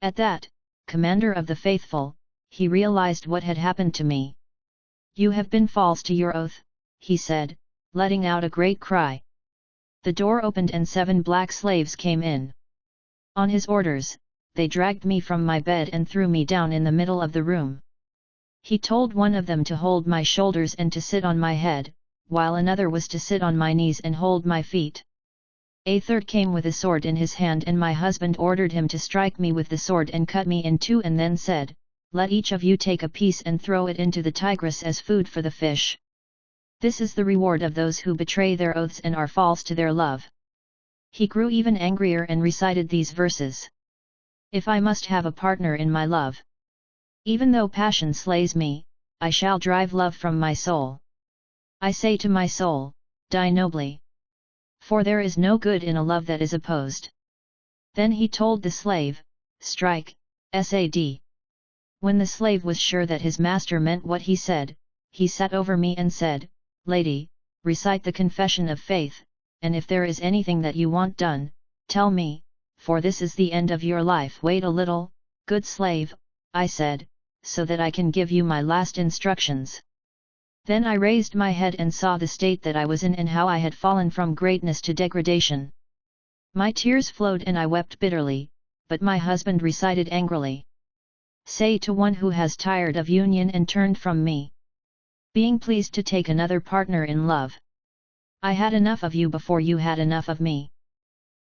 At that, Commander of the Faithful, he realized what had happened to me. You have been false to your oath, he said, letting out a great cry. The door opened and 7 black slaves came in. On his orders, they dragged me from my bed and threw me down in the middle of the room. He told one of them to hold my shoulders and to sit on my head, while another was to sit on my knees and hold my feet. A third came with a sword in his hand and my husband ordered him to strike me with the sword and cut me in two and then said, let each of you take a piece and throw it into the Tigris as food for the fish. This is the reward of those who betray their oaths and are false to their love. He grew even angrier and recited these verses. If I must have a partner in my love, even though passion slays me, I shall drive love from my soul. I say to my soul, die nobly. For there is no good in a love that is opposed. Then he told the slave, strike, sad. When the slave was sure that his master meant what he said, he sat over me and said, lady, recite the confession of faith, and if there is anything that you want done, tell me, for this is the end of your life. Wait a little, good slave, I said, so that I can give you my last instructions. Then I raised my head and saw the state that I was in and how I had fallen from greatness to degradation. My tears flowed and I wept bitterly, but my husband recited angrily. Say to one who has tired of union and turned from me, being pleased to take another partner in love. I had enough of you before you had enough of me.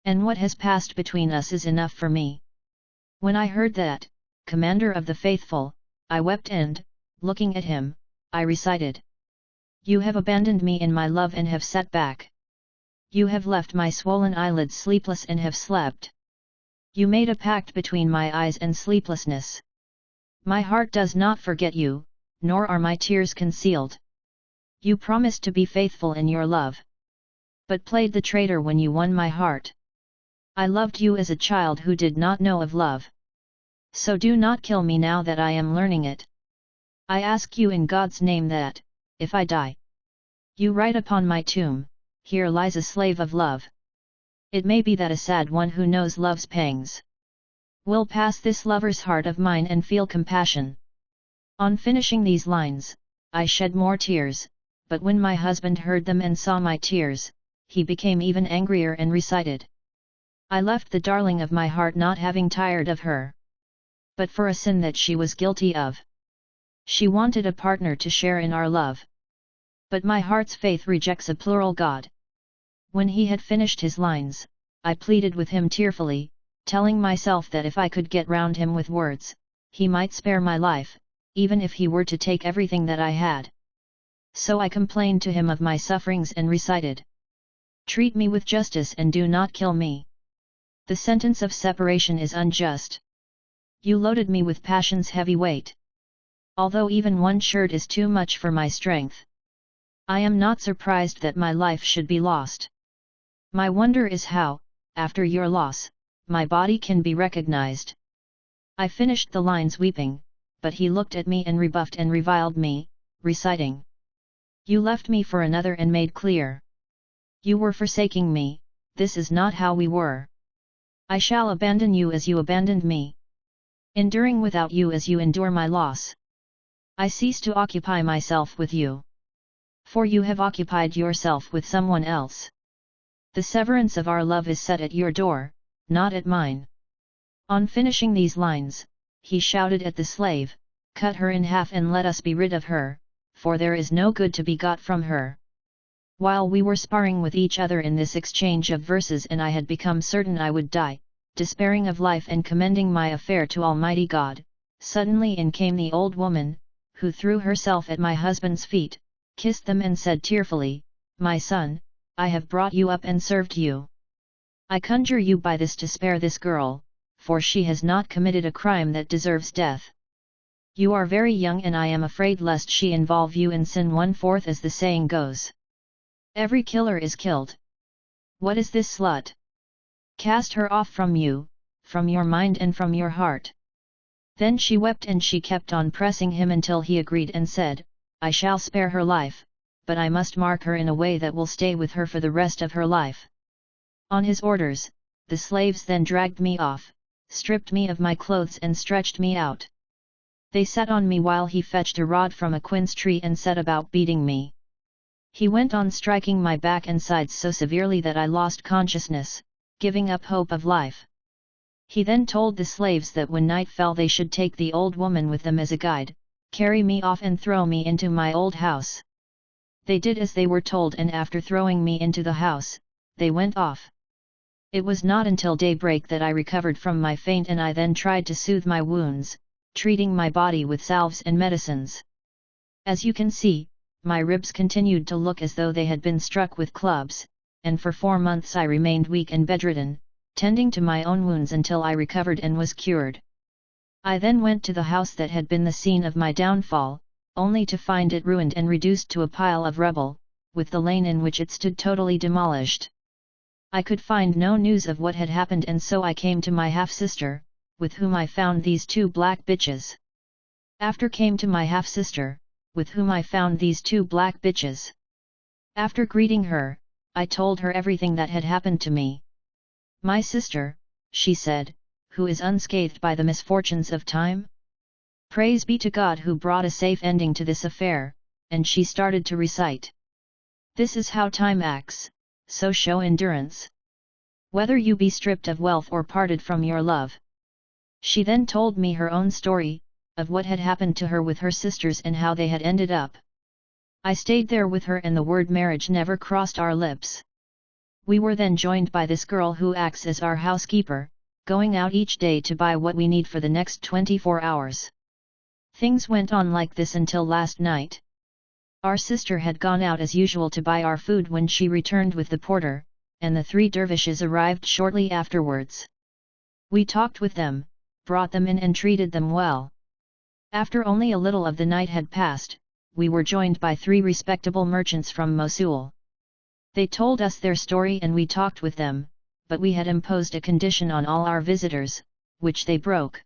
And what has passed between us is enough for me. When I heard that, Commander of the Faithful, I wept and, looking at him, I recited. You have abandoned me in my love and have sat back. You have left my swollen eyelids sleepless and have slept. You made a pact between my eyes and sleeplessness. My heart does not forget you, nor are my tears concealed. You promised to be faithful in your love, but played the traitor when you won my heart. I loved you as a child who did not know of love. So do not kill me now that I am learning it. I ask you in God's name that, if I die, you write upon my tomb, here lies a slave of love. It may be that a sad one who knows love's pangs will pass this lover's heart of mine and feel compassion. On finishing these lines, I shed more tears, but when my husband heard them and saw my tears, he became even angrier and recited, I left the darling of my heart not having tired of her, but for a sin that she was guilty of. She wanted a partner to share in our love. But my heart's faith rejects a plural God. When he had finished his lines, I pleaded with him tearfully, telling myself that if I could get round him with words, he might spare my life, even if he were to take everything that I had. So I complained to him of my sufferings and recited, treat me with justice and do not kill me. The sentence of separation is unjust. You loaded me with passion's heavy weight. Although even one shirt is too much for my strength, I am not surprised that my life should be lost. My wonder is how, after your loss, my body can be recognized. I finished the lines weeping, but he looked at me and rebuffed and reviled me, reciting, you left me for another and made clear, you were forsaking me, this is not how we were. I shall abandon you as you abandoned me, enduring without you as you endure my loss. I cease to occupy myself with you, for you have occupied yourself with someone else. The severance of our love is set at your door, not at mine. On finishing these lines, he shouted at the slave, cut her in half and let us be rid of her, for there is no good to be got from her. While we were sparring with each other in this exchange of verses and I had become certain I would die, despairing of life and commending my affair to Almighty God, suddenly in came the old woman, who threw herself at my husband's feet, kissed them and said tearfully, my son, I have brought you up and served you. I conjure you by this to spare this girl, for she has not committed a crime that deserves death. You are very young and I am afraid lest she involve you in sin 1/4 as the saying goes. Every killer is killed. What is this slut? Cast her off from you, from your mind and from your heart. Then she wept and she kept on pressing him until he agreed and said, I shall spare her life, but I must mark her in a way that will stay with her for the rest of her life. On his orders, the slaves then dragged me off, stripped me of my clothes and stretched me out. They sat on me while he fetched a rod from a quince tree and set about beating me. He went on striking my back and sides so severely that I lost consciousness, giving up hope of life. He then told the slaves that when night fell they should take the old woman with them as a guide, carry me off and throw me into my old house. They did as they were told and after throwing me into the house, they went off. It was not until daybreak that I recovered from my faint and I then tried to soothe my wounds, treating my body with salves and medicines. As you can see, my ribs continued to look as though they had been struck with clubs, and for 4 months I remained weak and bedridden, tending to my own wounds until I recovered and was cured. I then went to the house that had been the scene of my downfall, only to find it ruined and reduced to a pile of rubble, with the lane in which it stood totally demolished. I could find no news of what had happened and so I came to my half-sister, with whom I found these 2 black bitches. After came to my half-sister, with whom I found these 2 black bitches. After greeting her, I told her everything that had happened to me. My sister, she said, who is unscathed by the misfortunes of time? Praise be to God who brought a safe ending to this affair, and she started to recite. This is how time acts, so show endurance. Whether you be stripped of wealth or parted from your love. She then told me her own story, of what had happened to her with her sisters and how they had ended up. I stayed there with her and the word marriage never crossed our lips. We were then joined by this girl who acts as our housekeeper, going out each day to buy what we need for the next 24 hours. Things went on like this until last night. Our sister had gone out as usual to buy our food when she returned with the porter, and the 3 dervishes arrived shortly afterwards. We talked with them, brought them in and treated them well. After only a little of the night had passed, we were joined by 3 respectable merchants from Mosul. They told us their story and we talked with them, but we had imposed a condition on all our visitors, which they broke.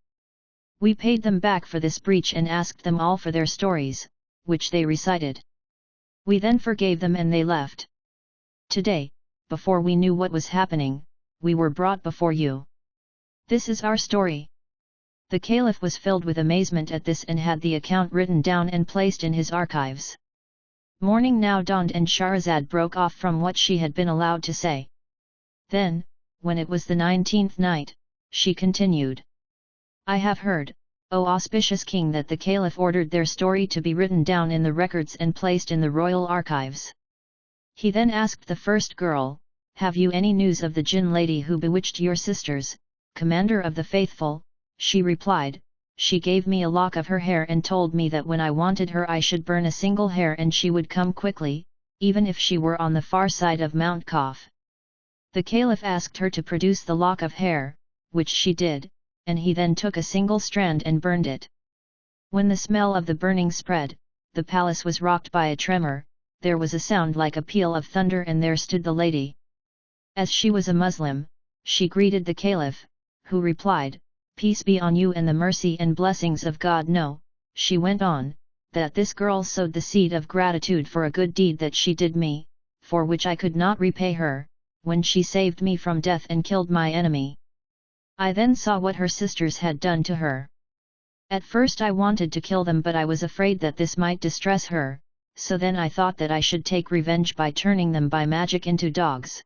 We paid them back for this breach and asked them all for their stories, which they recited. We then forgave them and they left. Today, before we knew what was happening, we were brought before you. This is our story." The Caliph was filled with amazement at this and had the account written down and placed in his archives. Morning now dawned and Shahrazad broke off from what she had been allowed to say. Then, when it was the 19th night, she continued. "I have heard, O auspicious king, that the Caliph ordered their story to be written down in the records and placed in the royal archives. He then asked the first girl, 'Have you any news of the Jinn lady who bewitched your sisters, Commander of the Faithful?' She replied, 'She gave me a lock of her hair and told me that when I wanted her I should burn a single hair and she would come quickly, even if she were on the far side of Mount Qaf.' The Caliph asked her to produce the lock of hair, which she did, and he then took a single strand and burned it. When the smell of the burning spread, the palace was rocked by a tremor, there was a sound like a peal of thunder and there stood the lady. As she was a Muslim, she greeted the Caliph, who replied, 'Peace be on you and the mercy and blessings of God.' No, she went on, that this girl sowed the seed of gratitude for a good deed that she did me, for which I could not repay her, when she saved me from death and killed my enemy. I then saw what her sisters had done to her. At first I wanted to kill them, but I was afraid that this might distress her, so then I thought that I should take revenge by turning them by magic into dogs.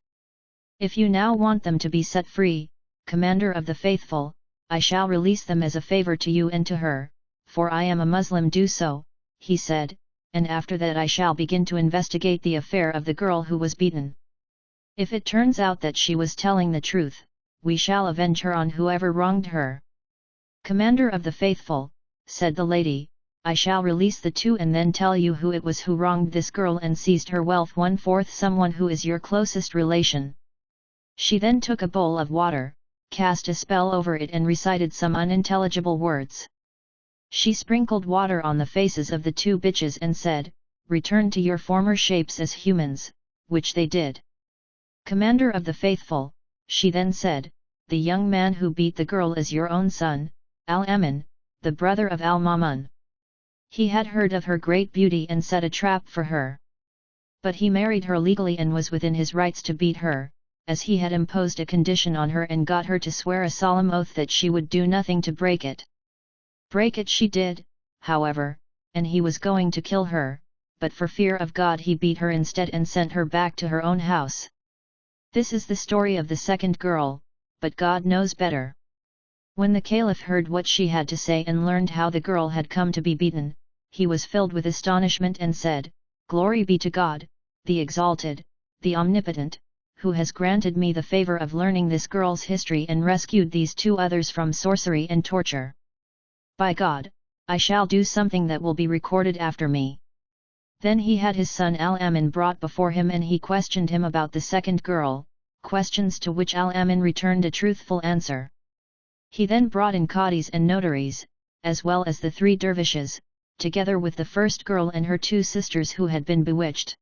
If you now want them to be set free, Commander of the Faithful, I shall release them as a favor to you and to her, for I am a Muslim. Do so," he said, "and after that I shall begin to investigate the affair of the girl who was beaten. If it turns out that she was telling the truth, we shall avenge her on whoever wronged her." "Commander of the Faithful," said the lady, "I shall release the two and then tell you who it was who wronged this girl and seized her wealth. 1/4 someone who is your closest relation." She then took a bowl of water, cast a spell over it and recited some unintelligible words. She sprinkled water on the faces of the two bitches and said, "Return to your former shapes as humans," which they did. "Commander of the Faithful," she then said, "the young man who beat the girl is your own son, Al-Amin, the brother of Al-Mamun. He had heard of her great beauty and set a trap for her. But he married her legally and was within his rights to beat her, as he had imposed a condition on her and got her to swear a solemn oath that she would do nothing to break it. Break it she did, however, and he was going to kill her, but for fear of God he beat her instead and sent her back to her own house. This is the story of the second girl, but God knows better." When the Caliph heard what she had to say and learned how the girl had come to be beaten, he was filled with astonishment and said, "Glory be to God, the Exalted, the Omnipotent, who has granted me the favor of learning this girl's history and rescued these two others from sorcery and torture. By God, I shall do something that will be recorded after me." Then he had his son Al-Amin brought before him and he questioned him about the second girl, questions to which Al-Amin returned a truthful answer. He then brought in qadis and notaries, as well as the 3 dervishes, together with the first girl and her 2 sisters who had been bewitched.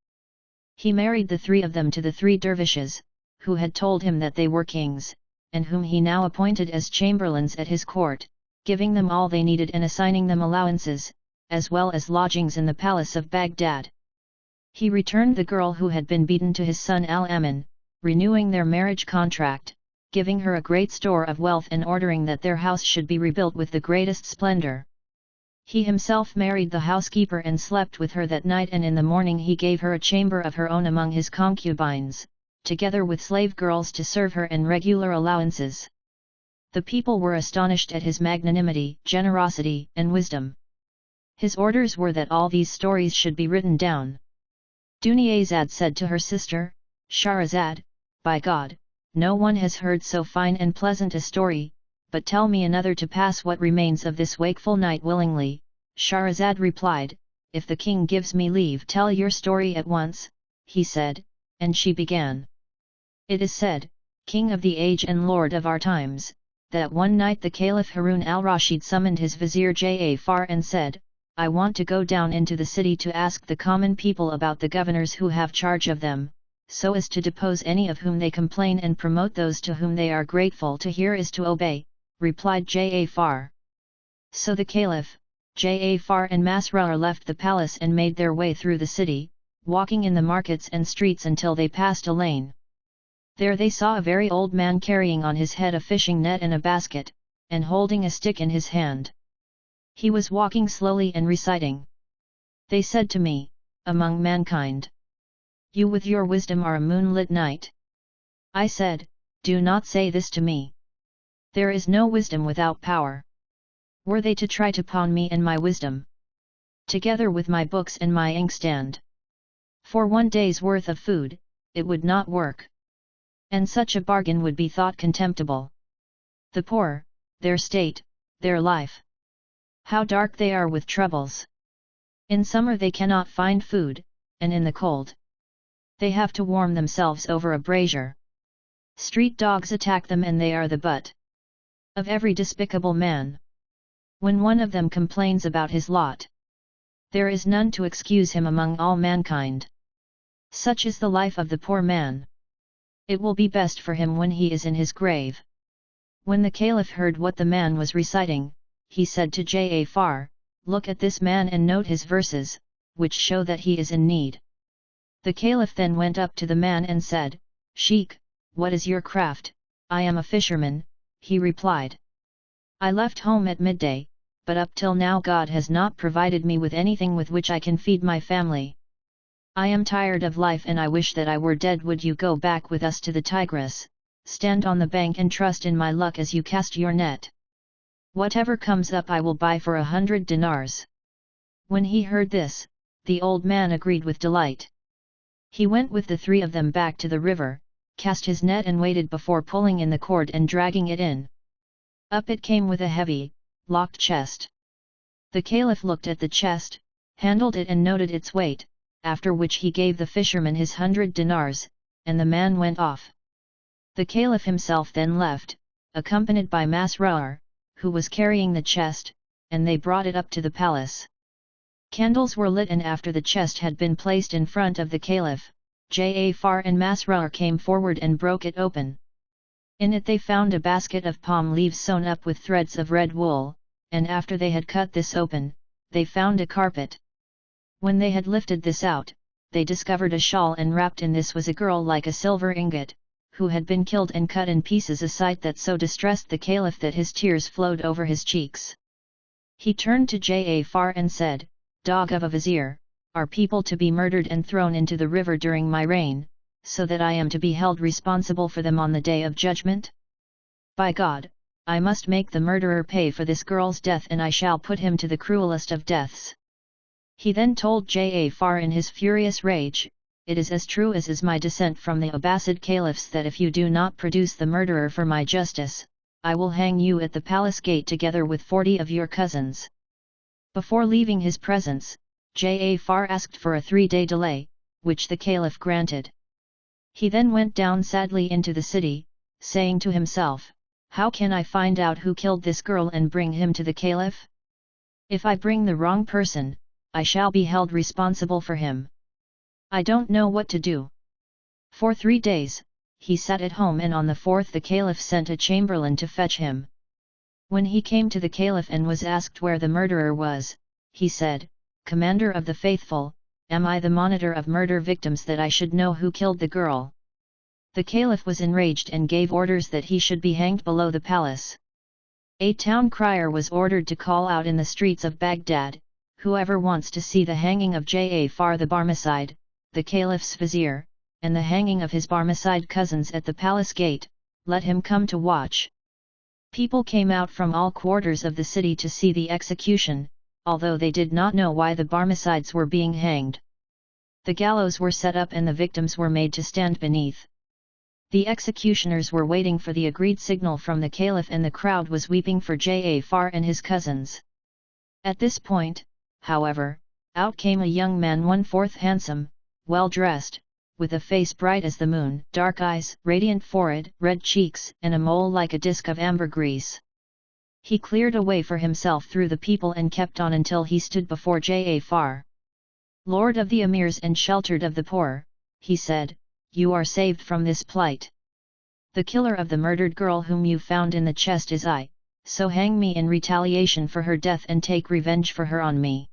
He married the 3 of them to the 3 dervishes, who had told him that they were kings, and whom he now appointed as chamberlains at his court, giving them all they needed and assigning them allowances, as well as lodgings in the palace of Baghdad. He returned the girl who had been beaten to his son Al-Amin, renewing their marriage contract, giving her a great store of wealth and ordering that their house should be rebuilt with the greatest splendor. He himself married the housekeeper and slept with her that night, and in the morning he gave her a chamber of her own among his concubines, together with slave girls to serve her and regular allowances. The people were astonished at his magnanimity, generosity, and wisdom. His orders were that all these stories should be written down. Dunyazad said to her sister, Shahrazad, "By God, no one has heard so fine and pleasant a story, but tell me another to pass what remains of this wakeful night willingly." Shahrazad replied, "If the king gives me leave, tell your story at once," he said, and she began. It is said, King of the age and Lord of our times, that one night the Caliph Harun al-Rashid summoned his vizier Ja'far and said, "I want to go down into the city to ask the common people about the governors who have charge of them, so as to depose any of whom they complain and promote those to whom they are grateful. To hear is to obey," replied Ja'far. So the Caliph, Ja'far and Masrur left the palace and made their way through the city, walking in the markets and streets until they passed a lane. There they saw a very old man carrying on his head a fishing net and a basket, and holding a stick in his hand. He was walking slowly and reciting. They said to me, among mankind, "You with your wisdom are a moonlit night." I said, "Do not say this to me. There is no wisdom without power. Were they to try to pawn me and my wisdom, together with my books and my inkstand, for 1 day's worth of food, it would not work. And such a bargain would be thought contemptible. The poor, their state, their life. How dark they are with troubles. In summer they cannot find food, and in the cold, they have to warm themselves over a brazier. Street dogs attack them and they are the butt of every despicable man. When one of them complains about his lot, there is none to excuse him among all mankind. Such is the life of the poor man. It will be best for him when he is in his grave." When the Caliph heard what the man was reciting, he said to Ja'afar, "Look at this man and note his verses, which show that he is in need." The Caliph then went up to the man and said, "Sheikh, what is your craft?" "I am a fisherman," he replied. "I left home at midday, but up till now God has not provided me with anything with which I can feed my family. I am tired of life and I wish that I were dead. Would you go back with us to the Tigris, stand on the bank and trust in my luck as you cast your net? Whatever comes up I will buy for 100 dinars. When he heard this, the old man agreed with delight. He went with the 3 of them back to the river, cast his net and waited before pulling in the cord and dragging it in. Up it came with a heavy, locked chest. The Caliph looked at the chest, handled it and noted its weight, after which he gave the fisherman his 100 dinars, and the man went off. The Caliph himself then left, accompanied by Masroor, who was carrying the chest, and they brought it up to the palace. Candles were lit and after the chest had been placed in front of the Caliph, Ja'afar and Masroor came forward and broke it open. In it they found a basket of palm leaves sewn up with threads of red wool, and after they had cut this open, they found a carpet. When they had lifted this out, they discovered a shawl and wrapped in this was a girl like a silver ingot, who had been killed and cut in pieces, a sight that so distressed the Caliph that his tears flowed over his cheeks. He turned to Ja'afar and said, "Dog of a vizier, are people to be murdered and thrown into the river during my reign, so that I am to be held responsible for them on the day of judgment? By God, I must make the murderer pay for this girl's death and I shall put him to the cruelest of deaths." He then told Ja'afar in his furious rage, "It is as true as is my descent from the Abbasid caliphs that if you do not produce the murderer for my justice, I will hang you at the palace gate together with 40 of your cousins." Before leaving his presence, Ja'afar asked for a 3-day delay, which the Caliph granted. He then went down sadly into the city, saying to himself, "How can I find out who killed this girl and bring him to the Caliph? If I bring the wrong person, I shall be held responsible for him. I don't know what to do." For 3 days, he sat at home and on the 4th the Caliph sent a chamberlain to fetch him. When he came to the Caliph and was asked where the murderer was, he said, "Commander of the Faithful, am I the monitor of murder victims that I should know who killed the girl?" The Caliph was enraged and gave orders that he should be hanged below the palace. A town crier was ordered to call out in the streets of Baghdad, "Whoever wants to see the hanging of Ja'afar the Barmecide, the Caliph's vizier, and the hanging of his Barmecide cousins at the palace gate, let him come to watch." People came out from all quarters of the city to see the execution, although they did not know why the Barmecides were being hanged. The gallows were set up and the victims were made to stand beneath. The executioners were waiting for the agreed signal from the Caliph and the crowd was weeping for Ja'afar and his cousins. At this point, however, out came a young man 1/4 handsome, well dressed, with a face bright as the moon, dark eyes, radiant forehead, red cheeks, and a mole like a disc of ambergris. He cleared a way for himself through the people and kept on until he stood before Ja'afar. "Lord of the emirs and sheltered of the poor," he said, "you are saved from this plight. The killer of the murdered girl whom you found in the chest is I, so hang me in retaliation for her death and take revenge for her on me."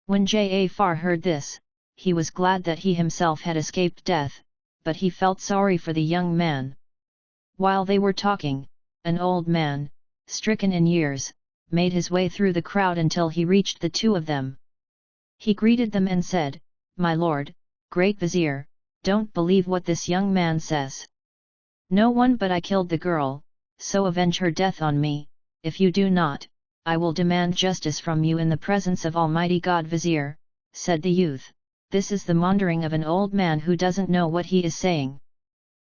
When Ja'afar heard this, he was glad that he himself had escaped death, but he felt sorry for the young man. While they were talking, an old man, stricken in years, made his way through the crowd until he reached the two of them. He greeted them and said, "My lord, great vizier, don't believe what this young man says. No one but I killed the girl, so avenge her death on me. If you do not, I will demand justice from you in the presence of Almighty God." "Vizier," said the youth, "this is the maundering of an old man who doesn't know what he is saying.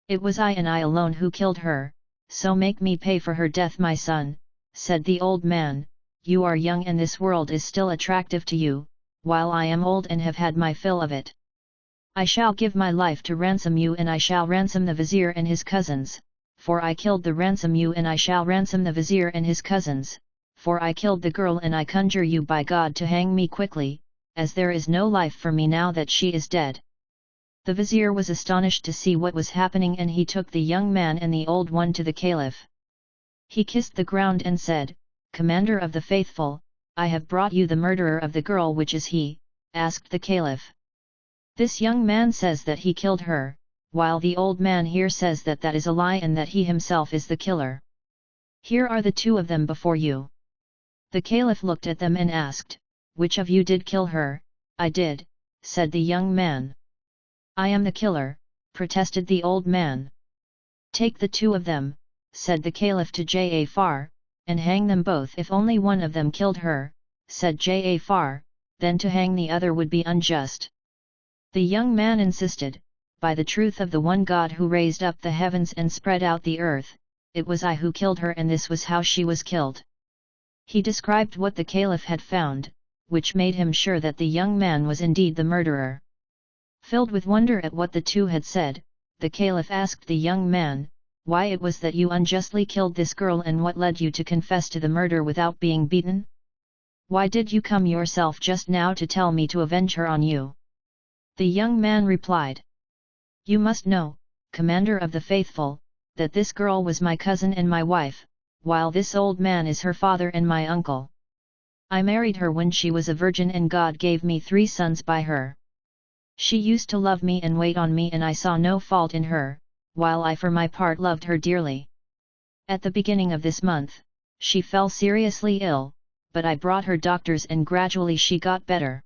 It was I and I alone who killed her, so make me pay for her death." "My son," said the old man, "you are young and this world is still attractive to you, while I am old and have had my fill of it. I shall give my life to ransom you, and I shall ransom the vizier and his cousins, for I killed the ransom you, and I shall ransom the vizier and his cousins, for I killed the girl, and I conjure you by God to hang me quickly, as there is no life for me now that she is dead." The vizier was astonished to see what was happening, and he took the young man and the old one to the caliph. He kissed the ground and said, "Commander of the faithful, I have brought you the murderer of the girl." "Which is he?" asked the caliph. "This young man says that he killed her, while the old man here says that that is a lie and that he himself is the killer. Here are the two of them before you." The caliph looked at them and asked, "Which of you did kill her?" "I did," said the young man. "I am the killer," protested the old man. "Take the two of them," said the caliph to Jafar, "and hang them both." "If only one of them killed her," said Jafar, "then to hang the other would be unjust." The young man insisted, "By the truth of the one God who raised up the heavens and spread out the earth, it was I who killed her, and this was how she was killed." He described what the caliph had found, which made him sure that the young man was indeed the murderer. Filled with wonder at what the two had said, the caliph asked the young man, "Why it was that you unjustly killed this girl, and what led you to confess to the murder without being beaten? Why did you come yourself just now to tell me to avenge her on you?" The young man replied, "You must know, Commander of the Faithful, that this girl was my cousin and my wife, while this old man is her father and my uncle. I married her when she was a virgin, and God gave me 3 sons by her. She used to love me and wait on me, and I saw no fault in her, while I for my part loved her dearly. At the beginning of this month, she fell seriously ill, but I brought her doctors and gradually she got better.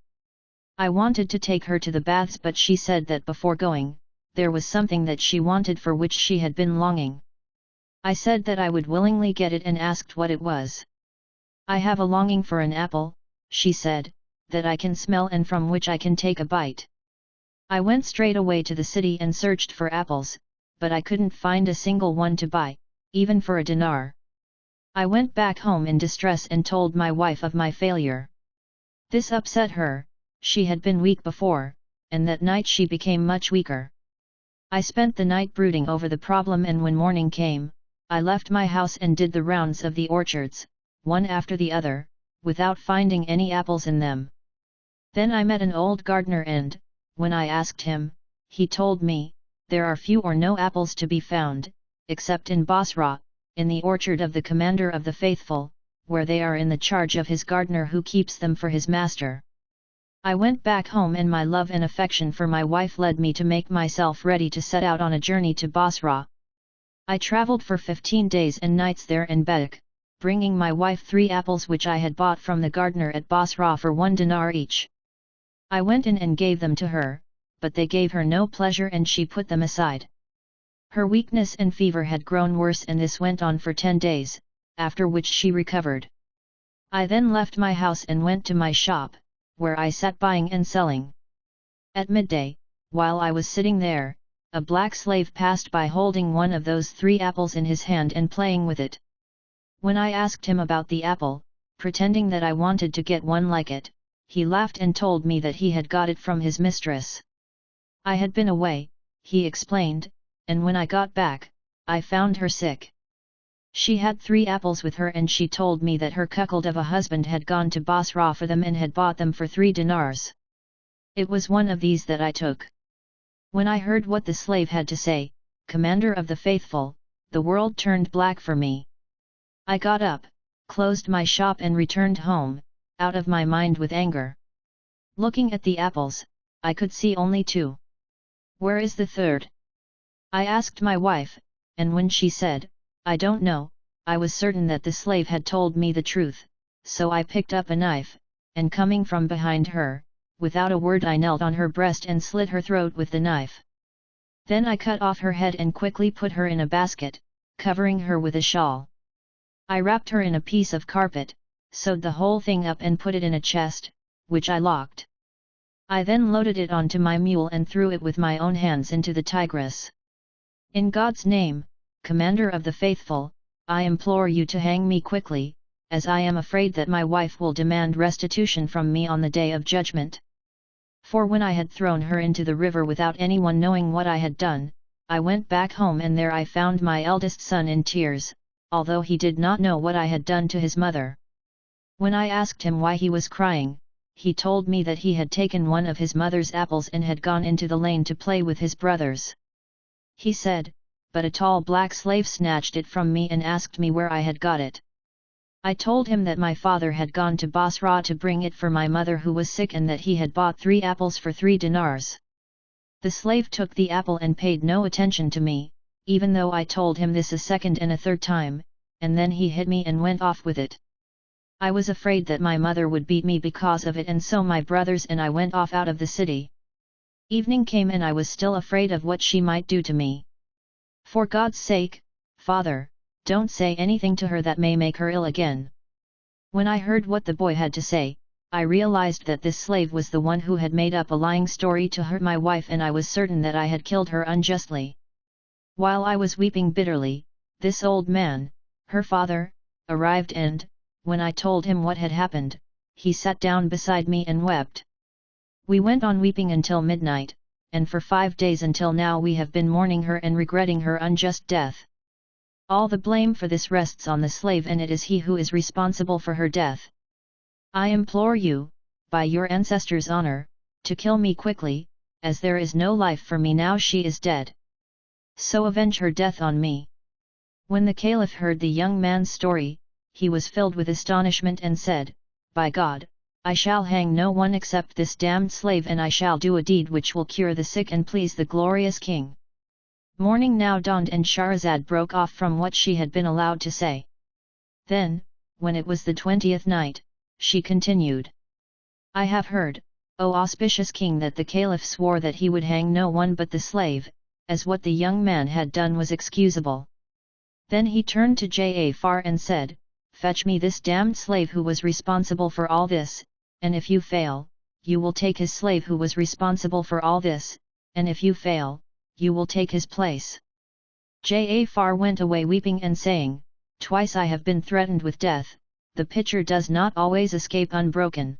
I wanted to take her to the baths, but she said that before going, there was something that she wanted for which she had been longing. I said that I would willingly get it and asked what it was. 'I have a longing for an apple,' she said, 'that I can smell and from which I can take a bite.' I went straight away to the city and searched for apples, but I couldn't find a single one to buy, even for a dinar. I went back home in distress and told my wife of my failure. This upset her. She had been weak before, and that night she became much weaker. I spent the night brooding over the problem, and when morning came, I left my house and did the rounds of the orchards, one after the other, without finding any apples in them. Then I met an old gardener and, when I asked him, he told me, there are few or no apples to be found, except in Basra, in the orchard of the Commander of the Faithful, where they are in the charge of his gardener who keeps them for his master. I went back home, and my love and affection for my wife led me to make myself ready to set out on a journey to Basra. I travelled for 15 days and nights there and back, bringing my wife 3 apples which I had bought from the gardener at Basra for 1 dinar each. I went in and gave them to her, but they gave her no pleasure and she put them aside. Her weakness and fever had grown worse, and this went on for 10 days, after which she recovered. I then left my house and went to my shop, where I sat buying and selling. At midday, while I was sitting there, a black slave passed by holding one of those 3 apples in his hand and playing with it. When I asked him about the apple, pretending that I wanted to get one like it, he laughed and told me that he had got it from his mistress. I had been away, he explained, and when I got back, I found her sick. She had 3 apples with her, and she told me that her cuckold of a husband had gone to Basra for them and had bought them for 3 dinars. It was one of these that I took. When I heard what the slave had to say, Commander of the Faithful, the world turned black for me. I got up, closed my shop and returned home, out of my mind with anger. Looking at the apples, I could see only 2. Where is the third? I asked my wife, and when she said, I don't know, I was certain that the slave had told me the truth, so I picked up a knife, and coming from behind her, without a word I knelt on her breast and slit her throat with the knife. Then I cut off her head and quickly put her in a basket, covering her with a shawl. I wrapped her in a piece of carpet, sewed the whole thing up and put it in a chest, which I locked. I then loaded it onto my mule and threw it with my own hands into the Tigris. In God's name, Commander of the Faithful, I implore you to hang me quickly, as I am afraid that my wife will demand restitution from me on the day of judgment. For when I had thrown her into the river without anyone knowing what I had done, I went back home and there I found my eldest son in tears, although he did not know what I had done to his mother. When I asked him why he was crying, he told me that he had taken one of his mother's apples and had gone into the lane to play with his brothers. He said, but a tall black slave snatched it from me and asked me where I had got it. I told him that my father had gone to Basra to bring it for my mother who was sick and that he had bought 3 apples for 3 dinars. The slave took the apple and paid no attention to me, even though I told him this a second and a third time, and then he hit me and went off with it. I was afraid that my mother would beat me because of it, and so my brothers and I went off out of the city. Evening came and I was still afraid of what she might do to me. For God's sake, Father, don't say anything to her that may make her ill again. When I heard what the boy had to say, I realized that this slave was the one who had made up a lying story to hurt my wife, and I was certain that I had killed her unjustly. While I was weeping bitterly, this old man, her father, arrived and, when I told him what had happened, he sat down beside me and wept. We went on weeping until midnight, and for 5 days until now we have been mourning her and regretting her unjust death. All the blame for this rests on the slave, and it is he who is responsible for her death. I implore you, by your ancestors' honor, to kill me quickly, as there is no life for me now she is dead. So avenge her death on me. When the Caliph heard the young man's story, he was filled with astonishment and said, By God, I shall hang no one except this damned slave, and I shall do a deed which will cure the sick and please the glorious king. Morning now dawned and Shahrazad broke off from what she had been allowed to say. Then, when it was the 20th night, she continued. I have heard, O auspicious king, that the Caliph swore that he would hang no one but the slave, as what the young man had done was excusable. Then he turned to Ja'afar and said, Fetch me this damned slave who was responsible for all this, and if you fail, you will take his slave who was responsible for all this, and if you fail, you will take his place. Ja'afar went away weeping and saying, Twice I have been threatened with death, the pitcher does not always escape unbroken.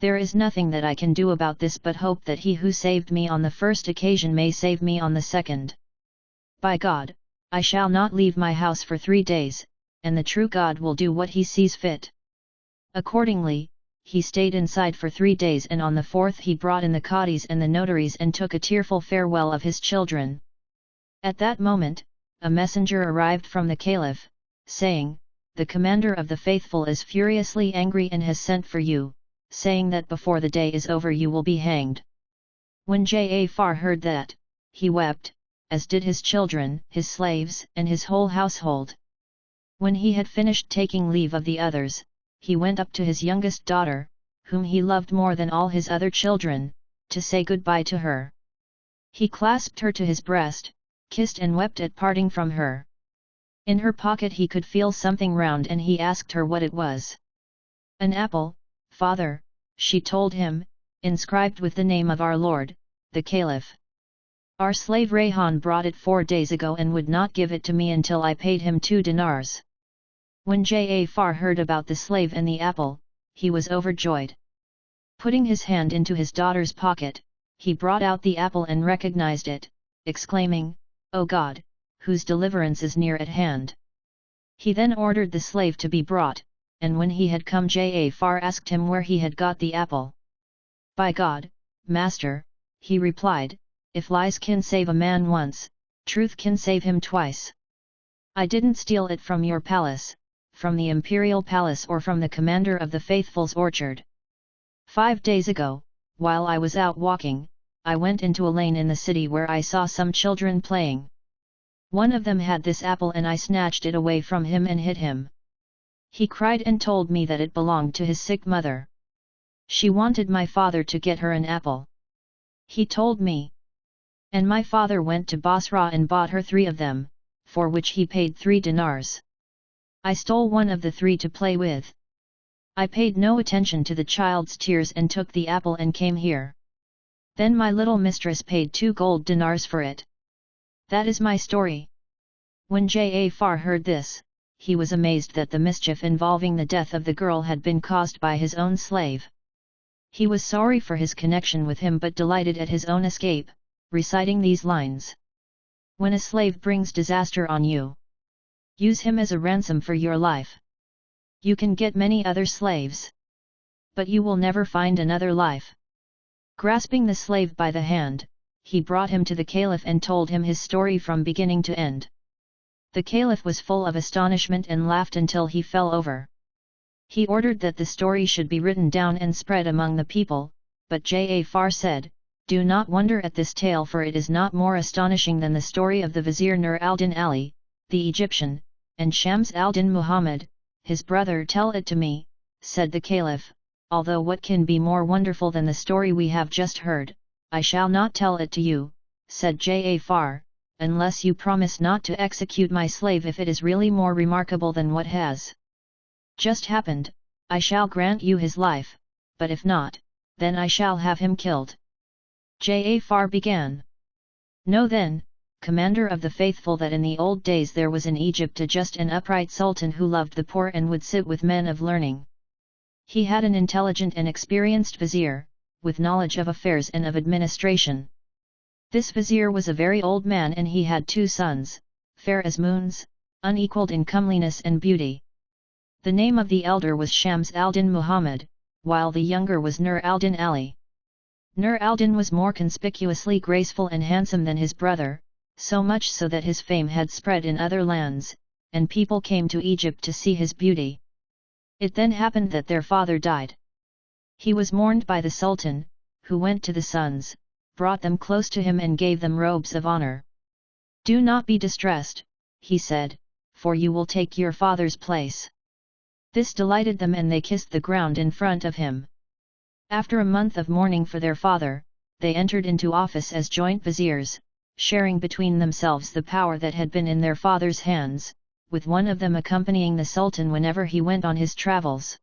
There is nothing that I can do about this but hope that he who saved me on the first occasion may save me on the second. By God, I shall not leave my house for 3 days, and the true God will do what he sees fit. Accordingly, he stayed inside for 3 days, and on the 4th he brought in the qadis and the notaries and took a tearful farewell of his children. At that moment, a messenger arrived from the Caliph, saying, The Commander of the Faithful is furiously angry and has sent for you, saying that before the day is over you will be hanged. When Ja'afar heard that, he wept, as did his children, his slaves, and his whole household. When he had finished taking leave of the others, he went up to his youngest daughter, whom he loved more than all his other children, to say goodbye to her. He clasped her to his breast, kissed and wept at parting from her. In her pocket he could feel something round and he asked her what it was. An apple, father, she told him, inscribed with the name of our Lord, the Caliph. Our slave Rayhan brought it 4 days ago and would not give it to me until I paid him 2 dinars. When Ja'afar heard about the slave and the apple, he was overjoyed. Putting his hand into his daughter's pocket, he brought out the apple and recognized it, exclaiming, O God, whose deliverance is near at hand. He then ordered the slave to be brought, and when he had come Ja'afar asked him where he had got the apple. By God, Master, he replied, if lies can save a man once, truth can save him twice. I didn't steal it from your palace, from the imperial palace or from the commander of the faithful's orchard. 5 days ago, while I was out walking, I went into a lane in the city where I saw some children playing. One of them had this apple and I snatched it away from him and hit him. He cried and told me that it belonged to his sick mother. She wanted my father to get her an apple. He told me. And my father went to Basra and bought her 3 of them, for which he paid 3 dinars. I stole one of the 3 to play with. I paid no attention to the child's tears and took the apple and came here. Then my little mistress paid 2 gold dinars for it. That is my story. When Jafar heard this, he was amazed that the mischief involving the death of the girl had been caused by his own slave. He was sorry for his connection with him but delighted at his own escape, reciting these lines. When a slave brings disaster on you, use him as a ransom for your life. You can get many other slaves, but you will never find another life. Grasping the slave by the hand, he brought him to the Caliph and told him his story from beginning to end. The Caliph was full of astonishment and laughed until he fell over. He ordered that the story should be written down and spread among the people, but Jafar said, "Do not wonder at this tale, for it is not more astonishing than the story of the Vizier Nur al-Din Ali, the Egyptian, and Shams al-Din Muhammad, his brother." "Tell it to me," said the Caliph, "although what can be more wonderful than the story we have just heard?" "I shall not tell it to you," said Jafar, "unless you promise not to execute my slave if it is really more remarkable than what has just happened. I shall grant you his life, but if not, then I shall have him killed." Jafar began. "Know then, Commander of the Faithful, that in the old days there was in Egypt a just and upright sultan who loved the poor and would sit with men of learning. He had an intelligent and experienced vizier, with knowledge of affairs and of administration. This vizier was a very old man and he had 2 sons, fair as moons, unequalled in comeliness and beauty. The name of the elder was Shams al-Din Muhammad, while the younger was Nur al-Din Ali. Nur al-Din was more conspicuously graceful and handsome than his brother, so much so that his fame had spread in other lands, and people came to Egypt to see his beauty. It then happened that their father died. He was mourned by the Sultan, who went to the sons, brought them close to him and gave them robes of honor. "Do not be distressed," he said, "for you will take your father's place." This delighted them and they kissed the ground in front of him. After a month of mourning for their father, they entered into office as joint viziers, sharing between themselves the power that had been in their father's hands, with one of them accompanying the Sultan whenever he went on his travels.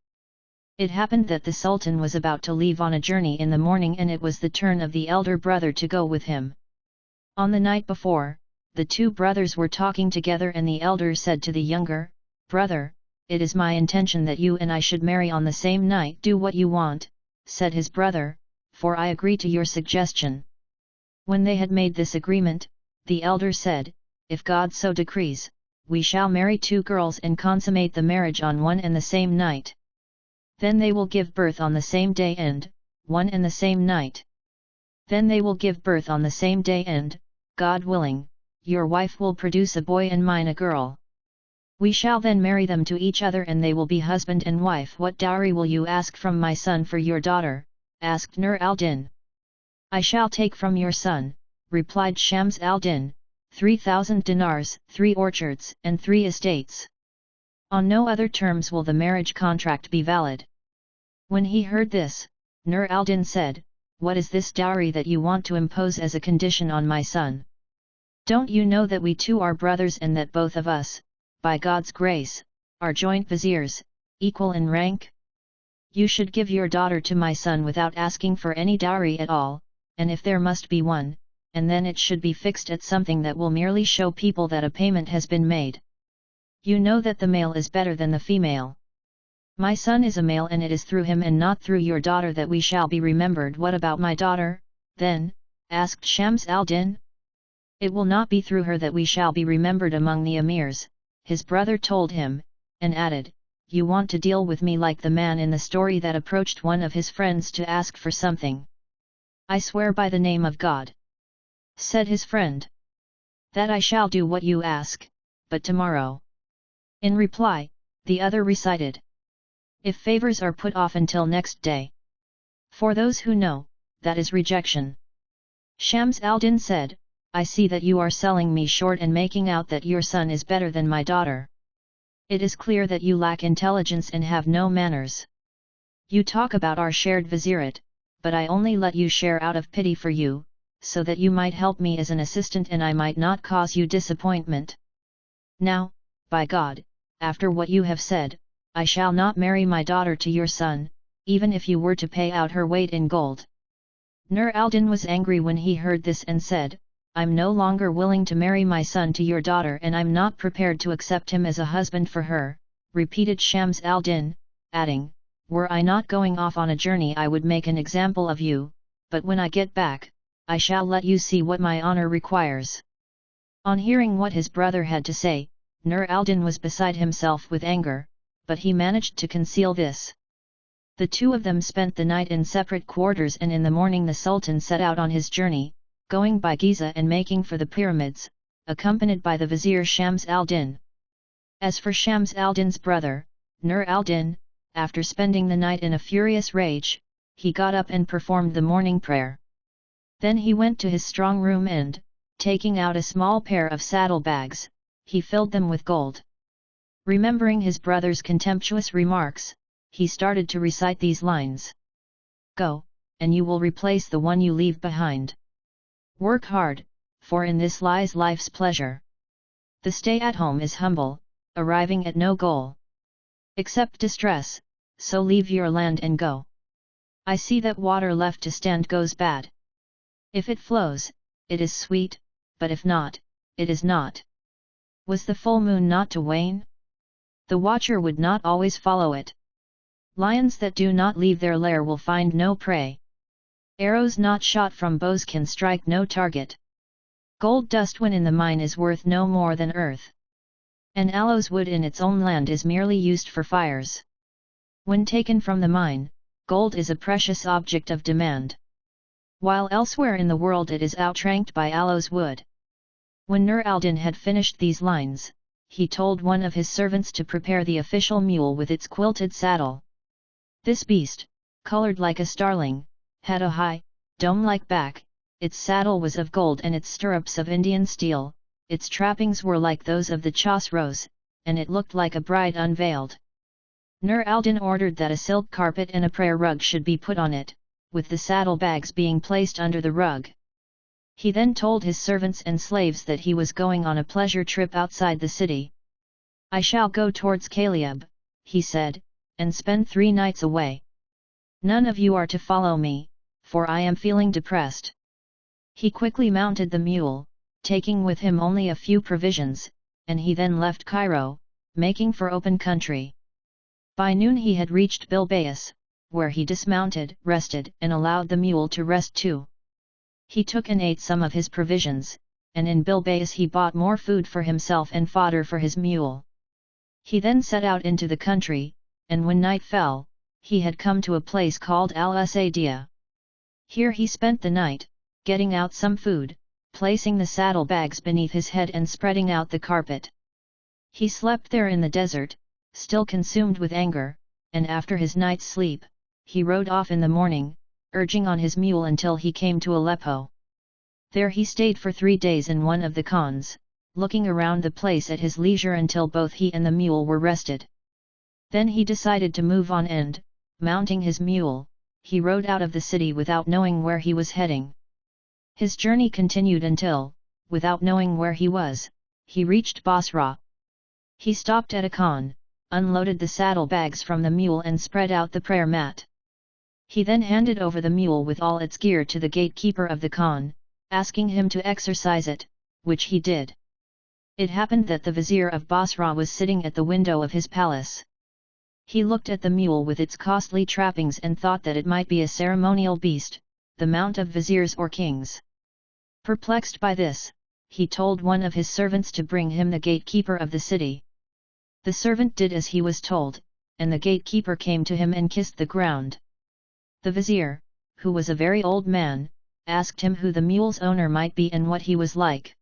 It happened that the Sultan was about to leave on a journey in the morning and it was the turn of the elder brother to go with him. On the night before, the 2 brothers were talking together and the elder said to the younger, "Brother, it is my intention that you and I should marry on the same night." "Do what you want," said his brother, "for I agree to your suggestion." When they had made this agreement, the elder said, "If God so decrees, we shall marry 2 girls and consummate the marriage on one and the same night. Then they will give birth on the same day and, one and the same night. Then they will give birth on the same day and, God willing, your wife will produce a boy and mine a girl. We shall then marry them to each other and they will be husband and wife." "What dowry will you ask from my son for your daughter?" asked Nur al-Din. "I shall take from your son," replied Shams al-Din, 3,000 dinars, 3 orchards and 3 estates. On no other terms will the marriage contract be valid." When he heard this, Nur al-Din said, "What is this dowry that you want to impose as a condition on my son? Don't you know that we 2 are brothers and that both of us, by God's grace, are joint viziers, equal in rank? You should give your daughter to my son without asking for any dowry at all, and if there must be one, and then it should be fixed at something that will merely show people that a payment has been made. You know that the male is better than the female. My son is a male and it is through him and not through your daughter that we shall be remembered." "What about my daughter, then?" asked Shams al-Din. "It will not be through her that we shall be remembered among the emirs," his brother told him, and added, "You want to deal with me like the man in the story that approached one of his friends to ask for something." "I swear by the name of God," said his friend, "that I shall do what you ask, but tomorrow." In reply, the other recited, "If favors are put off until next day. For those who know, that is rejection. Shams al-Din said, I see that you are selling me short and making out that your son is better than my daughter. It is clear that you lack intelligence and have no manners. You talk about our shared vizierate, but I only let you share out of pity for you, so that you might help me as an assistant and I might not cause you disappointment. Now, by God, after what you have said, I shall not marry my daughter to your son, even if you were to pay out her weight in gold. Nur al-Din was angry when he heard this and said, I'm no longer willing to marry my son to your daughter and I'm not prepared to accept him as a husband for her, repeated Shams al-Din, adding, were I not going off on a journey I would make an example of you, but when I get back, I shall let you see what my honor requires. On hearing what his brother had to say, Nur al-Din was beside himself with anger, but he managed to conceal this. The two of them spent the night in separate quarters and in the morning the Sultan set out on his journey, going by Giza and making for the pyramids, accompanied by the vizier Shams al-Din. As for Shams al-Din's brother, Nur al-Din, after spending the night in a furious rage, he got up and performed the morning prayer. Then he went to his strong room and, taking out a small pair of saddlebags, he filled them with gold. Remembering his brother's contemptuous remarks, he started to recite these lines. Go, and you will replace the one you leave behind. Work hard, for in this lies life's pleasure. The stay at home is humble, arriving at no goal. Accept distress, so leave your land and go. I see that water left to stand goes bad. If it flows, it is sweet, but if not, it is not. Was the full moon not to wane? The watcher would not always follow it. Lions that do not leave their lair will find no prey. Arrows not shot from bows can strike no target. Gold dust when in the mine is worth no more than earth. An aloes wood in its own land is merely used for fires. When taken from the mine, gold is a precious object of demand. While elsewhere in the world it is outranked by aloes wood. When Nur al-Din had finished these lines, he told one of his servants to prepare the official mule with its quilted saddle. This beast, colored like a starling, had a high, dome-like back, its saddle was of gold and its stirrups of Indian steel, its trappings were like those of the Chosroes, and it looked like a bride unveiled. Nur al-Din ordered that a silk carpet and a prayer rug should be put on it, with the saddlebags being placed under the rug. He then told his servants and slaves that he was going on a pleasure trip outside the city. I shall go towards Caleb, he said, and spend 3 nights away. None of you are to follow me, for I am feeling depressed. He quickly mounted the mule, taking with him only a few provisions, and he then left Cairo, making for open country. By noon he had reached Bilbaas, where he dismounted, rested, and allowed the mule to rest too. He took and ate some of his provisions, and in Bilbaas he bought more food for himself and fodder for his mule. He then set out into the country, and when night fell, he had come to a place called Al-Usaidiyah. Here he spent the night, getting out some food, placing the saddlebags beneath his head and spreading out the carpet. He slept there in the desert, still consumed with anger, and after his night's sleep, he rode off in the morning, urging on his mule until he came to Aleppo. There he stayed for 3 days in one of the khans, looking around the place at his leisure until both he and the mule were rested. Then he decided to move on and, mounting his mule, he rode out of the city without knowing where he was heading. His journey continued until, without knowing where he was, he reached Basra. He stopped at a khan, unloaded the saddlebags from the mule and spread out the prayer mat. He then handed over the mule with all its gear to the gatekeeper of the khan, asking him to exercise it, which he did. It happened that the vizier of Basra was sitting at the window of his palace. He looked at the mule with its costly trappings and thought that it might be a ceremonial beast, the mount of viziers or kings. Perplexed by this, he told one of his servants to bring him the gatekeeper of the city. The servant did as he was told, and the gatekeeper came to him and kissed the ground. The vizier, who was a very old man, asked him who the mule's owner might be and what he was like.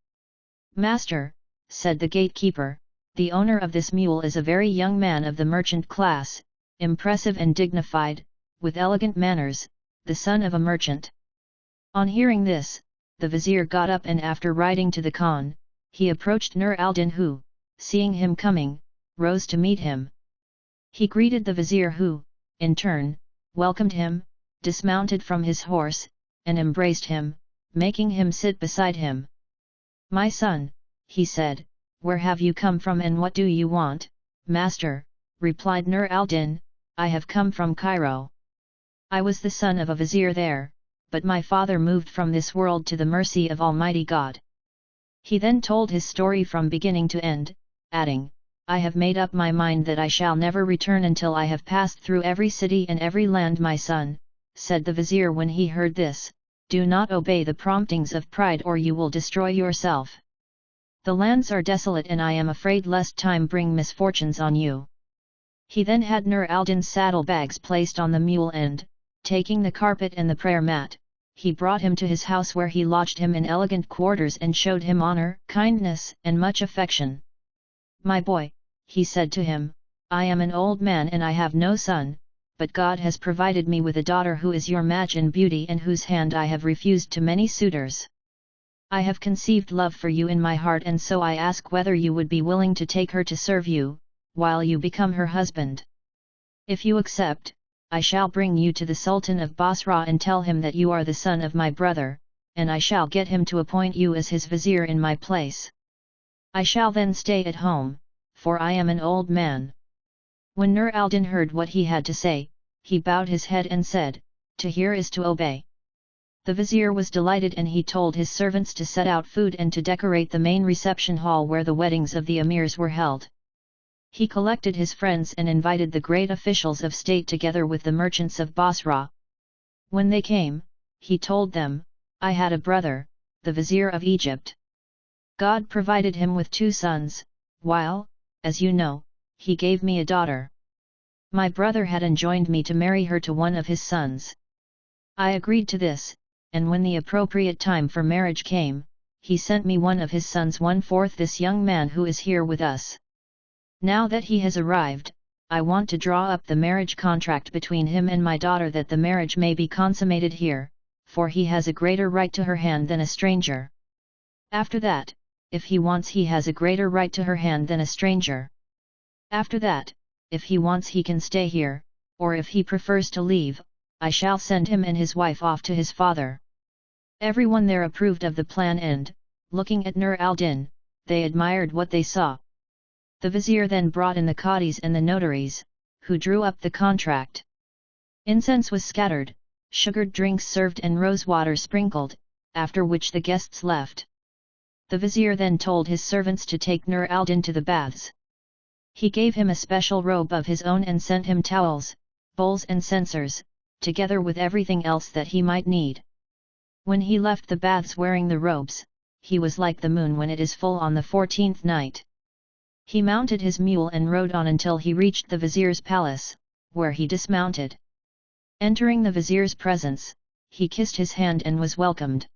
"Master," said the gatekeeper, "the owner of this mule is a very young man of the merchant class, impressive and dignified, with elegant manners, the son of a merchant. On hearing this, the vizier got up and after riding to the Khan, he approached Nur al-Din who, seeing him coming, rose to meet him. He greeted the vizier who, in turn, welcomed him, dismounted from his horse, and embraced him, making him sit beside him. "My son," he said, "where have you come from and what do you want?" "Master," replied Nur al-Din, "I have come from Cairo. I was the son of a vizier there, but my father moved from this world to the mercy of Almighty God." He then told his story from beginning to end, adding, "I have made up my mind that I shall never return until I have passed through every city and every land." "My son," said the vizier when he heard this, "do not obey the promptings of pride or you will destroy yourself. The lands are desolate and I am afraid lest time bring misfortunes on you." He then had Nur al-Din's saddlebags placed on the mule and, taking the carpet and the prayer mat, he brought him to his house where he lodged him in elegant quarters and showed him honor, kindness, and much affection. "My boy," he said to him, "I am an old man and I have no son, but God has provided me with a daughter who is your match in beauty and whose hand I have refused to many suitors. I have conceived love for you in my heart and so I ask whether you would be willing to take her to serve you, while you become her husband. If you accept, I shall bring you to the Sultan of Basra and tell him that you are the son of my brother, and I shall get him to appoint you as his vizier in my place. I shall then stay at home, for I am an old man." When Nur al-Din heard what he had to say, he bowed his head and said, "To hear is to obey." The vizier was delighted and he told his servants to set out food and to decorate the main reception hall where the weddings of the emirs were held. He collected his friends and invited the great officials of state together with the merchants of Basra. When they came, he told them, "I had a brother, the vizier of Egypt. God provided him with 2 sons, while, as you know, he gave me a daughter. My brother had enjoined me to marry her to one of his sons. I agreed to this, and when the appropriate time for marriage came, he sent me one of his sons 1/4 this young man who is here with us. Now that he has arrived, I want to draw up the marriage contract between him and my daughter that the marriage may be consummated here, for he has a greater right to her hand than a stranger. After that, if he wants he has a greater right to her hand than a stranger. After that, if he wants he can stay here, or if he prefers to leave, I shall send him and his wife off to his father." Everyone there approved of the plan and, looking at Nur al-Din, they admired what they saw. The vizier then brought in the qadis and the notaries, who drew up the contract. Incense was scattered, sugared drinks served and rose water sprinkled, after which the guests left. The vizier then told his servants to take Nur al-Din to the baths. He gave him a special robe of his own and sent him towels, bowls and censers, together with everything else that he might need. When he left the baths wearing the robes, he was like the moon when it is full on the 14th night. He mounted his mule and rode on until he reached the vizier's palace, where he dismounted. Entering the vizier's presence, he kissed his hand and was welcomed.